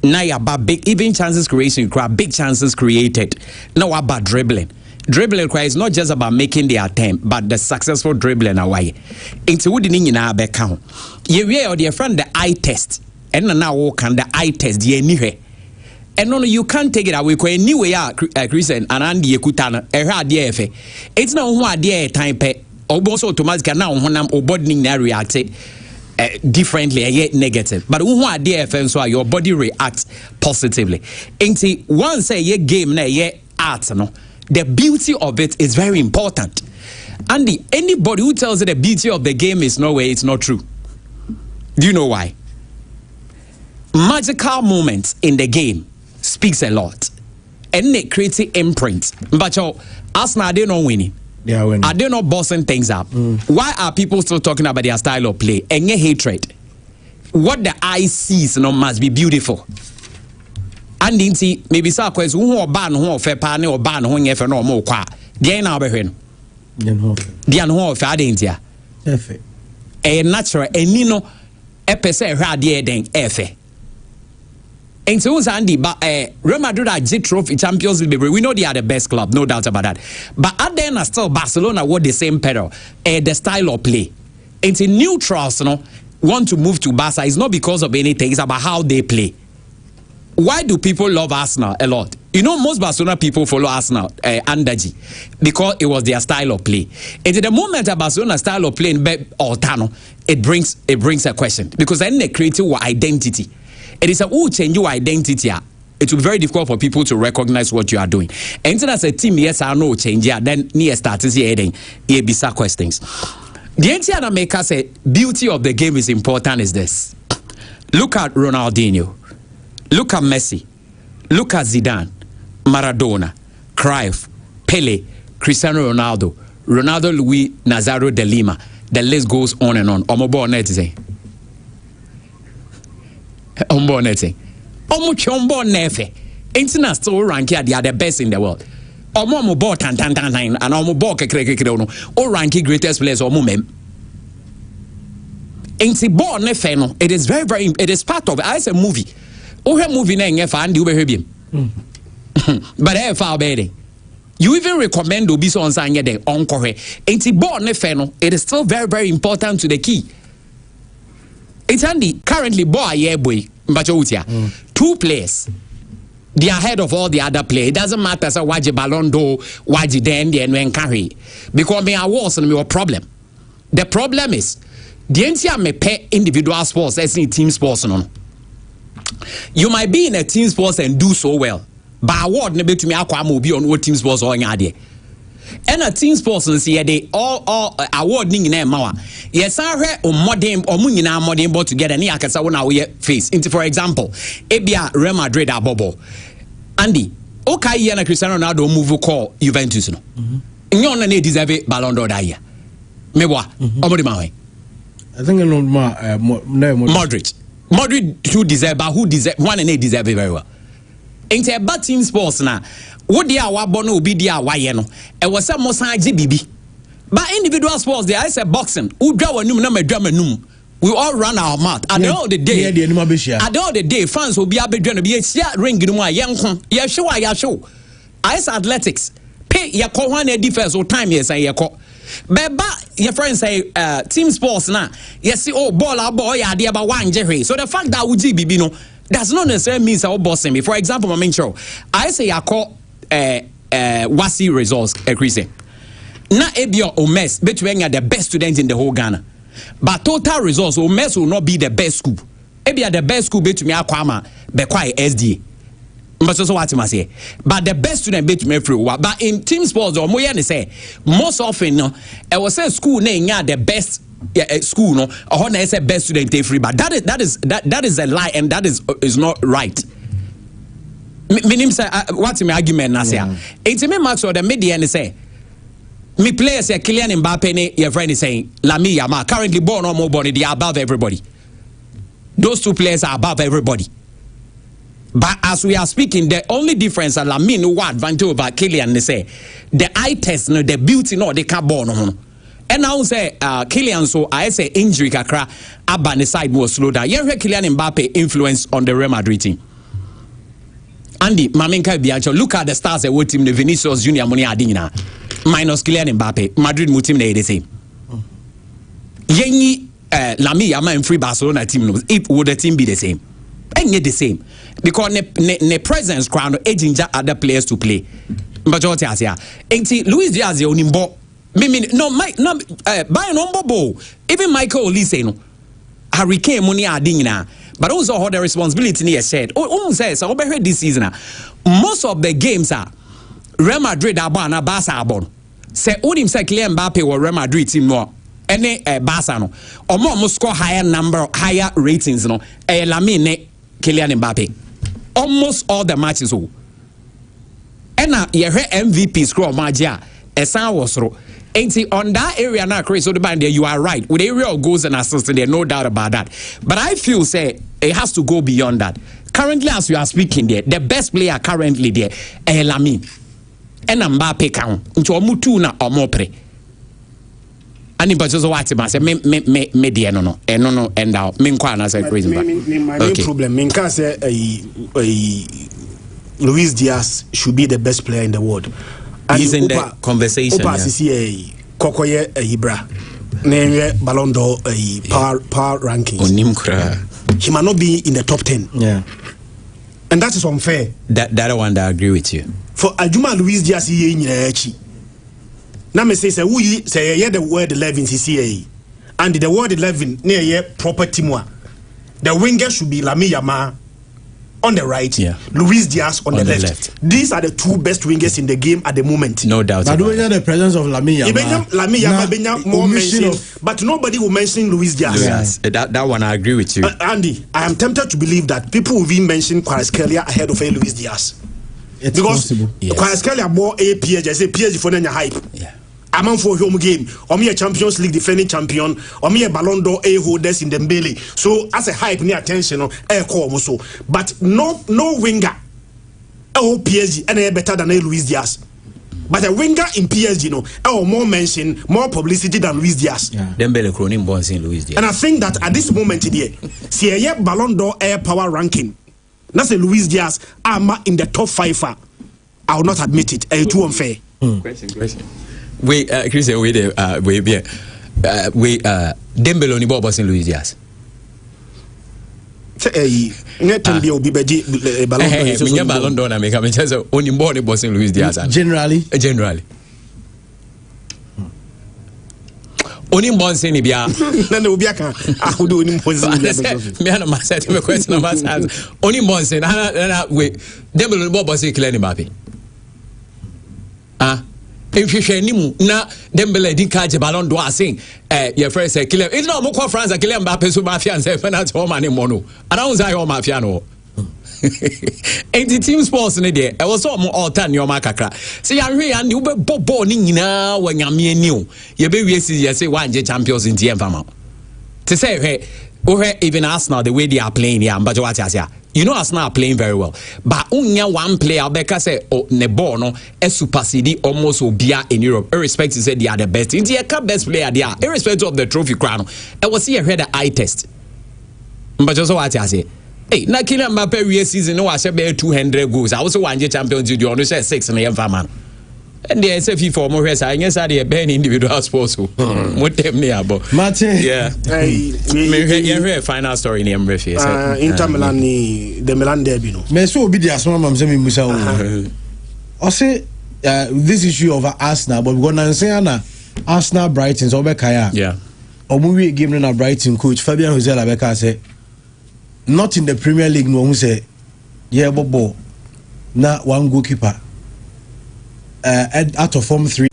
Now about big even chances creation, big chances created. Now about dribbling. Dribbling is not just about making the attempt, but the successful dribbling away. Into what in our back count. You dear friend the eye test. And now can the eye test the and no, you can't take it away. Anyway, Christian and Andy Kutana, it's not one dear time pay. Also automatically now or body react differently and yet negative. But one dear so your body reacts positively. Ain't once a game na ye art no. The beauty of it is very important. And anybody who tells you the beauty of the game is nowhere, it's not true. Do you know why? magical moments in the game speaks a lot. And they create an imprint. But Arsenal, they not winning. They are winning. Are they not bossing things up? Why are people still talking about their style of play? And hatred. What the eye sees must be beautiful. And inti maybe sa kwes who ban who fe pa ne ban who nyefe no mo kwa. Dey na obehwe no. Dey na who fe adentia. Efe. E natural eni no epese hwe ade den efe. And so Andy, but Real Madrid are G Trophy Champions League. We know they are the best club, no doubt about that. But at the end, still Barcelona were the same pedal, the style of play. And the neutrals, want to move to Barca. It's not because of anything; it's about how they play. Why do people love Arsenal a lot? You know, most Barcelona people follow Arsenal under G because it was their style of play. And the moment a Barcelona style of play in Altano, it brings a question because then they create your identity. It is a who change your identity. It will be very difficult for people to recognize what you are doing. And as a team, yes, I know change. Then near start is heading. Here be questions. The entire maker say beauty of the game is important. Is this? Look at Ronaldinho. Look at Messi. Look at Zidane, Maradona, Cruyff, Pele, Cristiano Ronaldo, Ronaldo Luis Nazario de Lima. The list goes on and on. Omobo net say. Omobo net say. Omo nefe. Internet still rank here. They are the best in the world. Omo ball tan and omo ball kekere no. O ranking greatest players omo mem. Inti ball nefe no. It is very very. It is part of. It's a movie. Oh, movie na nge fa andi ube him. But I far better. You even recommend obi so on sanye de onkohe. Inti ball nefe no. It is still very very important to the key. It's handy. Currently ball aye boy. Mbacho utia. 2 players. They are ahead of all the other players. It doesn't matter so waji Ballon d'Or, waji den and carry. Because me awards and me a problem. The problem is the entire me pay individual sports as in team sports no. You might be in a team sports and do so well. But award ne be to me akwa mo bi on what team sports or nya and a team sports and see they all award ning na mawa. Yes, I heard modern or munina modern ball together ni akasa wona we face. Into for example, ebia Real Madrid abobo. Andy, okay here na Cristiano Ronaldo move call Juventus no. Nyo na deserve Ballon d'Or that year. Meboa, omodi ma we. I think no Modric. Modric who deserve, but who deserve one and they deserve it very well. Into a team sports na. What they are bono be dia wayeno. It was some mosaji bibi. But individual sports, there is a boxing. We draw a num number drama num. We all run our mouth. At the end of the day, at the end of the day, fans will be able to be a ring in my young ya show. Ice athletics. Pay your call one defense or time, yes, I call. But your friends say team sports now. Yes, oh boy, idea about one Jerry. So the fact that we GBB does not necessarily mean our bossing me. For example, my main show, I say I call Wasi results increasing. Na ebio Omes between the best students in the whole Ghana. But total results Omes will not be the best school. Ebia the best school between Akwama Bekwai SDA. But the best student between free. But in team sports or moya say most often no I was say school name the best school no or na say best student free. But that is a lie and that is not right. Meaning say what's my argument na say it's me match or the media and say me players say Kylian Mbappe ne your friend is saying Lamine Yamal currently born or more born they are above everybody. Those 2 players are above everybody. But as we are speaking, the only difference is Lamine who advantage over Kylian. They say the eye test, no, the beauty, no, they can't born on. And now say Kylian, so I say injury kakra abba the side more slow down. You hear Kylian Mbappe influence on the Real Madrid team. Andy, Mamenka Biancho, look at the stars that were team the Vinicius Junior Money Adina minus Kylian Mbappe. Madrid mu team they the same. Yenyi Lamine Yamal and free Barcelona team knows if would the team be the same. And yet the same. Because ne presence crown aging other players to play. But what I say, ain't Luis Diaz the only ball. No, by a number ball. Even Michael Olise no. Hurricane money adina. But also how the responsibility near shared. Says over here this season. Most of the games are Real Madrid abana Barca abon. Say Odim say Kylian Mbappe or Real Madrid team more. Any Barca no. Or more must score higher ratings no. Lamine Kylian Mbappe. Almost all the matches. And you heard MVP score Magia. Esan was through. And see, on that area now, Chris, so the band there, you are right. With area of goals and assists, there, no doubt about that. But I feel, say, it has to go beyond that. Currently, as we are speaking there, the best player currently there, Lamine. And Mbappe count. Into Mutu na Omopre. And in Bajozo Watima say, me dear, no, and out. Minkwana say, crazy. My main problem, Minka say, Luis Diaz should be the best player in the world. He's in the conversation. Kokoye Ibra, name Ballon d'Or power rankings. He might not be in the top 10. Yeah, and that is unfair. That one, I agree with you. For Ajuma Luis Diaz, now me say who say the word 11 CCA, and the word 11 near proper teamwork. The winger should be Lamine Yamal on the right, Luis Diaz on the left. These are the two best wingers in the game at the moment. No doubt. But when the presence of Lamine Yamal, more mentioned, but nobody will mention Luis Diaz. Yes. That one I agree with you. Andy, I am tempted to believe that people will even mention Kvaratskhelia ahead of Luis Diaz. It's because possible. Kvaratskhelia more a PSG, I say PSG for the hype. Yeah. I'm for home game. Or me a Champions League defending champion. Or me a Ballon d'Or A holders in Dembele. So as a hype, near attention, also. But no winger. PSG and better than Luis Diaz. But a winger in PSG, more mention, more publicity than Luis Diaz. Dembele cronin bonds in Luis Diaz. And I think that at this moment here, see a Ballon d'Or air power ranking. That's a Luis Diaz. I'm in the top 5. I will not admit it. Too unfair. Question. We Christian, Dembele only boss in Luis Diaz. Ballon d'Or na make am just only more boss in Luis Diaz. Generally. Only boss in Ibia. None will be a can. I would do any me and my set me question about only boss in Dembele boss in Kylian Mbappe. If you share nimu na Dembele di kaje Ballon d'Or saying your first say Kylian it's not more France Kylian Mbappe so mafia and say penalty home and mono and I was home mafia no and the team sports in there I was all time your makakra say you hwe and you be bobo ni nyina wa nyame ani you be we say one champions in TM fama to say hey even Arsenal the way they are playing here but what I say you know Arsenal are playing very well but unya one player beka say ne ball no e supersede almost obia in Europe irrespective say they are the best in the best player they are irrespective of the trophy crown I was see the eye test but just what I say hey na Kylian Mbappe we season no was be 200 goals I also one champions you only say 6 in the man and the SFI for more I guess are the ben individual sports what them near about Martin yeah me final story near Murphy Inter Milan the Milan derby no me so obi dia so mam say me musa o say this issue of Arsenal but we go na na Arsenal Brighton so be kaya yeah omuwie game na Brighton coach Fabian Jose Labeka say not in the Premier League no who say yeah bobo na one goalkeeper out of form 3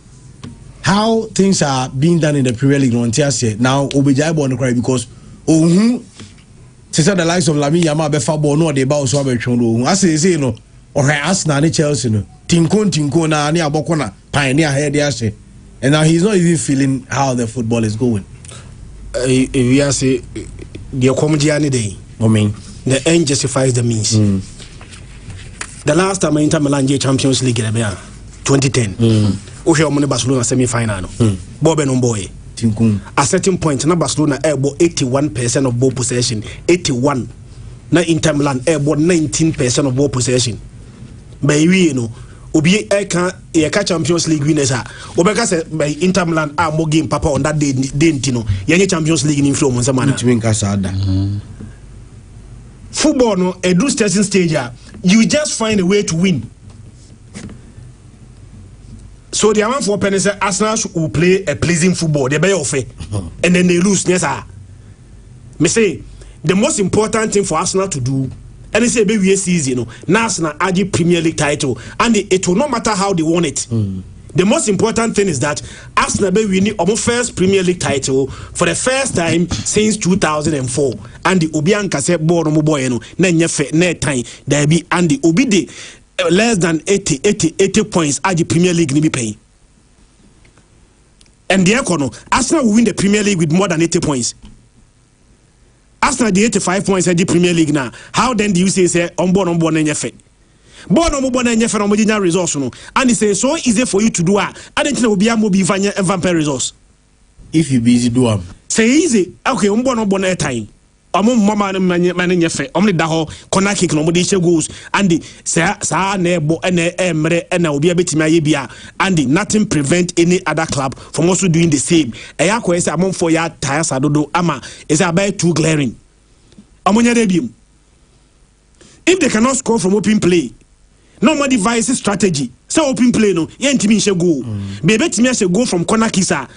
how things are being done in the Premier League on Thursday now Obijai born cry because the likes of Lamine Yamal be fa ball no dey ba so abetwon as say no or Arsenal and Chelsea no tinko na ni aboko na pioneer head there and now he's not even feeling how the football is going we are say the comedy any day the end justifies the means the last time Inter Milan Champions League 2010 Ohe Barcelona semi-final Bobe no boy at certain point na Barcelona airball 81% of ball possession 81 na Inter Milan airball 19% of ball possession by we no obi eka Champions League winners obeka say by Inter Milan more game papa on that day ntino yenye Champions League in flow monsa mana football no a do certain stage you just find a way to win. So the amount for penny say Arsenal will play a pleasing football, they bear off and then they lose. Yes, sir. Me say the most important thing for Arsenal to do, and they say maybe season, Arsenal add Premier League title, and it will not matter how they won it. The most important thing is that Arsenal be winning almost first Premier League title for the first time since 2004. And the Obianka said, "Boy, no boy, no, ne time there be and the Obi de less than 80 points at the Premier League ni be paying." And the Econo, Arsenal will win the Premier League with more than 80 points. Arsenal the 85 points at the Premier League now. How then do you say on board and yefe? Born on mobile and yefe on original resource no. And it's so easy for you to do. I don't know be a mobile vampire resource. If you busy do am. Say easy. Okay, on born time. Mama man yefe. Only da ho corner kick no modi goals. And the sa nebo emre and obi abeti ma bia. And nothing prevent any other club from also doing the same. Eya ko ese amon for ya tires adodo ama is about too glaring. Amonya debium. If they cannot score from open play, no more devise strategy. So open play no, yentimi she goal. Bebe timi she goal from corner kicks and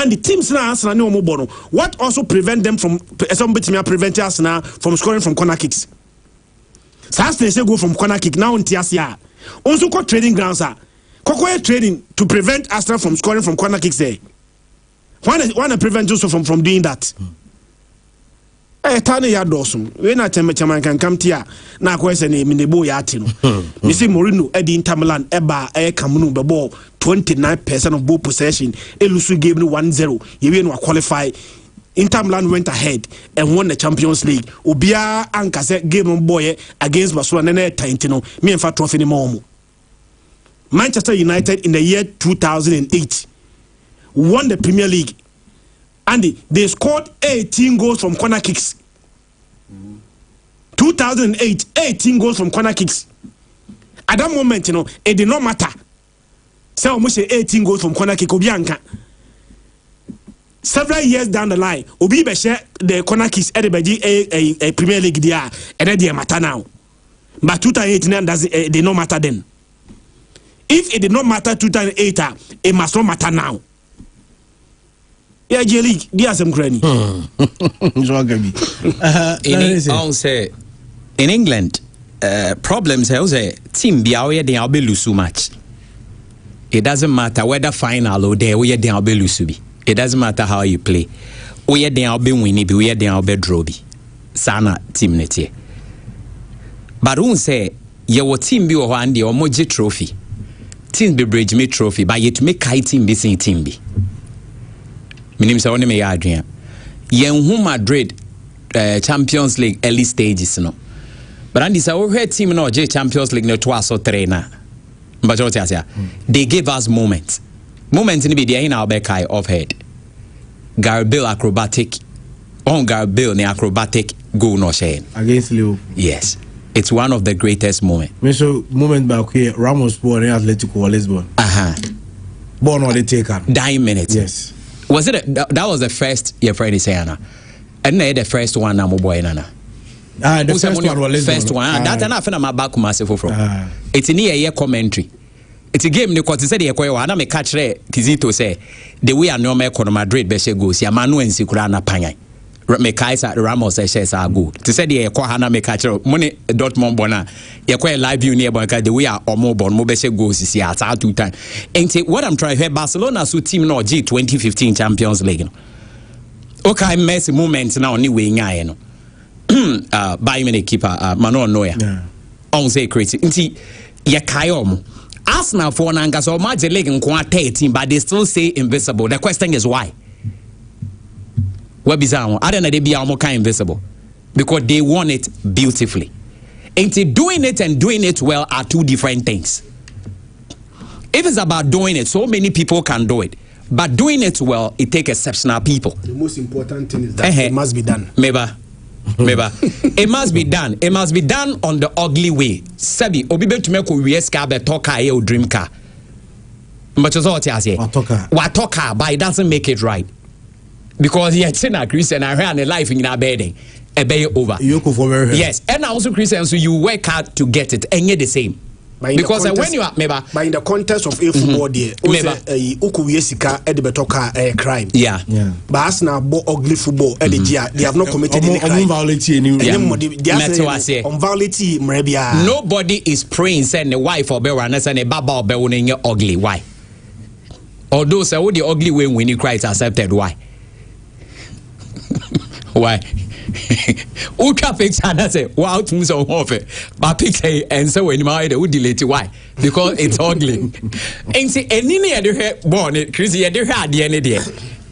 the teams na Arsenal no mo bono. What also prevent them from some betimi prevent Arsenal from scoring from corner kicks? So Arsenal she goal from corner kick now on Tiasia. Also got training grounds Koko training to prevent Arsenal from scoring from corner kicks there. Why prevent Joseph from doing that? Tane ya dosum we na chaman kan kam tia na kwese ne minebo ya ati no me say Mourinho edi Inter Milan eba Camino be ball 29% of ball possession elusu game no 1-0 yewe no qualify. Inter Milan went ahead and won the Champions League. Obia anka say game on boy against Barcelona na tanti no me enfa trophy ni mo. Manchester United in the year 2008 won the Premier League. And they scored 18 goals from corner kicks. 2008, 18 goals from corner kicks. At that moment, it did not matter. So almost 18 goals from corner kick. Obianka. Several years down the line, Obi Beshe the corner kicks at a Premier League there, and then they matter now. But 2008 it did not matter then. If it did not matter 2008, it must not matter now. Yeah, League, dia some granny. In England, problems say team biawe de obe lusu match. It doesn't matter whether final or there we de obe lusu bi. It doesn't matter how you play. We de obe win bi, we de obe draw bi. Sana team netie. But who say ye wo team bi wo ho ande o moje trophy. Team be bridge me trophy, but yet make kai team be sin team bi. Minim say one me ya adwen. Yen hu Madrid Champions League early stages no. But and this our team no J Champions League no 2 or 3 na. But what you say? They gave us moments. Moments in be there in our back eye of head. Gareth Bale acrobatic. On Gareth Bale ne acrobatic goal no shame. Against Leo. Yes. It's one of the greatest moments. Me so moment back here Ramos born in Atletico Lisbon. Born on the taker. 9 minutes. Yes. Was it that was the first your friend is saying and the first one na mo boy nana. The first one was first one. That na afena ma back massive from. It's in here commentary. It's a game ne kwati say the ekwa na me catch Kizito say the way no me kono Madrid be she go si amanu ensi kura na panyan. Me Kaisa Ramos says are good. To say the ekwa na me catch money Dortmund bona ekwa live view near the way are omo bon mo be she go si at 2 times. And what I'm trying to Barcelona so team no G 2015 Champions League. Okay, Messi moment now ni we nya no. Bayern Munich keeper Manuel Neuer. On say crazy. Nti ye kayo Arsenal for nanga so match the league in 13 but they still say invisible. The question is why? What bizarre? I don't know they be more kind invisible because they won it beautifully. And doing it and doing it well are two different things. If it's about doing it, so many people can do it. But doing it well, it takes exceptional people. The most important thing is that it must be done. Maybe. It must be done. It must be done on the ugly way. Sabi, obibe to make a car, but talk car, or dream car. But you what I say? What talk car, but it doesn't make it right. Because he had seen a Christian and ran a life in our bedding. A bay over. Yes, and also Christian, so you work hard to get it, and you're the same. Because when you are by in the context of a football there, crime. Yeah. But Arsenal bought ugly football they have not committed any crime. Nobody is praying saying the wife or bear and a baba or bear ugly. Why? Although say the ugly way when you cry it's accepted. Why? Why? Ultra picture and I say, wow, things are off it. But picture and so when you married, would delete it. Why? Because it's ugly. And see, any other born it, Chrissy, other had the end there.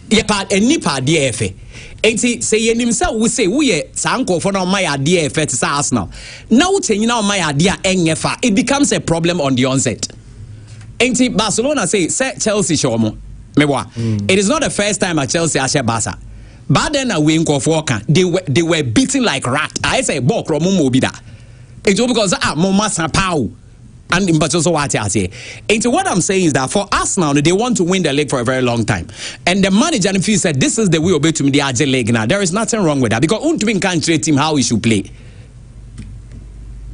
Ye part any part the and see, say himself we say we sanko for my idea for Arsenal. Now you know my idea it becomes a problem on the onset. And see, Barcelona say Chelsea show it is not the first time at Chelsea Ashe Barca. But then a wing of Walker, they were beating like rat. I say Bok Romumo Bida. It's because Momasa Pau. And but also what I say. And what I'm saying is that for us now, they want to win the league for a very long time. And the manager and said this is the way obey to me the RJ league now. There is nothing wrong with that because Untwin can't treat him how he should play.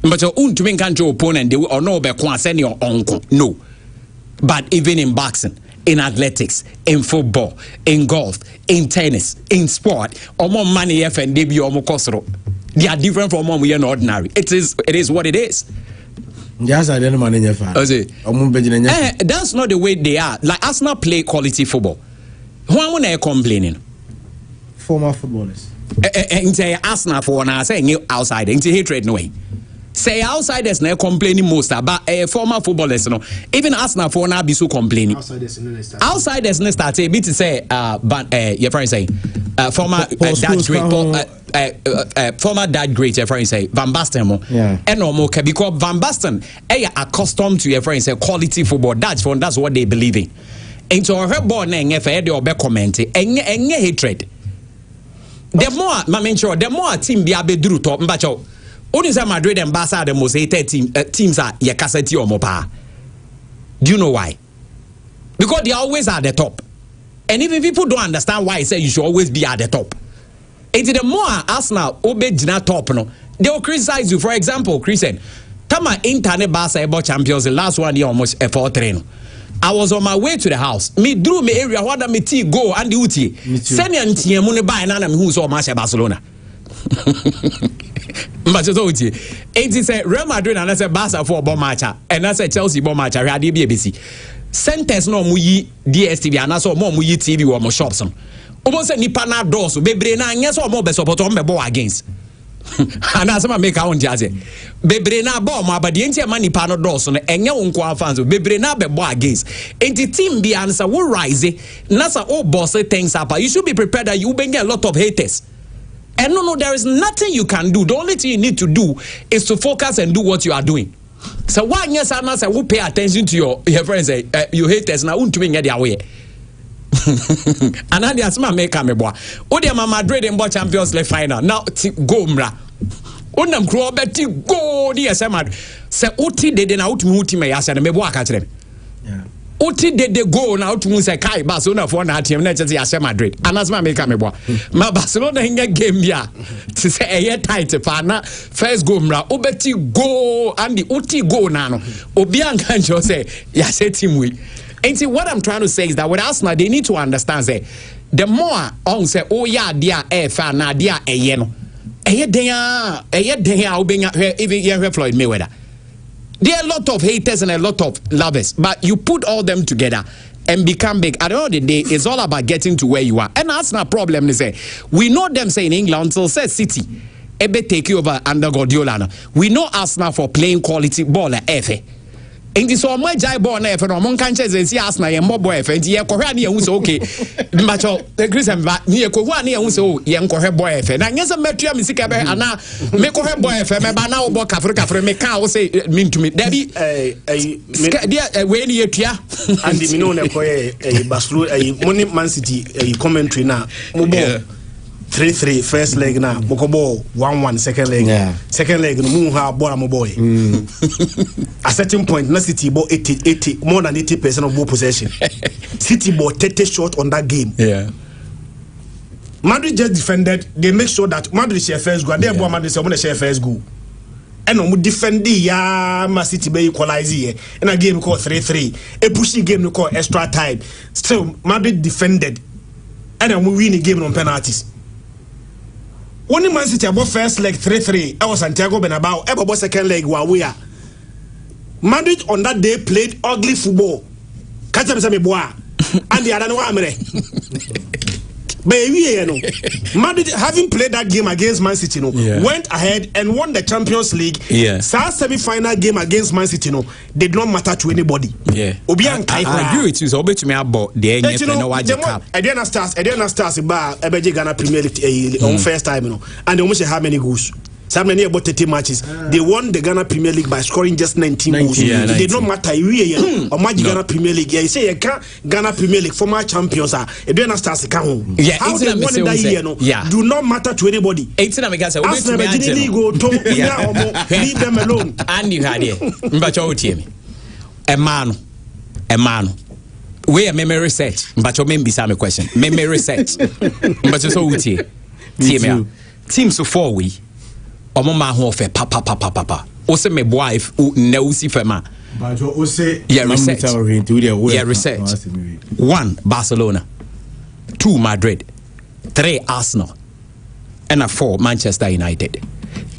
But Untwin can't your opponent they will or no be send your uncle. No. But even in boxing, in athletics, in football, in golf, in tennis, in sport, or more money and they be almost costro. They are different from one we are ordinary. It is what it is. That's not the way they are. Like Arsenal play quality football. Who am I complaining? Former footballers. Say Arsenal for now saying outside. Into hatred no way. Say outsiders now complaining most about former footballers. No, even Arsenal for now be so complaining. Outsiders no start a bit to say your friend say former that great former that great your friend say Van Basten and no more because Van Basten accustomed to your friend say quality football. That's what they believe in. And so her born and if they be commenting and hatred. The more team be abedru top mbacho. Only say Madrid and Barca are the most hated teams are Yakaseti or Mopa. Do you know why? Because they always are at the top. And even people don't understand why I say you should always be at the top. And the more Arsenal obey Gina top, no, they will criticize you. For example, Christian, Tama Internet Barca about champions the last one year almost a 4-3. I was on my way to the house. Me drew me area what me tea go and the uti. Send me and tea money buy and who's so much Barcelona. But it is a Real Madrid and I said Barca for bomb match and I said Chelsea bomb match. I had the BBC. Sentence no muyi DSTV and I saw more muyi TV or more shops. Almost any partner doors so baby na yes or more best support on me ball against. And as I make our own jazz. Baby na ball ma but the entire money partner doors on and your own fans baby na be ball against. And the team be answer will rise. Nasa all boss things up. You should be prepared that you bring a lot of haters. And no, there is nothing you can do. The only thing you need to do is to focus and do what you are doing. So why yes, I must will pay attention to your friends. You haters now won't bring their way. And I just make a boy. Odiama Madrid and Champions League final. Now go mra. Unam grow betty go dear Samad. Say Uti de na uti me yasa me boa catch them. Uti de go now to say Kai Barcelona for na team net just Madrid. And as my make me boy. My Barcelona hinga game ya to say a tight partner first go mra obeti go and the Uti go nano. Obian can just say yasa team we. And see what I'm trying to say is that with Arsenal they need to understand say the more on say oh yeah dia fan na dia no. Even Floyd Mayweather. There are a lot of haters and a lot of lovers, but you put all them together and become big. At the end of the day, it's all about getting to where you are. And that's not a problem. They say we know them say in England until say City, ebe take you over under Guardiola. We know Arsenal for playing quality ball at FA. And this one my jai ball na FA no mon kan che say Arsenal ye mo boy FA. Nti ye kohwa na ye hu say okay. Mbacho the Christian ba ni ye kohwa na ye hu say oh ye kohwa boy FA. Na nyesa metua me sika be ana me kohwa boy FA me ba na wo bo kafre me ka wo say mean to me. There be dia we ni etua. And me no na koye Barcelona money Man City commentary na mo bo 3-3 first leg na Bokobo 1-1 second leg. Second leg no mu ha ball am boy. At certain point na City ball 80 more than 80% of ball possession. City ball 30 short on that game. Yeah. Madrid just defended. They make sure that Madrid share first goal. They ball Madrid say we share first goal. And we defend ya Man City be equalize here. In a game called 3-3. A pushing game we call extra time. Still Madrid defended. And then we win the game on penalties. When Man City about first leg 3-3, I was Santiago Bernabeu. About second leg, we are. Madrid on that day played ugly football. Catch up some boy. and the other one But Madrid, having played that game against Man City, went ahead and won the Champions League. Sa semi-final game against Man City, did not matter to anybody. I agree with you. So, bet me about the Edena Stars, Ghana Premier League on first time, and they almost how many goals? So many about 30 matches. They won the Ghana Premier League by scoring just 19 goals. It did not matter. Or Ghana Premier League. You say Ghana Premier League former champions are. Edena Stars come. How they won that year? Do not matter to anybody. Arsenal go to leave them alone. And you had it. But you tell me, a man. We are memory research. But you may be some question. Memory research. But you so teams so 4 we. Omoma ho fe papa. O se me wife na usi fema. But o se research. Research. 1 Barcelona, 2 Madrid, 3 Arsenal, and 4 Manchester United.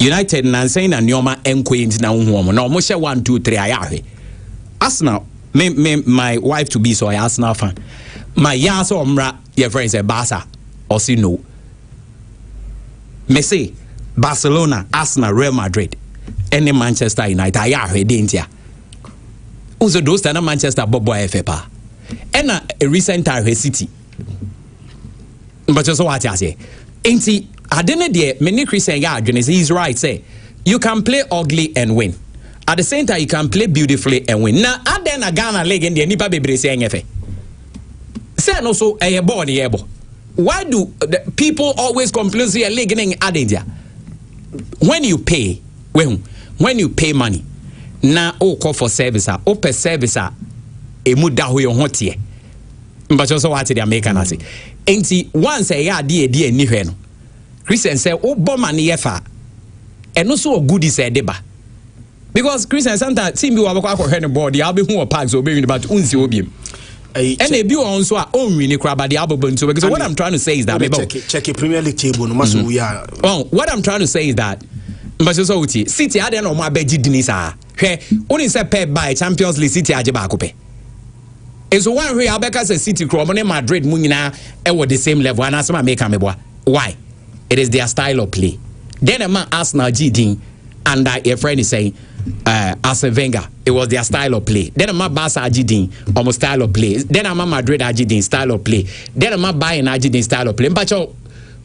United na saying na nyoma enkwenti na honhom na omo hye 1 2 3 ayahe. Arsenal my wife to be so Arsenal fan. My yaso omra your friend say Barca or say no. Me say Barcelona, Arsenal, Real Madrid, and Manchester United. I heard India. Also, those are Manchester Bobo FFA. And a recent time City. But just what I say. Ain't he? I didn't dare many Christian Yards. He's right. Say you can play ugly and win. At the same time, you can play beautifully and win. Now, I then a Ghana leg in the Nipa Baby saying FA. Say also a ball in the Why do the people always complain? Say a leg in India. When you pay money na call for service per service emu da ho yo hotie but also what the American say enti once ya de ni hwe no Christian say o bo money yefa eno so goodies deba because Christian sometimes team bi wa bakwa hwe ne board ya be hu o parks o be win but unsi obiem and they be on so own really crab at the album because what I'm trying to say is that check a Premier League table no matter we are. What I'm trying to say is that City I don't know my beji dinisa. Hey, only say pay by Champions League City aje ba kope. And so one way Abeka say City Chrome Madrid munina e were the same level and as make am boy. Why? It is their style of play. Then a man Arsenal G and your friend is saying Arsene Wenger, it was their style of play. Then I'm Barca Argentine, almost style of play. Then I'm Madrid Argentine style of play. Then I'm Bayern Argentine style of play. But you,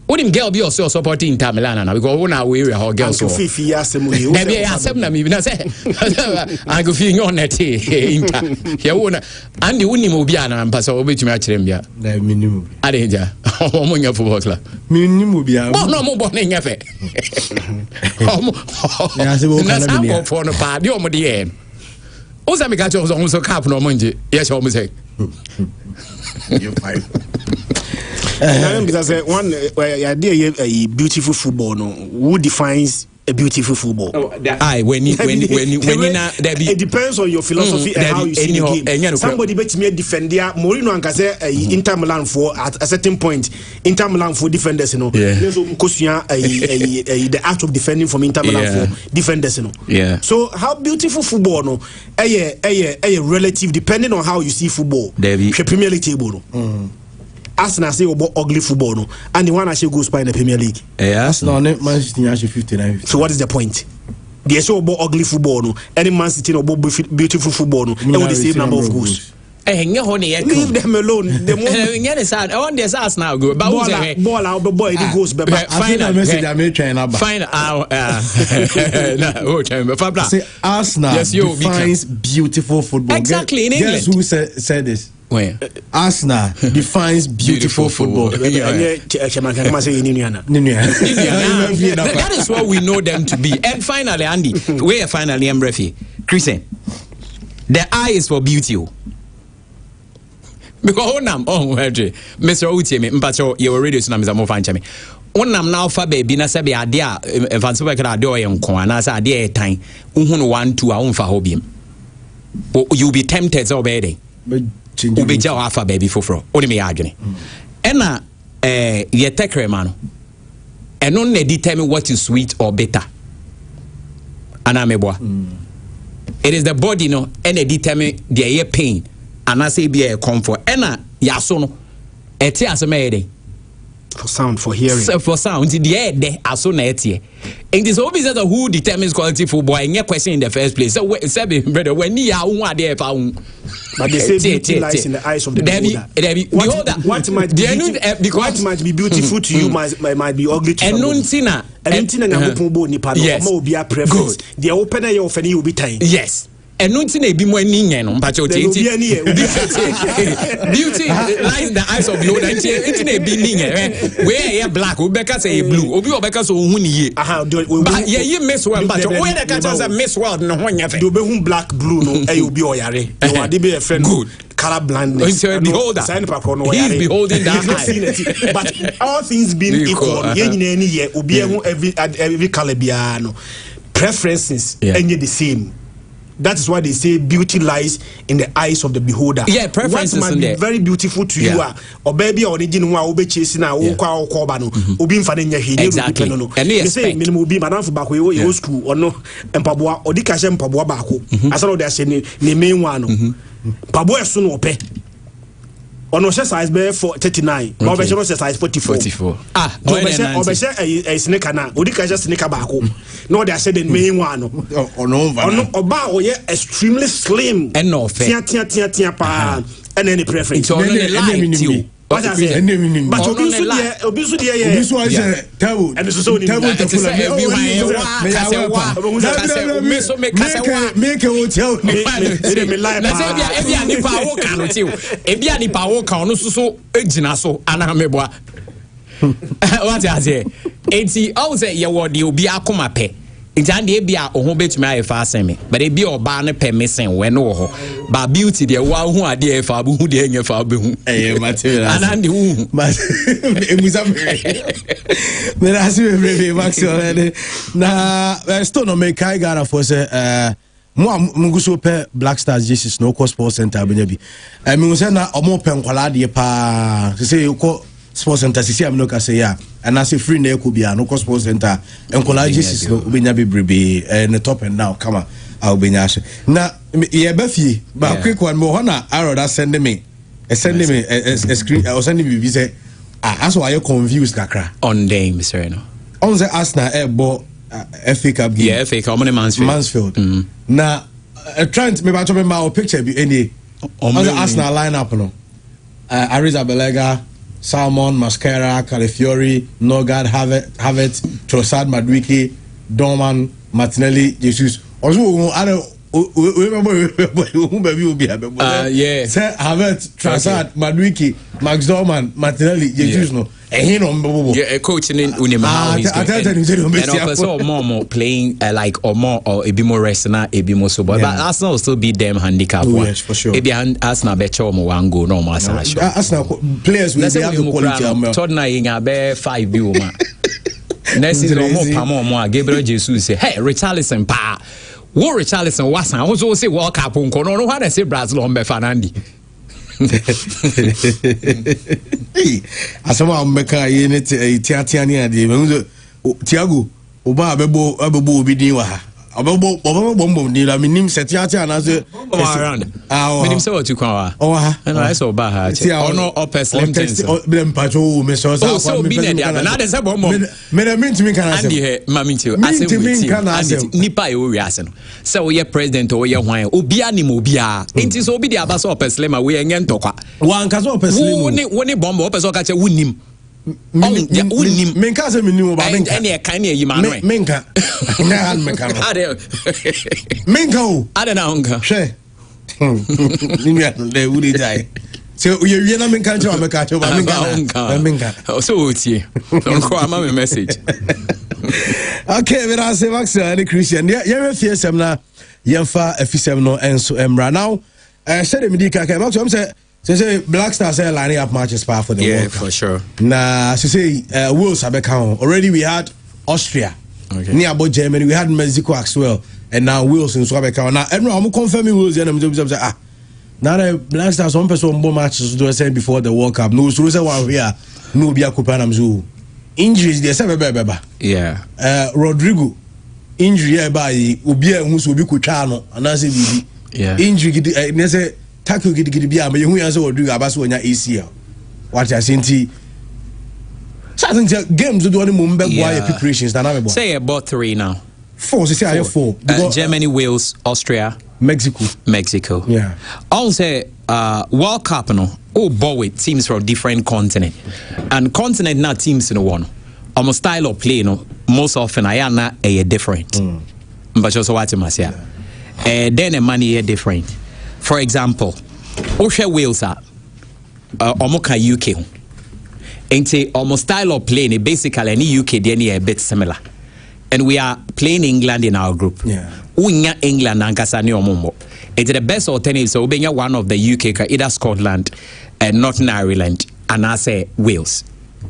wouldn't girl be also supporting Inter Milan now because one we are girls so. Fifi asem we. Maybe asem na me na say. I go feel on net Inter. Ya wona andi woni mo bia na mpasa obetumi a kire mbia. Na minimum. Adenja. Omo nya football club. Minimum bia. Bo no mo bo na nya fe. Omo. Ya se bo kana bi. Na for no pa di omo de en. O sa me ka cho so cap no mo nje. Yes omo say. You five. Because one idea a beautiful football. No, who defines a beautiful football? It depends on your philosophy and how you see the game. Somebody bet me defend there. Mourinho and Kaze Inter Milan for at a certain point. Inter Milan for defenders, you know. The act of defending from Inter Milan for defenders, you know. Yeah. So how beautiful football, no? A relative depending on how you see football. The Premier League table, no. Arsenal say about ugly football, no, and the one actually goes by in the Premier League. Yeah, Arsenal Man City actually 59. So what is the point? They say about ugly football, no, and Man City about beautiful football, no, and with the same number of goals. Leave them alone. The on the Arsenal go, but ball out, boy, it goes back. Final message I'm trying to find out. Say Arsenal defines beautiful football. Exactly in England. Guess who said this? Where? Arsenal defines beautiful football. That is what we know them to be. And finally, Andy, where finally I'm ready. Christian, the eye is for beauty. Because Mr. Utiemi, Mpacho, you already to Namza Mofanchami. Onam now for baby, na sabi adia, Vansuba can adore and Kwana, adia time, 1 2 hour for hobby. You'll be tempted so bad. Ubeja afa baby foforo oni me adwene ena ye tekre ma no eno na determine what is sweet or bitter ana meboa it is the body no ena determine the pain and I say be a comfort ena yaso no eti asema yede for sound, for hearing. For sound, the air there as soon as it is obvious that who determines quality football and your question in the first place. So, brother, when you are there, but they say beauty lies in the eyes of the beholder. What might be beautiful to you might be ugly to someone. Yes, the opener your offending will be time. Yes. And no thing be more ningyan on Pacho beauty lies in the eyes of the old and be ningyan. Where black, Obeka say blue, Obi Obeka so wuni. But ye miss well, but where the catchers are miss well, no one you be black, blue, no, AUB or Yare. You are be a friend good. Color blindness. Beholder. He's beholding that. But all things being equal, every color biano preferences and the same. That is why they say beauty lies in the eyes of the beholder. Yeah, preferences what might be very beautiful to you, or baby or origin wa obe chasing na o kwa okoba no obi mfa ne nya he exactly. No they say minimum obi madam for back we school or no empaboa odi ka she empaboa baako asana de ase ne main one no paboa so no ope ono size be for 39 but be size 44 obese a sneaker na odi ka sneaker baako no they said the main one no oba o ye extremely slim and no fair tia pa and any preference so no lie but obi so there table and so ni table to full make o tell me lie na say bia ni pa wo kan no ti e bia ni pa wo kan no so egina so ana meboa what I say enti all say ye wo de obi akoma pe Injan de bia oho betumi ayefa asemi but e bia oba ne permission we no ho ba beauty de wa hu ade e fa bu hu de enye fa bu hu material anande hu but emuza me na asi be Maxwell na still no make kai gara for say mo munguso pe Black Stars Jesus no co sports center benya bi me say na omo pe nkwala de pa say ko sports center sisi am no ka say ya and as a free na ekobia no sports center enkola Jesus no obenya bebrebe na top and now come obenya so na ye ba fie ba quick one mo na aroda send me a screen or send me say as why you confused kakra on them sir no on the Arsenal airbo FA Cup game yeah FA Cup on Mansfield na trying to me ba to me my picture be any on the Arsenal lineup no Ariza Belega, Salmon, Mascara, Calafiori, Nogard, Havertz, Trossard, Madueke, Dorman, Martinelli, Jesus. Also, I don't remember who will be yeah. Say Havertz, Trossard, Madueke, Max Dorman, Martinelli, Jesus. No. Yeah, coaching in Unima. And also more playing like or more or a bit more rest na a bit more so. But Arsenal will still be them handicap. Oh, yes, for sure. Maybe Arsenal better more one go no more. Arsenal players will have the quality. Tottenham in a bear 5 bill man. Next season more Gabriel Jesus say, hey, Richarlison pa. Wo Richarlison was also say World Cup on kono no what say Brazil on be Fernandi. Asama mbeka yene tiatia ni ade me Thiago oba abebo obi din wa ha abebo bombo ni la minim setiatia na se around minim se what you kwa wa o ha and I saw ba ha ono upper slim things blem pacho me so so bi na dia na de se bombo me na mintimi kana se andi he maminti ase andi nipa e o wi ase no se wo ye president o ye hwan obi anim obi a enti so obi dia ba so upper slim we enye ntokwa wan ka so upper slim woni bombo upper so ka che wunim unim menka se minim ba menka ene kan ne yi ma no menka na han menka no menka o ada na honka hwe ni ya le wuri dai se ye wie na menka nche wa menka che ba menka so otie onko ama me message okay we are say Max and Christian ye fie sem na yemfa afisem no enso emra now say the medical ka Max say Black Stars say lining up matches for the World Cup. For sure. Nah, say Wales have become already. We had Austria, near about Germany. We had Mexico as well, and now Wales in Swabeka. Now everyone confirming Wales and I'm now the Black Stars one person more matches do I say before the World Cup. No, so say one here. No, be a couple injuries. They say beba. Yeah. Rodrigo injury by Ubia who's will be Kuchano and I say yeah injury. They say. tackle gidi bi am yehu yan say odu abaso onya ACL what I say so I think games do any mumbe boy preparations na me say about 3 now 4 say I have 4 Germany, Wales, Austria, Mexico. Yeah. Also, World Cup, no. Oh, boy, teams from different continent, and continent now teams in the one. Almost style of play, no. Most often, I am not a different. But just what you must say. Then a money different. For example, Osha Wales are Omoka UK. Ain't say almost style of play, basically any UK then a bit similar. And we are playing England in our group. Yeah. Unya England and Kasani Omombo. It's the best alternative. So we one of the UK, either Scotland, Northern Ireland, and I say Wales.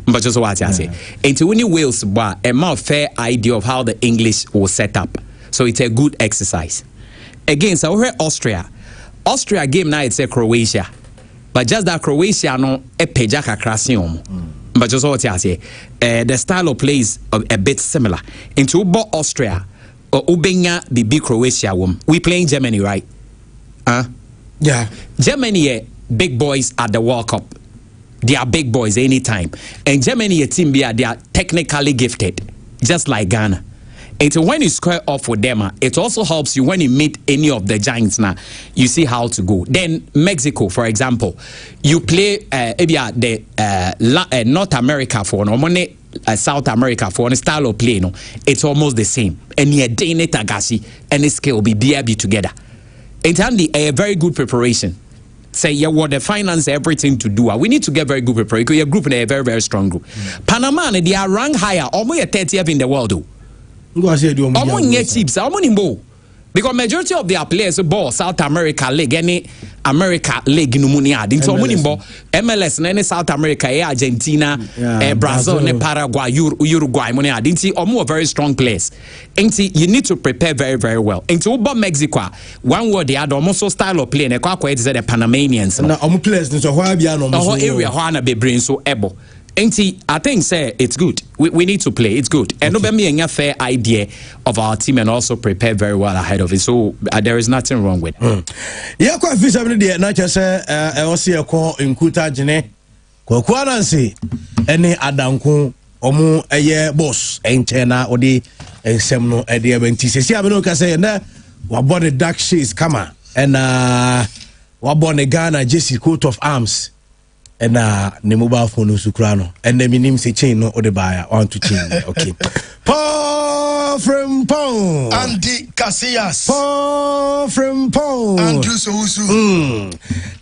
But just what I say. And to win Wales, a more fair idea of how the English will set up. So it's a good exercise. Again, so we're Austria. Austria game now it's a Croatia. But just that Croatia no a pejaka crasium. But just what I say, the style of play is a bit similar. Into Austria or Ubenya the Croatia we playing Germany, right? Yeah. Germany big boys at the World Cup. They are big boys anytime. And Germany a team they are technically gifted, just like Ghana. And so when you square off with them, it also helps you when you meet any of the giants now. You see how to go. Then Mexico, for example, you play the North America for no money, South America for a style of play. No, it's almost the same. And you're doing it agasi, and the skill be BRB together. It's a very good preparation. Say what the finance everything to do. We need to get very good preparation. Your group in a very strong group. Panama, they are ranked higher, almost 30th in the world. Though. Because majority of their players ball South America League, any America League in Munia. MLS, any South America, Argentina, Brazil, Paraguay, Uruguay, Munia. Didn't see more very strong players. And you need to prepare very well. And to Mexico, one word they had almost style of play. And the Panamanians. No, players so why be no area why be bring so able. I think say it's good. We need to play. It's good. And nobody a fair idea of our team and also prepare very well ahead of it. So there is nothing wrong with it. Yeah, quite few somebody there. Not just I was here call in Kuta Jene. Kwakwanansi any adanko omu eye boss enchena odi ensemno ede abenti. Sesi abeno ka say na wabon the dark shades kama and wabon the Ghana JC coat of arms. And the mobile phone Sukrano. And then name say chain no or the buyer on to chain. Okay. Paul from Pong. Andy Casillas. Paul from Pong. Andrew Sousu.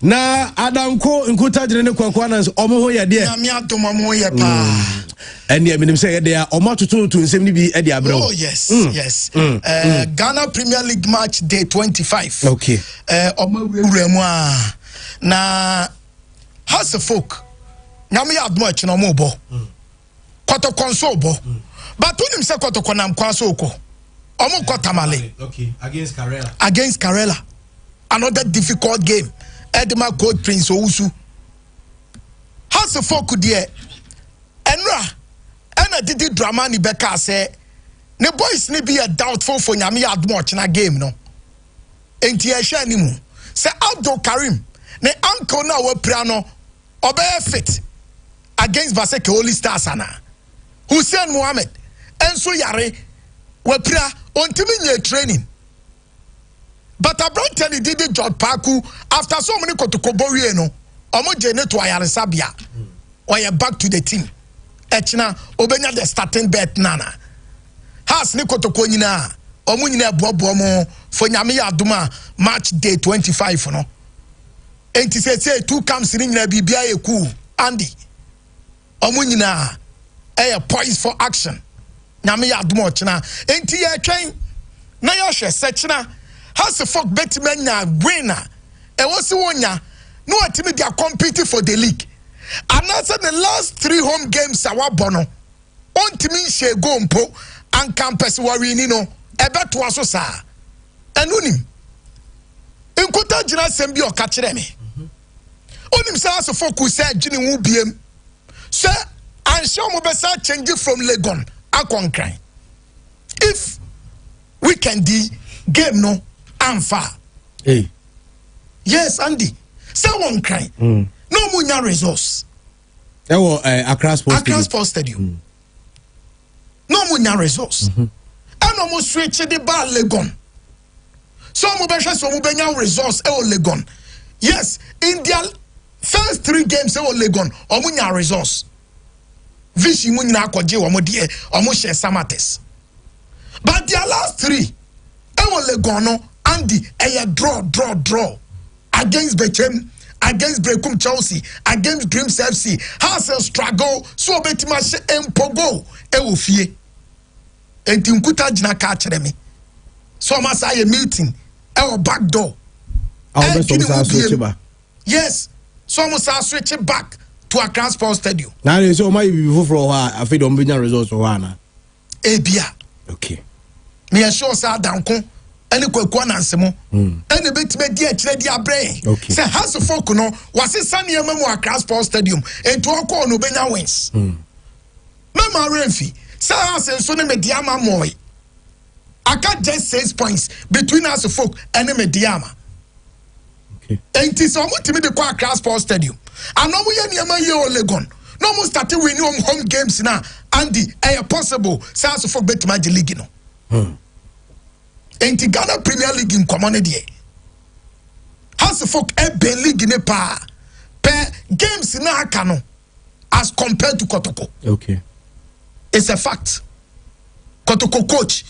Na Adam Ko in Kuta Jene Kwakwanas Omo ya dear. Namiato Mamo ya pa. And yeah, me say they are Omo to 70 be Eddie Abro. Oh yes, yes. Ghana Premier League match day 25. Okay. Omo Remwa. Na has a folk nyame ya admo achi no mo bo kwato konso bo but when him say kwato konam kwaso ko omo kwatamale okay against Karela another difficult game Edema Coach Prince Owusu has a folk there enra ena didi drama ni beka say ne boys ni be a doubtful for nyame ya admo achi na game no enti e hwe animu say Abdul Karim ne uncle na we priano Obey fit against Vaseke Holy Stars ana Hussein Mohammed enso yare wapira ontimi nye training but Abrantani did the job Paku after so many kotokobowie no omo jene to ayare sabia oye back to the team echina obenya the starting bet nana has ni kotoko nyina omo nyina bobo mo for nyame aduma match day 25 no. Enti say two camps in na bibia ye cool Andy omo nyina poised for action nyame ya admo china enti ye twen na yo hwe sechina has the folk betman na winner e wosi wonya no atimi dia compete for the league and after the last 3 home games awabono ontimi she go mpo and campus warini no ebeto aso sa enunim Nkuta jina sembi o ka kire me onim say as focus say gini wu biem say and show mo be say change from Legon akonkran if we can the game no amfa hey yes Andy Someone cry. No munya resource. Accra Sports Stadium. No munya resource. And almost switch the bar Legon. Some mubesha so mubenya resource Legon. Yes, in their first 3 games Legon omunya resource. Vichy munya kwaje wamodie omushe Samates. But their last 3 Legono Andy draw against Bechem, against Brekum Chelsea, against Dreams FC. Has a struggle so betimashe empogo fie. Enti nkuta jina ka kire me. So masa ye meeting back door. Yes. So masa switch back to Accra Sports Stadium. Now they say my before for I feel don't be results for one. Ebia. Okay. Me sure sa danko any kwakwa nansemo. Any betime di akire di abre. Okay. Say House of Folk no was sane mamu Accra Sports Stadium and to akọ no benya wins. Mama Renfi say House so ne mediama moy. I got just 6 points between House of Folk and mediama. Okay. And it is almost to me the Accra Sports Stadium. I know we are near Legon. No more starting winning home games now. Andy, possible. Say House of Folk bet my league no. Enti Ghana Premier League in community. House of Folk ebe league ne pa per games na akano as compared to Kotoko. Okay. It's a fact. Kotoko coach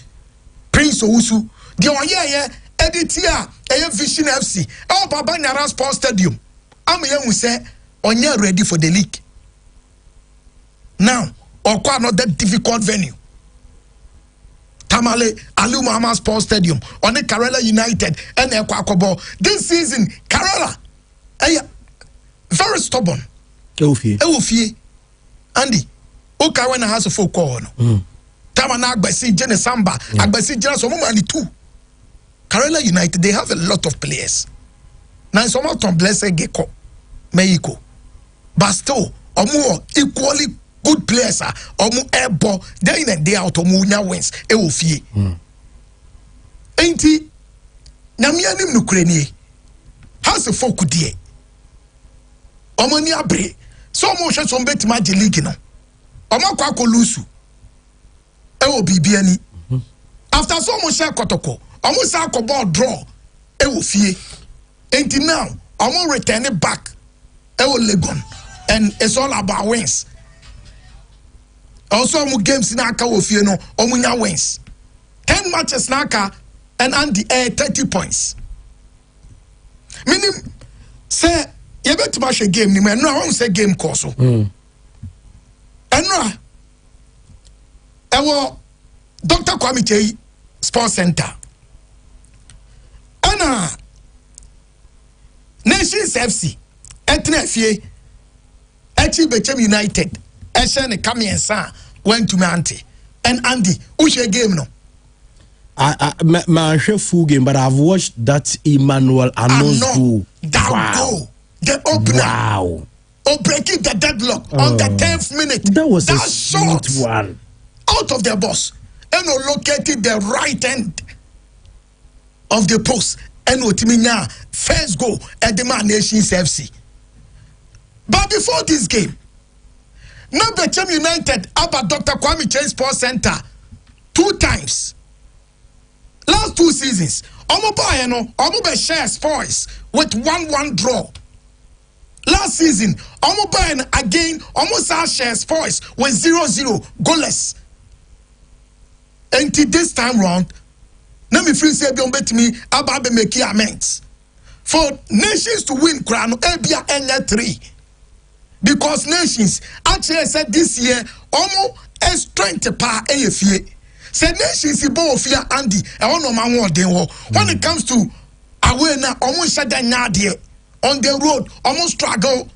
Prince Owusu the oye editor Vision FC Baba Nyara Sports Stadium. Am ye say onye ready for the league. Now, or another difficult venue. Tamale Ali Muhammad Sports Stadium on the Kerala United and Ekwakobo. This season, Kerala very stubborn. Ewufie. Andy, okay when House of Folk call no. Tamana Agbesi Jene Samba, Agbesi Jene Somomani too. Kerala United, they have a lot of players. Now some of them blessed Geko, Meiko. But still, more equally good players are airborne day in and day out omunya wins fie enti nyamia nim nukreni House of Folk die omani abre so mo hwe so betima je league no omakwa akolusu bibiani after so mo share Kotoko omo sa akoball draw fie enti now omo return it back Legon and it's all about wins. Also, games in Aka Wofie no, Omunya wins. 10 matches Naka and Andy 30 points. Meaning, say, you bet to match a game, you may not say game course. And our Dr. Kwame J Sports Center. And Nations FC, Etnefie, Bechem United. Eshene come and sa went to Manti and Andy. Which game no? I full game, but I've watched that Emmanuel Anos go. That go. The opener. Wow. Or breaking the deadlock on the 10th minute. That was that a shot one. Out of the box. And located the right end of the post. And Otiminya first goal at the Man Nations FC. But before this game, now Bechem United about Dr. Kwame J Sports Center 2 times. Last 2 seasons, Omo share spoils with 1-1 draw. Last season, Omo again almost share spoils with 0-0 goalless. Until this time round, let me free say bet me about the make amends. For Nations to win crown, Abia Enya 3. Because Nations actually said this year almost a strength pa AFA. Said Nations ibo fear Andy and one man when it comes to away now almost said that on the road almost struggle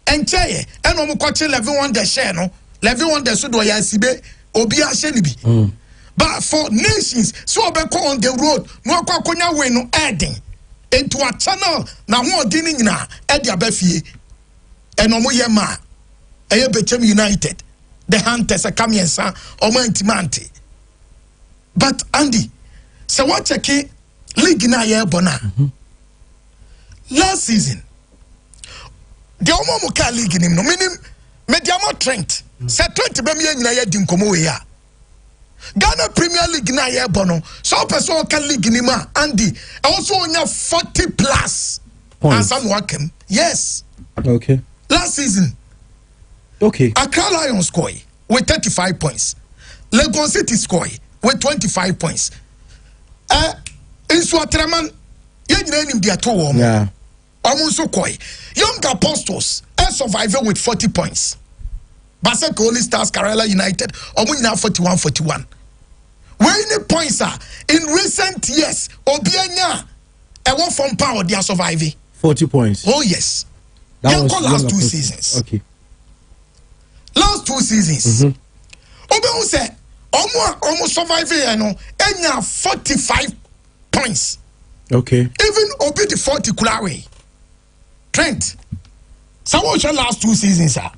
and chair and almost coach level one the share no level one the so do yasibe obi ashenibi. But for Nations so be on the road no kwakonya we no adding into a channel na one dinin na e dia ba fie. And Omo Yema, Bechem United, the Hunters are coming and son, Omo Intimante. But Andy, so what check league na ye bona. Last season, the omo ka league nim no minim mediama Trent se Trent be me nyina ya di nkomo we ya Ghana Premier League na ye bono so person ka league nim a Andy also onya 40 plus points and wakem yes okay last season okay Accra Lions score with 35 points Lagos City score with 25 points in Swatraman ye nyina nim dia to wo yeah Omunso koi. Young Apostles survived with 40 points. Basel Holy Stars, Karela United, Omuina 41. Where any points are in recent years, Obianya, a one from power, they are surviving. 40 points. Oh, yes. That was last 2 seasons. Okay. Last 2 seasons. Obianya say, almost surviving, you know, and 45 points. Okay. Even Obi the 40 Kulawe. Trent, so what's your last 2 seasons, sir?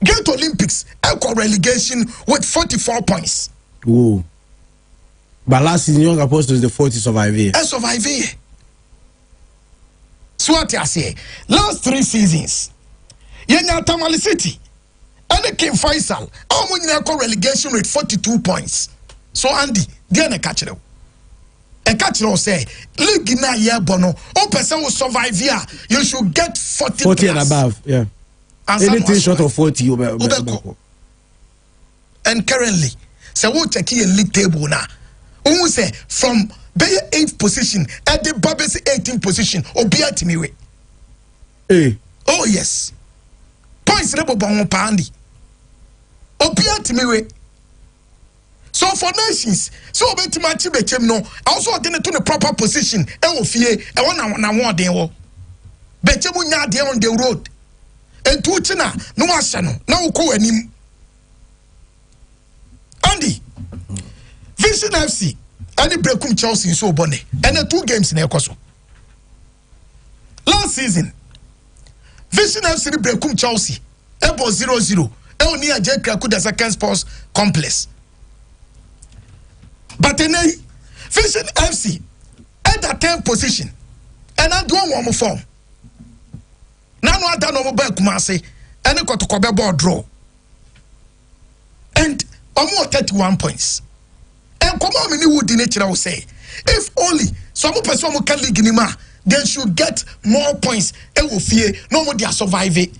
Get to Olympics, equal relegation with 44 points. Whoa. But last season, Young Apostles, the 40 surviving. Surviving. So what I say, last 3 seasons, Yenya Tamale City, and the King Faisal, how many equal relegation with 42 points? So Andy, get a catch it. A catcher will say, League na year bono, one person will survive here. You should get 40 and above, yeah. And anything short of 40, and currently, so we'll take a league table now. Who say from Bayer 8th position at the Babes 18th position, or be at me way. Hey. Oh, yes. Points rebel bon pandy. Or be at me way. So for nations, so bet match bechem no, also attend to the proper position. E wo fie, e won den wo. Bechem nya dey on the road. And to china, no asha no, na wo ko anim. Andy, Vision FC, any Brekum Chelsea so bone, and the 2 games in Ekoso. Last season, Vision FC Brekum Chelsea, Ebo 0-0, e near J Kraku the second sports complex. But in a Vision FC at the 10th position, and I do one more form. Now I don't know about Kumasi, and I got to cover ball draw. And almost 31 points. And come on, many would in nature will say, if only some person can league in Nima, they should get more points. And will fear no more they are surviving.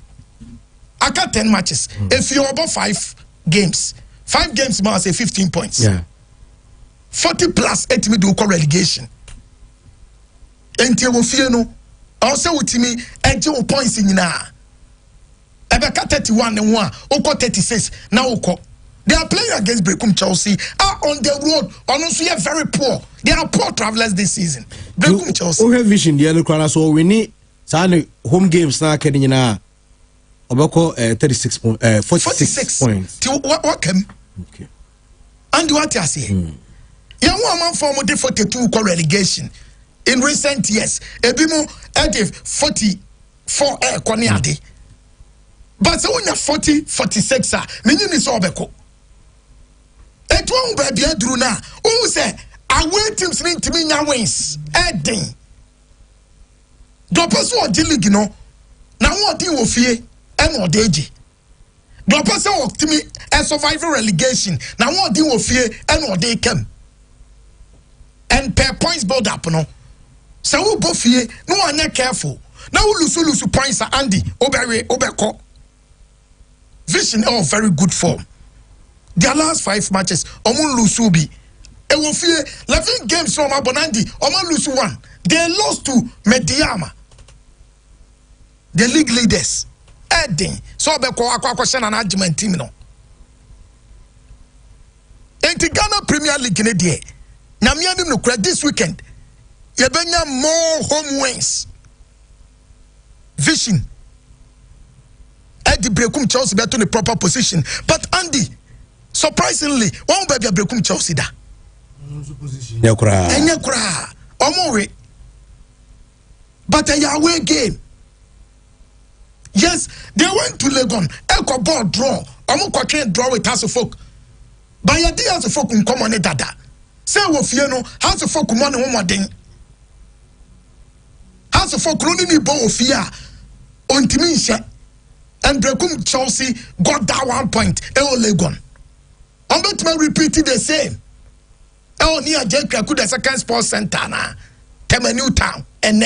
I got 10 matches. If you're about 5 games, 5 games must say 15 points. Yeah. 40 plus 8 me do relegation. And you will fear no. Also with me, and 2 points in now. Ebeka 31 and 1, Oko 36. Now Oko. They are playing against Brekum Chelsea. Are on the road. Honestly, are very poor. They are poor travelers this season. Brekum Chelsea. We have Vision the other corner, so we need some home games now. Can you now? Obako 36 points. 46 points. What came? Okay. And what I say? Young woman form of 42 relegation in recent years. Ebimo at 44 Koniadi. But so when you're 40, 46, meaning is Obeko. It won't be a drew now. Who say, I wait teams to me now wins. Edding. The person who did, you know, now what do you fear? And what did you? The person who to me a survival relegation. Now what do you fear? And what they came. And per points build up, no. So we both fear, no one not careful. Now we lose points are Andy, Obeko. Vision all very good form. Their last 5 matches, Omun Lusubi. E will fear 11 games from Abonandi, Omun Lusu 1. They lost to Mediama. The league leaders. Edding. So Obeko Aquaquashan and Argument team no. In the Ghana Premier League in a day. Namianim no credit this weekend. Yebenya more home wins. Vision. Eddie Brekum Chelsea better in the proper position. But Andy, surprisingly, one baby Brekum Chelsea da. Nyakura. Omore. But a Yahweh game. Yes, they went to Legon. Echo ball draw. Omo can't draw with House of Folk. But your day House of Folk come on it dada. Say what you know, House of Folk money one more thing. House of Folk running the ball of fear. Ontimi and Brekum Chelsea got that 1 point. Legon. I'm going to repeat it the same. Near Jake Kraku, the second sports center now. Tema New Town. And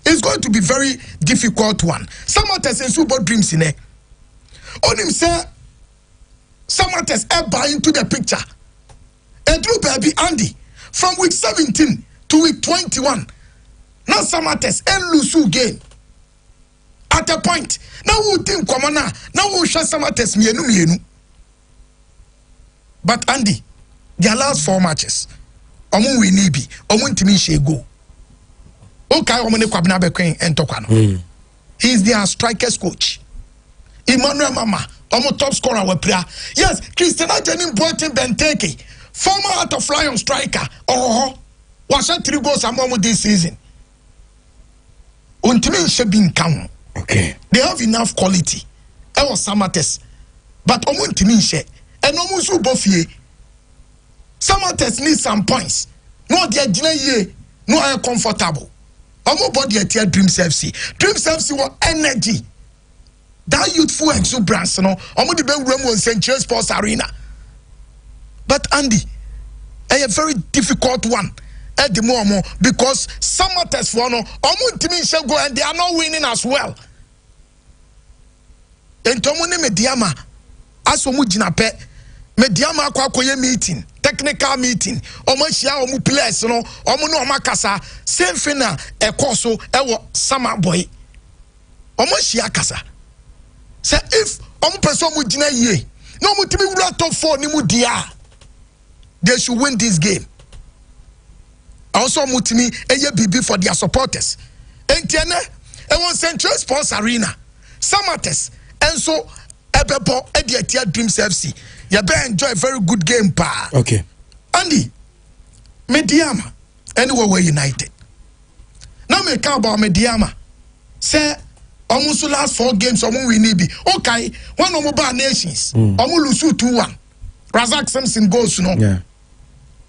it's going to be very difficult one. Some of us in Super Dreams in it. On him say, some of us buy into the picture. And Drew baby Andy from week 17 to week 21. Now some of us lose game. At a point, now we think now we share some of us mienu. But Andy, their last 4 matches, omu we need be, omu ntimi she go. Okay, omu ne kwabna bekwen entokano. He is their strikers coach. Emmanuel Mama, omu top scorer we player. Yes, Christina Jenin Boateng Benteke, former Heart of Lion striker. Was 3 goals among this season. Untimi she bin count. Okay. They have enough quality. I was Samates, but omu ntimi she. And no musu bofie. Samates need some points. No dia jina ye, no are comfortable. Omo body at Dreams FC. Dreams FC want energy. That youthful exuberance, no. Omo the best room was Central Sports Arena. But Andy, a very difficult one at the moment because Samates for no omo ntimi shall go and they are not winning as well. And Tomone Mediama, as omu jinape. Mediama kwa meeting, technical meeting. Omo shia omu players no, omu no omakasa. Same thing na ekoso ewo Sama Boy. Omo shia kasa. Say if omu person mu jina ye, no mu timi wura top 4 ni mu dia. They should win this game. Also omu timi eye bibi for their supporters. Entiene ewo Central Sports Arena. Samates enso ebebo Ediatia Dreams FC. You better enjoy a very good game, pa. Okay. Andy, Mediama, anyway we're united. Now me talk about Mediama. Say almost the last 4 games, omu we need be okay. One omu ba Nations, omu lose 2-1. Razak Simpson goes, you know. Yeah.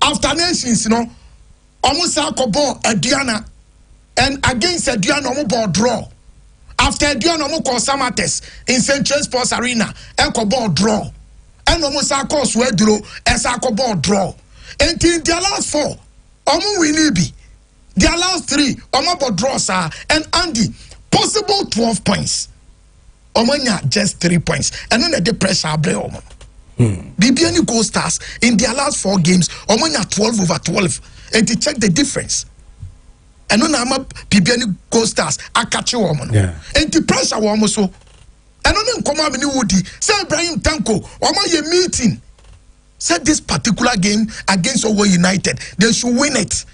After Nations, you know, omu sa kobo Adriana, and against Adriana omu ball draw. After Adriana omu call Samates in Central Sports Arena, and ball draw. And almost our course where draw as our ball draw. And in their last 4, omu we be. Their last 3, omu draw sir. And Andy, possible 12 points. Omonya just 3 points. And then the pressure play omo. BBN Gold Stars in their last 4 games, omonya 12 over 12. And to check the difference. And then I'm BBN Gold Stars. I catch you omo. And the pressure omo so. And on come out many woody. Say Ibrahim Tanko, Oma ye meeting. Said this particular game against Owo United, they should win it.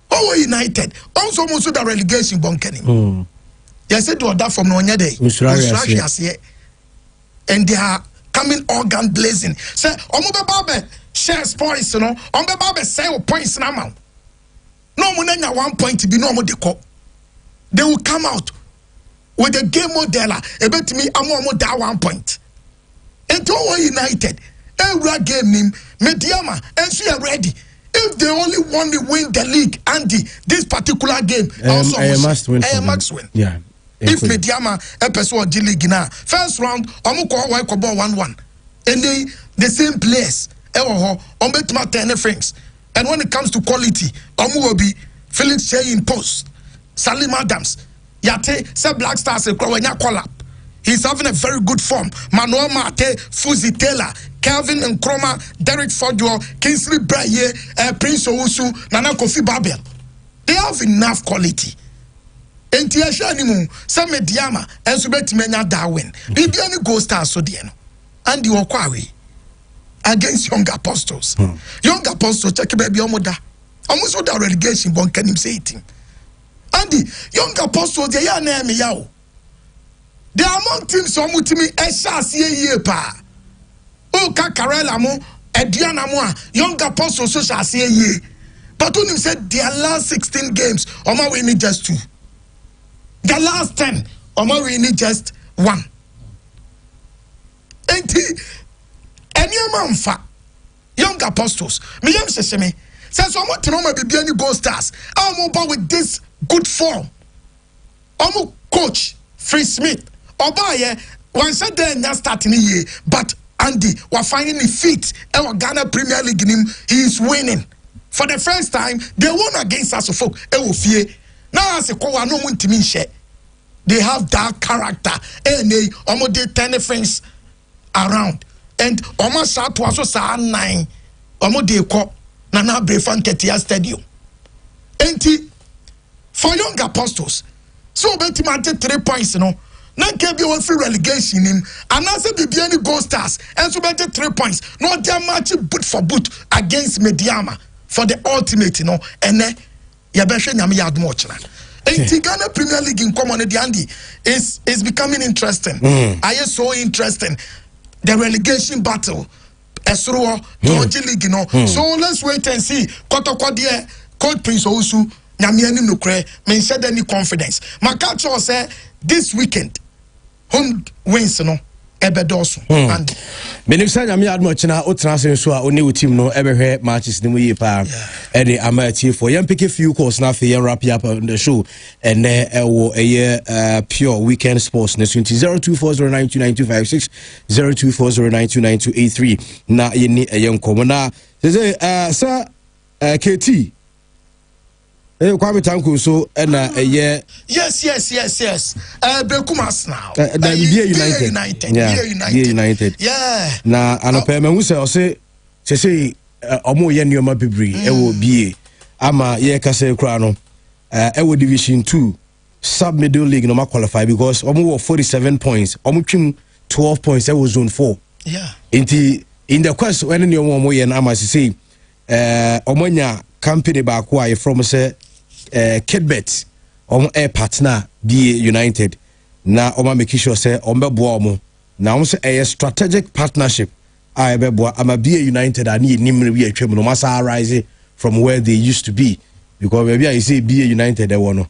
Owo United also most the relegation bunkering. They said to that from Nonya Day. And they are coming organ blazing. Say Omo Babe share points, you know. Omo Babe say points now. No munenya 1 point to be no more deco. They will come out with the game model, about me, I'm that 1 point. And to United, every game name, Mediama, and she are ready. If they only want to win the league, Andy, this particular game, also must win. Must win. Yeah. If Mediama, episode G League now, first round, I'm going to go 1-1. And they the same players, I'm bet my 10 friends. And when it comes to quality, will be Felix Shea in post, Salim Adams. Yate say Black Stars collab. He's having a very good form. Manuel Mate, Fuzi Taylor, Kelvin Nkrumah, Derek Fodio, Kingsley Braye, Prince Owusu, Nana Kofi Babel. They have enough quality. And Tiasha Nimu, some Mediama, and Subet Mena Darwin. Bibiani Gold Stars so dieno. And the Okwawi against Young Apostles. Young Apostles, check baby Omoda. Almost all the relegation, but can him say it. Andy, Young Apostles, they are near me yao. They are among teams so much me ye pa. Oh, Kakarela mo, Ediana mo, Young Apostles so shall say ye. But when him said their last 16 games, Oma we need just 2. The last 10, Oma we need just 1. And any man fa Young Apostles, me yam se me. Says so much no ma be any Gold Stars. I'm about with this good form. Omo coach Free Smith. Obaye one said they not starting year, but Andy we're finding the feet. Our Ghana Premier League in him, he is winning. For the first time, they won against us folk. Now as a kowa no win to share. They have that character. And they almost did 10 friends around. And almost shot was also 9. Almost they call Nana Brefan Ketia Stadium. And for young apostles, so Betty 3 points, you know. Now can be one free relegation him. And now say be any goal stars. And so better 3 points. No they are matching boot for boot against Mediama for the ultimate, you know. And then Yabeshe Nyami yard much. And Ghana Premier League in common Andy is becoming interesting. I is so interesting. The relegation battle. Esruo, Georgia League, you know. So let's wait and see. Kotokwa Coach Prince Owusu, Nyamiani Nukre, may shed any confidence. My culture say this weekend, home wins, you know. Ebedoso. Menim sa nyame admo na otrasen so a oni team no ebehwe matches ni mu yi pa e de amatie for yam pick a few calls na fe wrap up on the show and wo pure weekend sports na 0240929256 0240929283 na yeni yenkomo na say sir KT Kwame Tanku so na yes Bekumas now United na anope me hu say omo ye nneoma bibri e wo bie ama ye kase kura no e wo division 2 sub middle league no ma qualify because omo wo 47 points omo twim 12 points e wo zone 4 in the quest when omo ye na ama say omo nya company back why from say Kidbet omo air partner BA United na omo make sure say omo bo omo na omo say a strategic partnership I be bo ama BA United ani nimre wi atwam no masa rise from where they used to be because maybe I say BA United e wono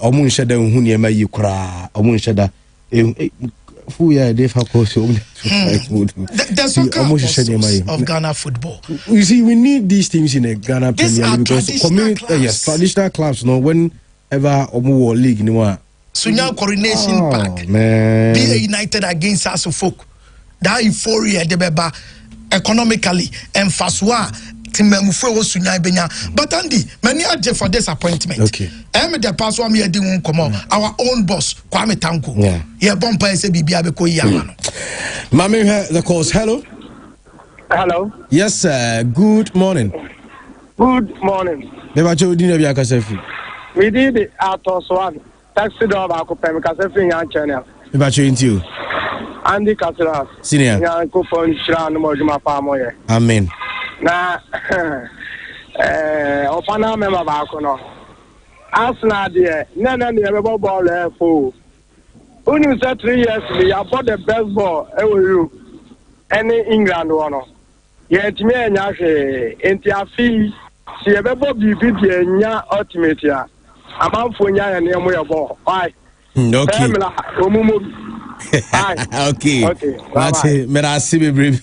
omo nheda hu ne ma yi kura omo nheda who yeah they for course the soccer of Ghana football. You see, we need these things in a Ghana Premier League because community, yes, traditional clubs. No, whenever Omo League, no more. Sunya Coronation Park, man. BA United against Asufok. That euphoria, the beba economically and Faswa. But Andy, many are for disappointment. Okay. The password me doing come on. Our own boss, Kwame Tanku. Yeah, bumper is a BBA Yamano. Mami, the calls. Hello. Hello. Yes, sir. Good morning. Good morning. Never told you We did it at one. Taxi driver, I could pay me because I'm channel. Never told you. Andy Casaras. Senior. Yeah, coupon Shran Mojuma Pamoye. Amen. Na opana member baako no Arsenal de na me ball for only 3 years we bought the best ball you any England one no yet me enya hwe enti afi si e bebo bibi de enya ultimate ya amanfo nya ya ne mo ye ball why okay okay that's it me I see baby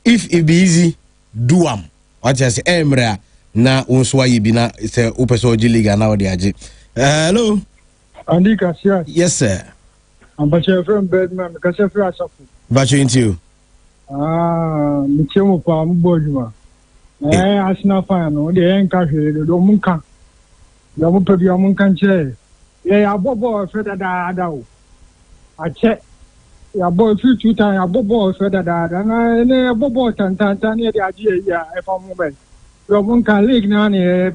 if it be easy, do am. What I say, Emra na unswa yibina se upeso Liga na odi aje. Hello. Andy Kasia. Yes sir. I'm Bacha from Bedman. Kasia from Asafu. Bacha into you. Michemo pa mbojuma. Arsenal fan no de enka hwe do munka. Do mu pe bi munka nche. Abobo fe da o. Ache ya boy 2 times ya bobo further na ne bobo tan ne dia ji ya e fa mo be yo mun kan league na ne e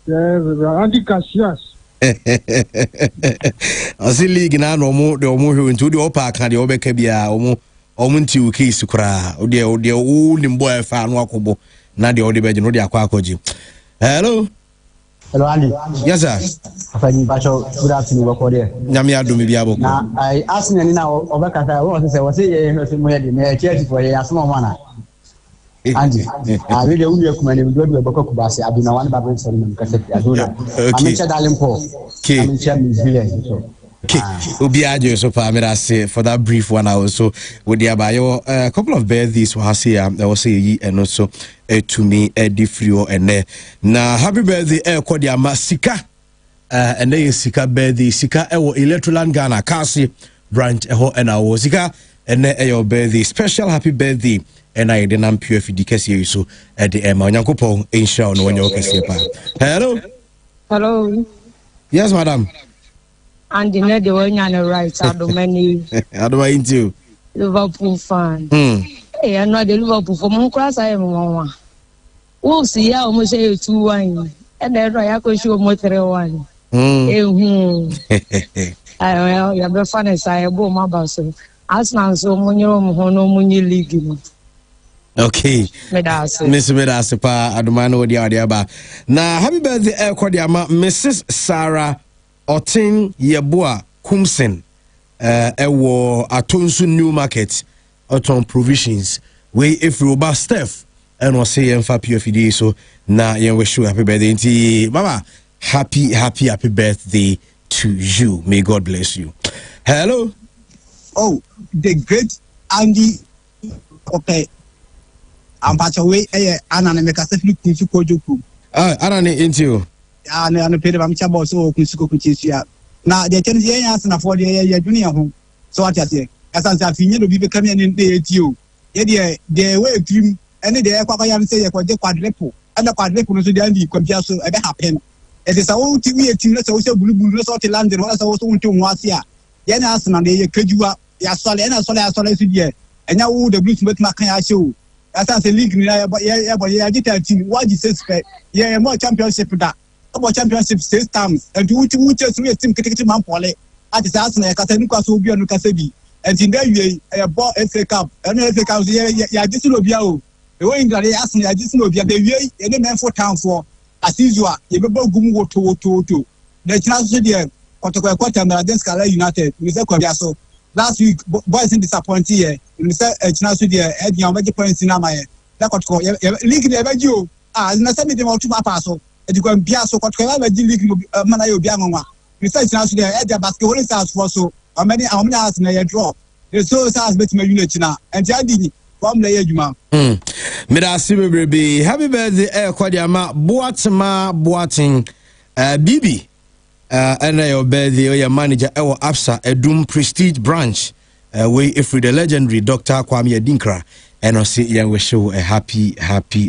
Andy Cassius asi league na no mo de omo hwe nti de opa kan de obeka bia omo nti u case kura de o nimbo e fa no akobo na de ode beje no de akwa akoji. Hello. Hello, Andy. Yes, sir. After Bacho, good afternoon, Boko there. Namia do me be able. Now, I asked me now, Obaka, what was it, church for a small manner. Andy, I really only recommend you go to Boko Kubasi. I've been one Bible ceremony because I'm in Chadalim Paul. I'm in Chairman's Village. Okay, Ubiajo so far, I say for that brief one also with the bio a couple of birthdays were say I was say and also to me Eddie Frio and na happy birthday Kodia Masika and then sika birthday sika ewo Electroland Ghana Kasi branch eho and our sika and then your birthday special happy birthday and I didn't pure for the case so at the Emma Nyankopo in show no one your case. Hello. Yes, madam. And the net the one on the right side of many. How do I into Liverpool fan. Hey, I know the Liverpool for Moncras. I am one. We'll see how much say 2-1. And then I could show more 3-1. I have a fan as I go my boss. As now, so many money league. Okay, Miss Medasipa, Adumano, the Adiaba. Now, happy birthday, Mrs. Sarah Otin Yabua Kumsen, Ewo Atonsu New Market, Oton Provisions, we if robust Steph, and was saying for PFD, so now you wish you happy birthday, Mama. Happy birthday to you. May God bless you. Hello. Oh, the great Andy. Okay. I'm part away. Anna make a safely Kunsuko. Anna into Anna paid of Chabo, so Kunsuko. Now, the 10 years and afford a junior home. So what I say, as I feel to be becoming in the you. Yet, the way of dream, and the Aquarium say a quadruple, and the quadruple to the Andy compare so a happen. It is a old TV, a team that's also blue, sort of land, and was also to Wasia. Yan asked on the Kajua, Yasol, and a solid, and now the blues with my show. As I say, league, but I did team. What you say, yeah, more championship that. About championship 6 times, and to which is a team critical man for it. At the Arsenal, Casanuka will be on Casabi. And in that I bought FA Cup, and FA Cup, yeah, this will be out. The way that they asked me, I just know the way, and then for town for as usual, you go Gumu to the chance to the quarter and then Scala United, Mr. Kobiaso. Last week, boys in disappointed here. We said a chance to the head young points in Amaya. That got league never you. As I said, them to my parcel. And you can be so what can I league Manayo Biamma. We said chance to the head of basketball stars for so how many hours in a draw. The so stars bet my unit now. And Jadini from the Eduma. Medasi baby. Happy birthday, Quadiama, Boating, Bibi. And your birthday, your manager, our APSA, Edum Prestige Branch, we if with the legendary Dr. Kwame Dinkra, and I say, young we show a happy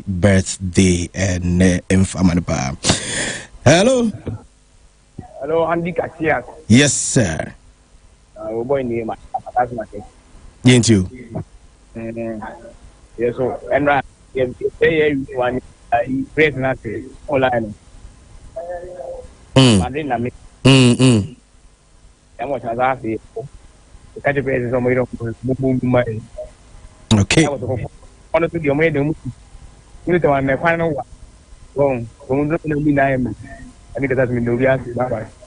birthday and Infamanaba. Hello. Hello, Andy Katia. Yes, sir. Boy, name, that's my case. Yes, you. Yes, so, and right, one, praise nothing, online. Okay.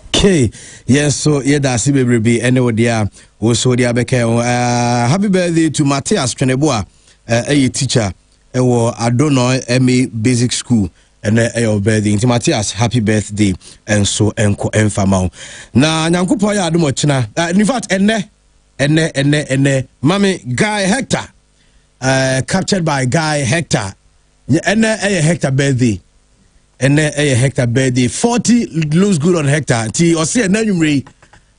Okay. Yes, so yeah, that's it, baby. Anyway, dear, also dear happy birthday to Matthias Treneboa, a teacher, Adono MA Basic School. And your birthday, Matthias, happy birthday, and so enko enfamao. Na nyankupo ya adumo china. In fact, ene, Mami Guy Hector, captured by Guy Hector. Ene Hector birthday. Ene Hector birthday. 40 looks good on Hector. Ti osi enanyumri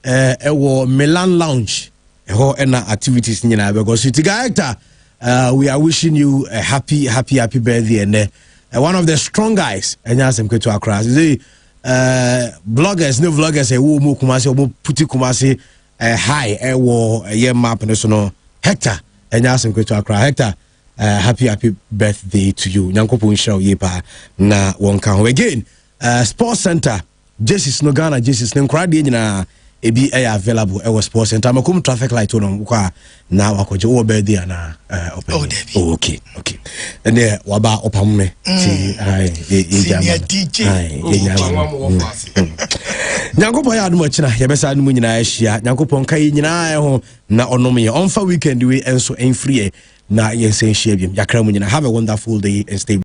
ewo Milan Lounge. Eho ena activities nyina because ti Guy Hector. We are wishing you a happy birthday and. One of the strong guys, and yes, I'm going to across. The bloggers, no vloggers, who move Kumasi, who puti Kumasi, high, war, a year map, and so Hector, and yes, I'm going to across. Hector, happy birthday to you. Nyankopo show yepa na wonka again. Sports Center, Jesse Snogana, Jesse Snenkradi na ebi available at Sports Center. I'm a traffic light on now. I could over there na open. Oh, okay. And there waba opamune. Senior DJ. Nyankopo ya adumo china. Yabesa adumo nyina eshia. Nyankopo nkai nyina ho na onomi. On for weekend we enso free na yense share bim. Yakra mu nyina. Have a wonderful day and stay